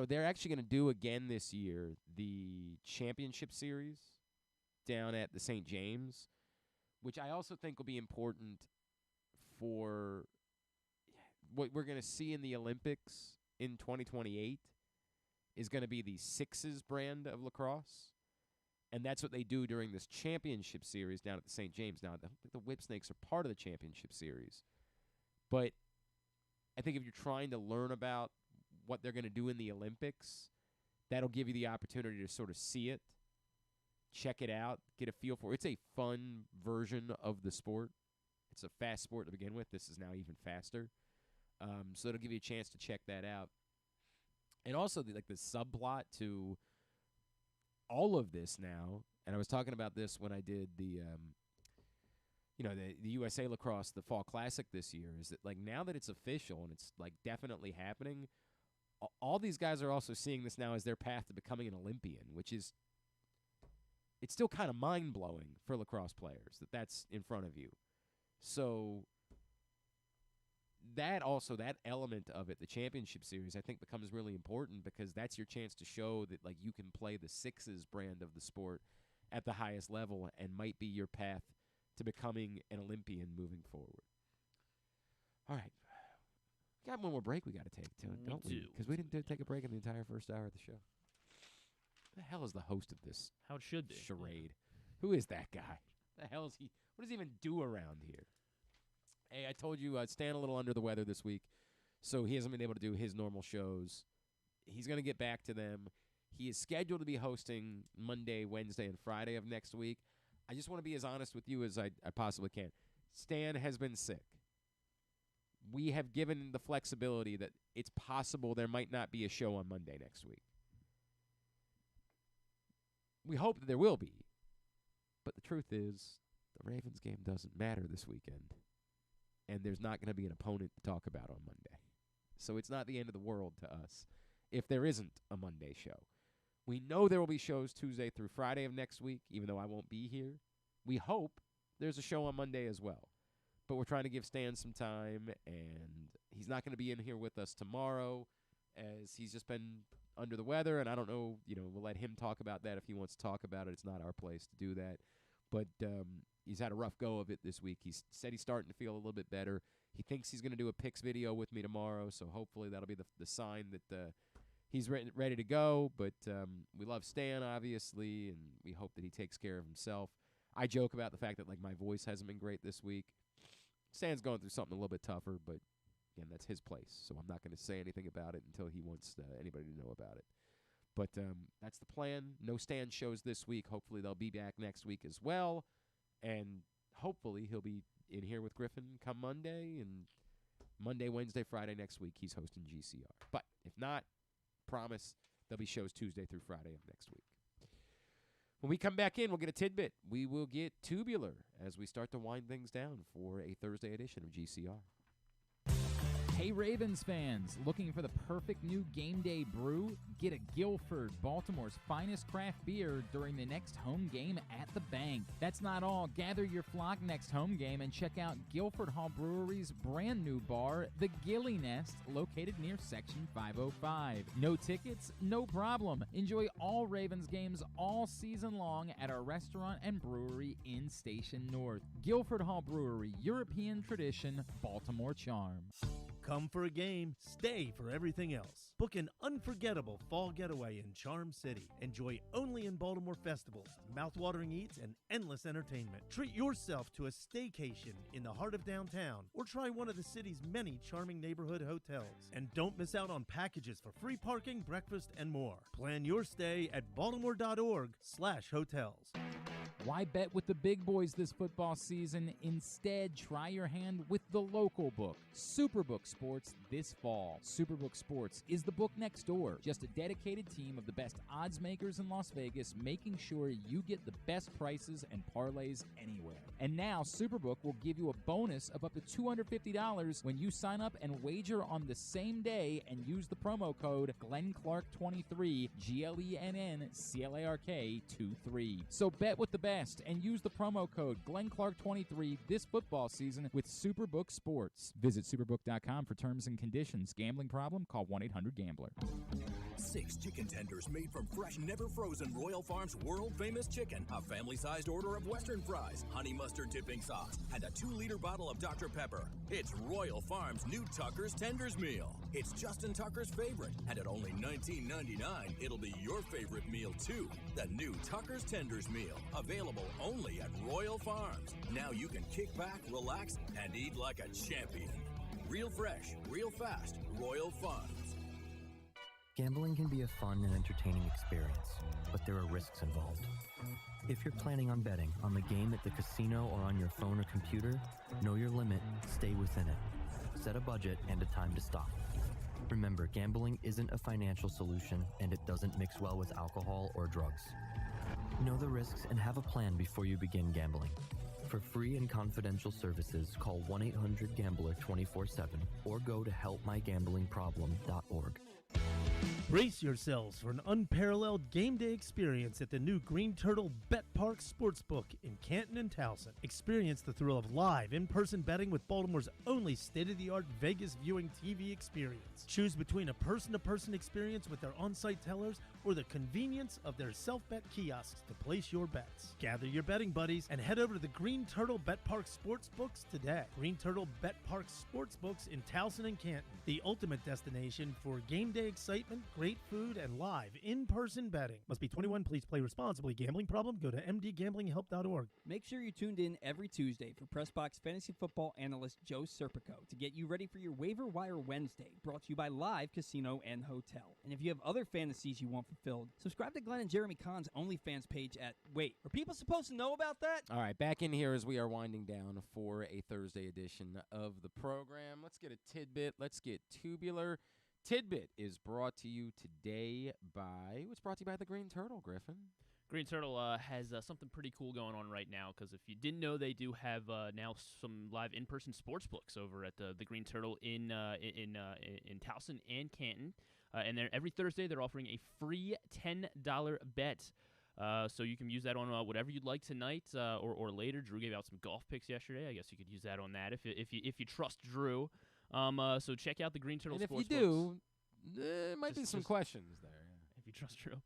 they're actually going to do again this year the championship series down at the St. James, which I also think will be important for what we're going to see in the Olympics in 2028 is going to be the Sixes brand of lacrosse. And that's what they do during this championship series down at the St. James. Now, I don't think the Whipsnakes are part of the championship series. But I think if you're trying to learn about what they're going to do in the Olympics, that'll give you the opportunity to sort of see it, check it out, get a feel for it. It's a fun version of the sport. It's a fast sport to begin with. This is now even faster. So it'll give you a chance to check that out. And also, the subplot to all of this now, and I was talking about this when I did the USA Lacrosse, the Fall Classic this year, is that, now that it's official and it's, definitely happening, all these guys are also seeing this now as their path to becoming an Olympian, which is, it's still kind of mind-blowing for lacrosse players that that's in front of you. So that element of it, the championship series, I think becomes really important because that's your chance to show that you can play the Sixes brand of the sport at the highest level and might be your path to becoming an Olympian moving forward. All right. We got one more break we got to take, don't we? Because we didn't take a break in the entire first hour of the show. Who the hell is the host of this How it should be. charade? Who is that guy? The hell is he? What does he even do around here? Hey, I told you Stan a little under the weather this week, so he hasn't been able to do his normal shows. He's going to get back to them. He is scheduled to be hosting Monday, Wednesday, and Friday of next week. I just want to be as honest with you as I possibly can. Stan has been sick. We have given the flexibility that it's possible there might not be a show on Monday next week. We hope that there will be, but the truth is the Ravens game doesn't matter this weekend. And there's not going to be an opponent to talk about on Monday. So it's not the end of the world to us if there isn't a Monday show. We know there will be shows Tuesday through Friday of next week, even though I won't be here. We hope there's a show on Monday as well. But we're trying to give Stan some time, and he's not going to be in here with us tomorrow as he's just been under the weather, and I don't know, we'll let him talk about that if he wants to talk about it. It's not our place to do that. But he's had a rough go of it this week. He said he's starting to feel a little bit better. He thinks he's going to do a picks video with me tomorrow, so hopefully that'll be the sign that he's ready to go. But we love Stan, obviously, and we hope that he takes care of himself. I joke about the fact that my voice hasn't been great this week. Stan's going through something a little bit tougher, but again, that's his place, so I'm not going to say anything about it until he wants anybody to know about it. But that's the plan. No Stan shows this week. Hopefully they'll be back next week as well. And hopefully he'll be in here with Griffin come Monday. And Monday, Wednesday, Friday next week, he's hosting GCR. But if not, promise there'll be shows Tuesday through Friday of next week. When we come back in, we'll get a tidbit. We will get tubular as we start to wind things down for a Thursday edition of GCR. Hey Ravens fans, looking for the perfect new game day brew? Get a Guilford, Baltimore's finest craft beer during the next home game at the Bank. That's not all. Gather your flock next home game and check out Guilford Hall Brewery's brand new bar, the Gilly Nest, located near Section 505. No tickets? No problem. Enjoy all Ravens games all season long at our restaurant and brewery in Station North. Guilford Hall Brewery, European tradition, Baltimore charm. Come for a game, stay for everything else. Book an unforgettable fall getaway in Charm City. Enjoy only in Baltimore festivals, mouthwatering eats, and endless entertainment. Treat yourself to a staycation in the heart of downtown, or try one of the city's many charming neighborhood hotels. And don't miss out on packages for free parking, breakfast, and more. Plan your stay at baltimore.org/hotels. Why bet with the big boys this football season? Instead, try your hand with the local book, Superbook Sports, this fall. Superbook Sports is the book next door. Just a dedicated team of the best odds makers in Las Vegas, making sure you get the best prices and parlays anywhere. And now, Superbook will give you a bonus of up to $250 when you sign up and wager on the same day and use the promo code GlennClark23, GLENNCLARK23. So bet with the best and use the promo code GlennClark23 this football season with Superbook Sports. Visit superbook.com for terms and conditions. Gambling problem? Call 1-800-GAMBLER. 6 chicken tenders made from fresh, never frozen Royal Farms world-famous chicken, a family-sized order of Western fries, honey mustard dipping sauce, and a 2-liter bottle of Dr. Pepper. It's Royal Farms' new Tucker's Tenders Meal. It's Justin Tucker's favorite, and at only $19.99, it'll be your favorite meal, too. The new Tucker's Tenders Meal, available only at Royal Farms. Now you can kick back, relax, and eat like a champion. Real fresh, real fast, Royal Farms. Gambling can be a fun and entertaining experience, but there are risks involved. If you're planning on betting on the game at the casino or on your phone or computer, know your limit, stay within it. Set a budget and a time to stop. Remember, gambling isn't a financial solution, and it doesn't mix well with alcohol or drugs. Know the risks and have a plan before you begin gambling. For free and confidential services, call 1-800-GAMBLER 24/7 or go to helpmygamblingproblem.org. Brace yourselves for an unparalleled game day experience at the new Green Turtle Bet Park Sportsbook in Canton and Towson. Experience the thrill of live in-person betting with Baltimore's only state-of-the-art Vegas viewing TV experience. Choose between a person-to-person experience with their on-site tellers or the convenience of their self-bet kiosks to place your bets. Gather your betting buddies and head over to the Green Turtle Bet Park Sportsbooks today. Green Turtle Bet Park Sportsbooks in Towson and Canton, the ultimate destination for game day excitement, great food, and live in-person betting. Must be 21. Please play responsibly. Gambling problem? Go to mdgamblinghelp.org. Make sure you're tuned in every Tuesday for Pressbox Fantasy Football analyst Joe Serpico to get you ready for your Waiver Wire Wednesday, brought to you by Live Casino and Hotel. And if you have other fantasies you want fulfilled, subscribe to Glenn and Jeremy Kahn's OnlyFans page at... Wait, are people supposed to know about that? All right, back in here as we are winding down for a Thursday edition of the program. Let's get a tidbit. Let's get tubular. Tidbit is brought to you today by... What's brought to you by the Green Turtle, Griffin? Green Turtle has something pretty cool going on right now, because if you didn't know, they do have now some live in-person sports books over at the Green Turtle in Towson and Canton. And every Thursday they're offering a free $10 bet. So you can use that on whatever you'd like tonight or later. Drew gave out some golf picks yesterday. I guess you could use that on that if you trust Drew. So check out the Green Turtle and Sports if you do, there might be some questions there. If you trust Drew.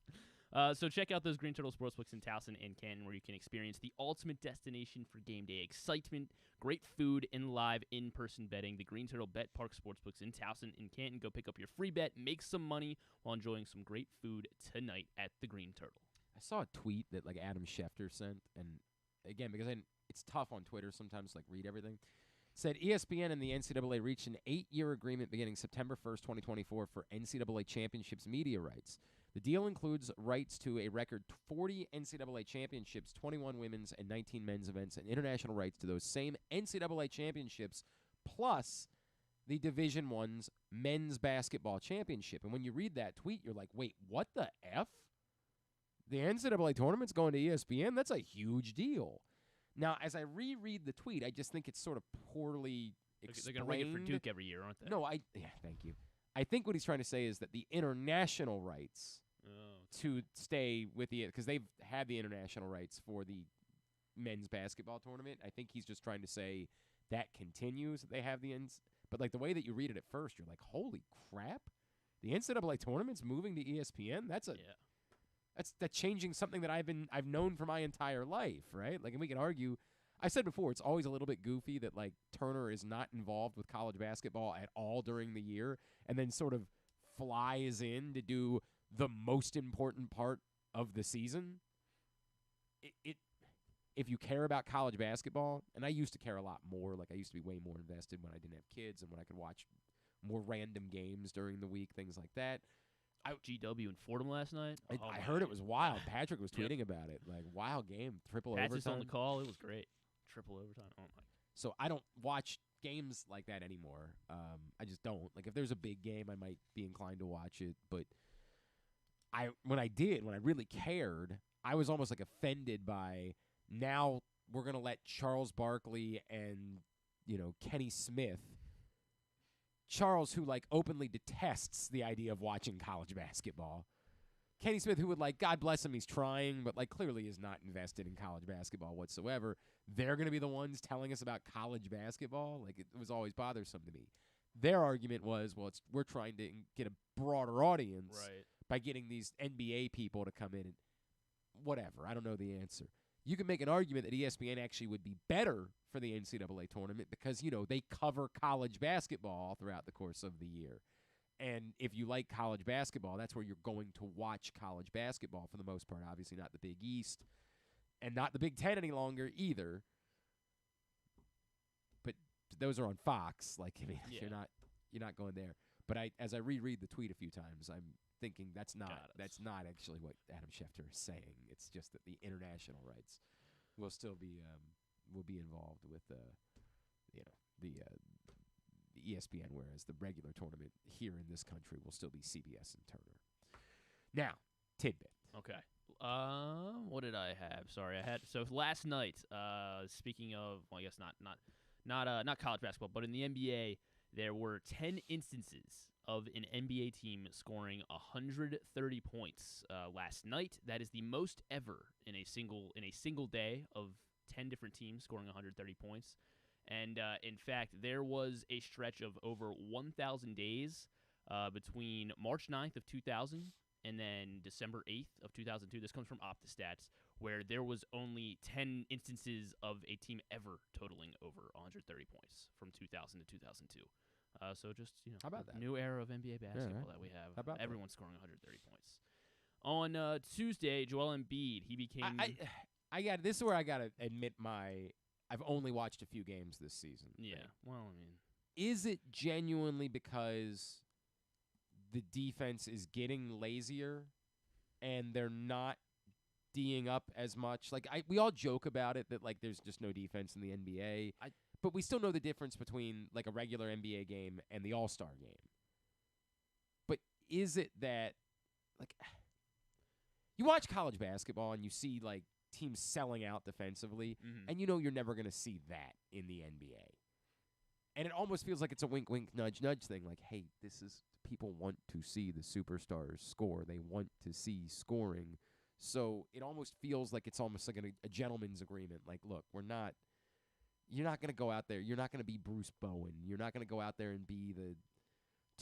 So check out those Green Turtle Sportsbooks in Towson and Canton, where you can experience the ultimate destination for game day excitement, great food, and live in-person betting. The Green Turtle Bet Park Sportsbooks in Towson and Canton. Go pick up your free bet, make some money while enjoying some great food tonight at the Green Turtle. I saw a tweet that Adam Schefter sent, and again, because it's tough on Twitter sometimes to read everything. Said ESPN and the NCAA reached an 8-year agreement beginning September 1st, 2024 for NCAA championships media rights. The deal includes rights to a record 40 NCAA championships, 21 women's and 19 men's events, and international rights to those same NCAA championships, plus the Division I's men's basketball championship. And when you read that tweet, you're like, wait, what the F? The NCAA tournament's going to ESPN? That's a huge deal. Now, as I reread the tweet, I just think it's sort of poorly explained. They're going to bring it for Duke every year, aren't they? No, thank you. I think what he's trying to say is that the international rights to stay with because they've had the international rights for the men's basketball tournament. I think he's just trying to say that continues. They have the but the way that you read it at first, you're like, holy crap! The NCAA tournament's moving to ESPN. That's changing something that I've known for my entire life, right? And we can argue. I said before, it's always a little bit goofy that, like, Turner is not involved with college basketball at all during the year and then sort of flies in to do the most important part of the season. If you care about college basketball, and I used to care a lot more, like I used to be way more invested when I didn't have kids and when I could watch more random games during the week, things like that. GW in Fordham last night. I heard it was wild. Patrick was tweeting about it. Like, wild game, triple Pat's overtime. on the call. It was great. Triple overtime. Oh, my. So I don't watch games like that anymore. I just don't. Like, if there's a big game, I might be inclined to watch it. But when I really cared, I was almost like offended by now we're going to let Charles Barkley and, Kenny Smith. Charles, who, like, openly detests the idea of watching college basketball. Kenny Smith, who would, like, God bless him, he's trying, but, like, clearly is not invested in college basketball whatsoever. They're going to be the ones telling us about college basketball. Like, it was always bothersome to me. Their argument was, well, we're trying to get a broader audience by getting these NBA people to come in and whatever. I don't know the answer. You can make an argument that ESPN actually would be better for the NCAA tournament because, they cover college basketball throughout the course of the year. And if you like college basketball, that's where you're going to watch college basketball for the most part. Obviously not the Big East and not the Big Ten any longer either. But those are on Fox. Like, I mean, you're not going there. But as I reread the tweet a few times, I'm thinking that's not actually what Adam Schefter is saying. It's just that the international rights will still be involved with the ESPN, whereas the regular tournament here in this country will still be CBS and Turner. Now, tidbit. Okay. What did I have? Sorry, so last night. Speaking of, well, I guess not college basketball, but in the NBA, there were 10 instances of an NBA team scoring 130 points last night. That is the most ever in a single day of 10 different teams scoring 130 points. And in fact, there was a stretch of over 1,000 days between March 9th of 2000 and then December 8th of 2002. This comes from OptaStats, where there was only 10 instances of a team ever totaling over 130 points from 2000 to 2002. So just, how about that? New era of NBA basketball that we have. How about everyone scoring 130 points. On Tuesday, Joel Embiid, he became... This is where I got to admit I've only watched a few games this season. Yeah, well, I mean... Is it genuinely because the defense is getting lazier and they're not D'ing up as much? Like, we all joke about it that, like, there's just no defense in the NBA. But we still know the difference between, like, a regular NBA game and the All-Star game. But is it that, like, you watch college basketball and you see, like, teams selling out defensively, and you know you're never going to see that in the NBA. And it almost feels like it's a wink, wink, nudge, nudge thing. Like, hey, people want to see the superstars score. They want to see scoring. So it almost feels like it's almost like a gentleman's agreement. Like, look, you're not going to go out there. You're not going to be Bruce Bowen. You're not going to go out there and be the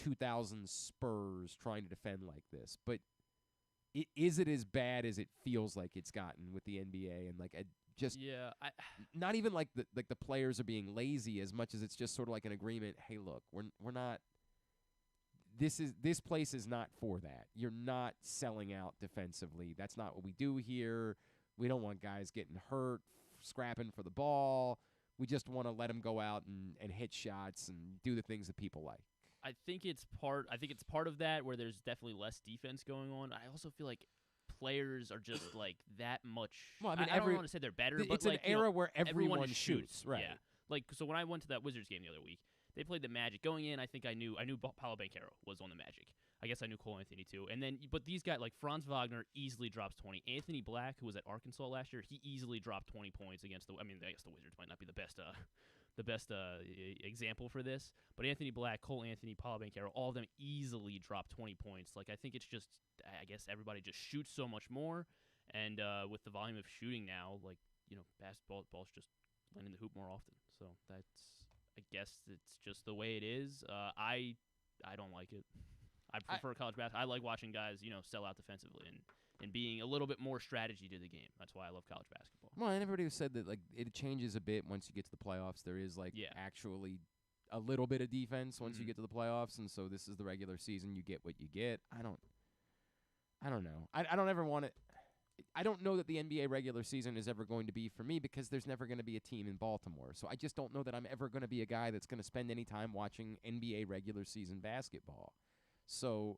2000 Spurs trying to defend like this. But is it as bad as it feels like it's gotten with the NBA and like not even like the players are being lazy as much as it's just sort of like an agreement. Hey, look, we're not. This place is not for that. You're not selling out defensively. That's not what we do here. We don't want guys getting hurt, scrapping for the ball. We just want to let them go out and hit shots and do the things that people like. I think it's part of that where there's definitely less defense going on. I also feel like players are just like that much. Well, I mean, I don't want to say they're better, but it's like, an era where everyone shoots, right? Yeah. Like, so when I went to that Wizards game the other week, they played the Magic. Going in, I think I knew Paolo Banchero was on the Magic. I guess I knew Cole Anthony too. And then, but these guys like Franz Wagner easily drops 20. Anthony Black, who was at Arkansas last year, he easily dropped 20 points against I guess the Wizards might not be the best example for this, but Anthony Black, Cole Anthony, Paolo Banchero, all of them easily dropped 20 points. Like, I think it's just, I guess everybody just shoots so much more, and with the volume of shooting now, like, basketball's just landing the hoop more often. So I guess it's just the way it is. I don't like it. I prefer college basketball. I like watching guys, sell out defensively, and and being a little bit more strategy to the game. That's why I love college basketball. Well, and everybody said that like it changes a bit once you get to the playoffs. There is actually a little bit of defense once you get to the playoffs, and so this is the regular season. You get what you get. I don't know. I don't ever want it. I don't know that the NBA regular season is ever going to be for me because there's never going to be a team in Baltimore. So I just don't know that I'm ever going to be a guy that's going to spend any time watching NBA regular season basketball. So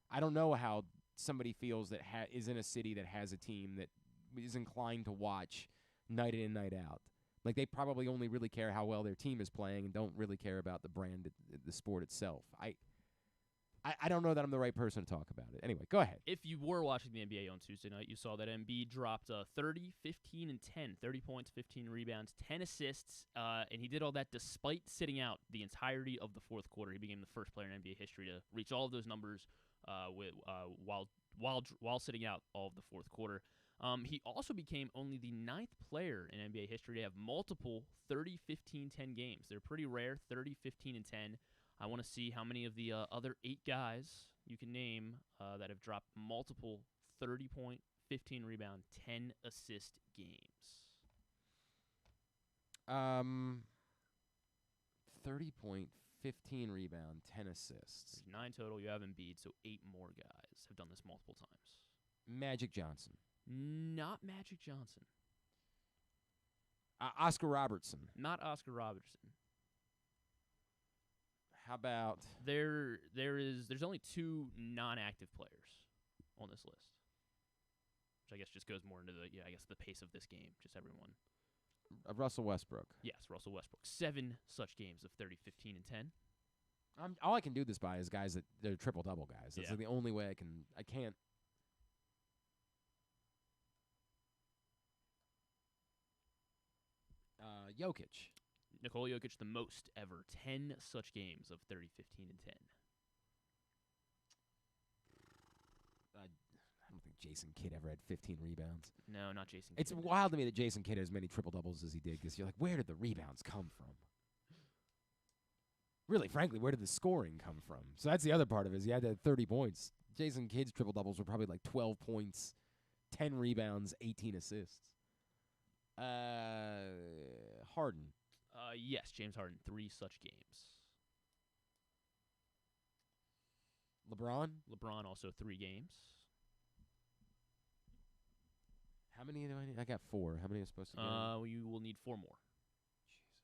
I don't know how somebody feels that is in a city that has a team that is inclined to watch night in and night out. Like, they probably only really care how well their team is playing and don't really care about the brand, the sport itself. I don't know that I'm the right person to talk about it. Anyway, go ahead. If you were watching the NBA on Tuesday night, you saw that Embiid dropped 30, 15, and 10. 30 points, 15 rebounds, 10 assists, and he did all that despite sitting out the entirety of the fourth quarter. He became the first player in NBA history to reach all of those numbers while sitting out all of the fourth quarter. He also became only the 9th player in NBA history to have multiple 30, 15, 10 games. They're pretty rare, 30, 15, and 10. I want to see how many of the other 8 guys you can name that have dropped multiple 30-point, 15 rebound, 10 assist games. 30-point, 15 rebound, 10 assists. There's 9 total. You have Embiid, so 8 more guys have done this multiple times. Magic Johnson. Not Magic Johnson. Oscar Robertson. Not Oscar Robertson. How about there's only 2 non-active players on this list, which I guess just goes more into the pace of this game. Just everyone. Russell Westbrook. Yes, Russell Westbrook. 7 such games of 30, 15, and 10. All I can do this by is guys that they're triple-double guys. That's like the only way I can't. Jokic. Nikola Jokic, the most ever. 10 such games of 30, 15, and 10. I don't think Jason Kidd ever had 15 rebounds. No, not Jason Kidd. It's wild to me that Jason Kidd has as many triple-doubles as he did because you're like, where did the rebounds come from? Really, frankly, where did the scoring come from? So that's the other part of it is he had that 30 points. Jason Kidd's triple-doubles were probably like 12 points, 10 rebounds, 18 assists. Harden. Yes, James Harden, 3 such games. LeBron also 3 games. How many do I need? I got 4. How many am I supposed to get? You will need 4 more. Jesus.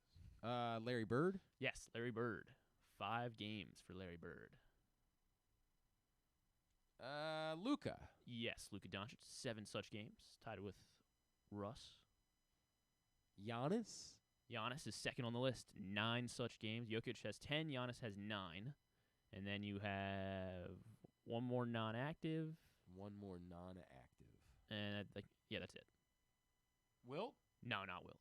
Larry Bird? Yes, Larry Bird. 5 games for Larry Bird. Luka. Yes, Luka Doncic, 7 such games, tied with Russ. Giannis? Giannis is second on the list, 9 such games. Jokic has 10, Giannis has 9. And then you have 1 more non-active. 1 more non-active. And that's it. Wilt? No, not Wilt.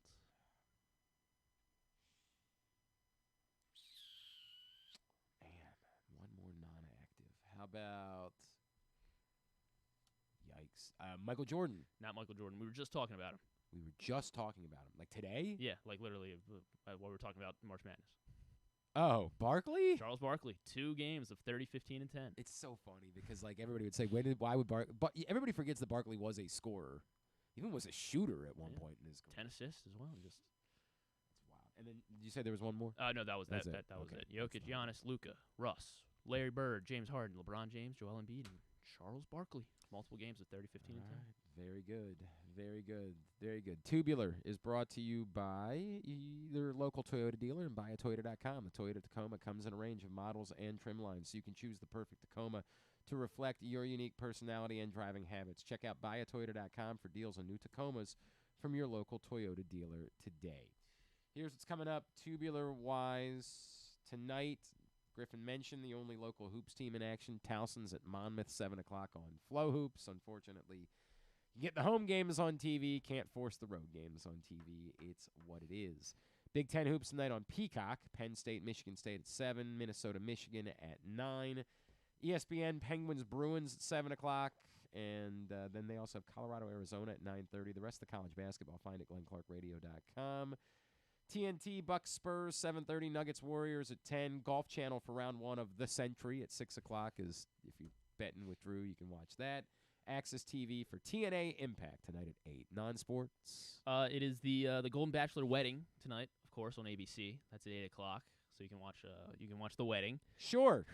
Man, 1 more non-active. How about... Yikes. Michael Jordan. Not Michael Jordan. We were just talking about him. We were just talking about him. Like today? Yeah, like literally while we were talking about March Madness. Oh, Barkley? Charles Barkley, 2 games of 30, 15, and 10. It's so funny because like everybody would say, everybody forgets that Barkley was a scorer. Even was a shooter at one point in his career. 10 assists as well. It's wild. And then did you say there was one more? No, that was that was it. Jokic, Giannis, Luka, Russ, Larry Bird, James Harden, LeBron James, Joel Embiid, and Charles Barkley. Multiple games of 30, 15, and 10. Very good. Very good. Very good. Tubular is brought to you by either local Toyota dealer and buyatoyota.com. The Toyota Tacoma comes in a range of models and trim lines, so you can choose the perfect Tacoma to reflect your unique personality and driving habits. Check out buyatoyota.com for deals on new Tacomas from your local Toyota dealer today. Here's what's coming up tubular-wise tonight. Griffin mentioned the only local hoops team in action. Towson's at Monmouth, 7 o'clock on Flow Hoops. Unfortunately, you get the home games on TV. Can't force the road games on TV. It's what it is. Big Ten Hoops tonight on Peacock. Penn State, Michigan State at 7. Minnesota, Michigan at 9. ESPN, Penguins, Bruins at 7 o'clock. And then they also have Colorado, Arizona at 9:30. The rest of the college basketball, find at glennclarkradio.com. TNT, Bucks, Spurs, 7:30. Nuggets, Warriors at 10. Golf Channel for round 1 of The Century at 6 o'clock. Is if you're betting with Drew, you can watch that. Access TV for TNA Impact tonight at 8. Non-sports. It is the Golden Bachelor wedding tonight, of course, on ABC. That's at 8 o'clock, so you can watch the wedding. Sure.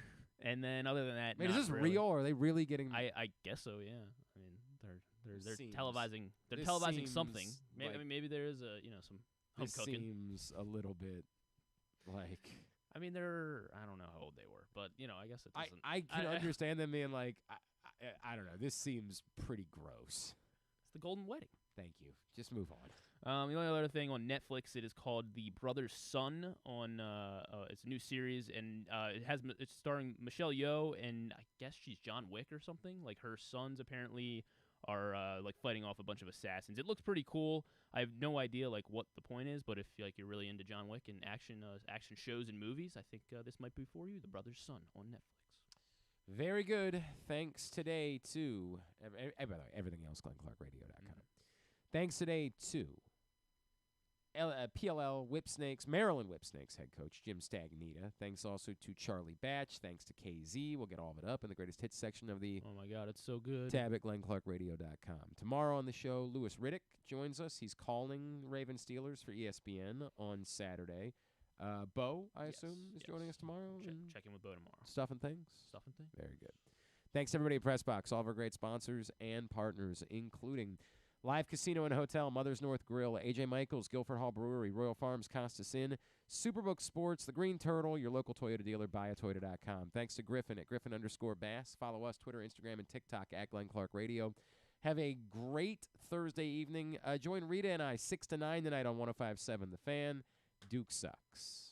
And then other than that, Wait, is this real? Or are they really getting? I guess so. Yeah. I mean, they're seems- televising. They're this televising something. seems Maybe, like- I mean, maybe there is some home This cooking. seems a little bit like. I mean, I don't know how old they were, but I guess it doesn't. I can understand them being like, I don't know. This seems pretty gross. It's the Golden Wedding. Thank you. Just move on. The only other thing on Netflix, it is called The Brother's Son. It's a new series, and it's starring Michelle Yeoh, and I guess she's John Wick or something. Like her sons apparently are like fighting off a bunch of assassins. It looks pretty cool. I have no idea like what the point is, but if you're really into John Wick and action shows and movies, I think this might be for you. The Brother's Son on Netflix. Very good. Thanks today to by the way, everything else, GlennClarkRadio.com. Thanks today to PLL Whipsnakes, Maryland Whipsnakes head coach Jim Stagnitta. Thanks also to Charlie Batch. Thanks to KZ. We'll get all of it up in the greatest hits section of the Oh my God, it's so good. tab at GlennClarkRadio.com. Tomorrow on the show, Lewis Riddick joins us. He's calling Ravens Steelers for ESPN on Saturday. Bo, I assume, is joining us tomorrow. Check in with Bo tomorrow. Stuff and things. Very good. Thanks everybody at PressBox, all of our great sponsors and partners, including Live Casino and Hotel, Mother's North Grill, AJ Michaels, Guilford Hall Brewery, Royal Farms, Costas Inn, Superbook Sports, The Green Turtle, your local Toyota dealer, buyatoyota.com. Thanks to Griffin at Griffin_Bass. Follow us, Twitter, Instagram, and TikTok at Glenn Clark Radio. Have a great Thursday evening. Join Rita and I 6 to 9 tonight on 105.7 The Fan. Duke sucks.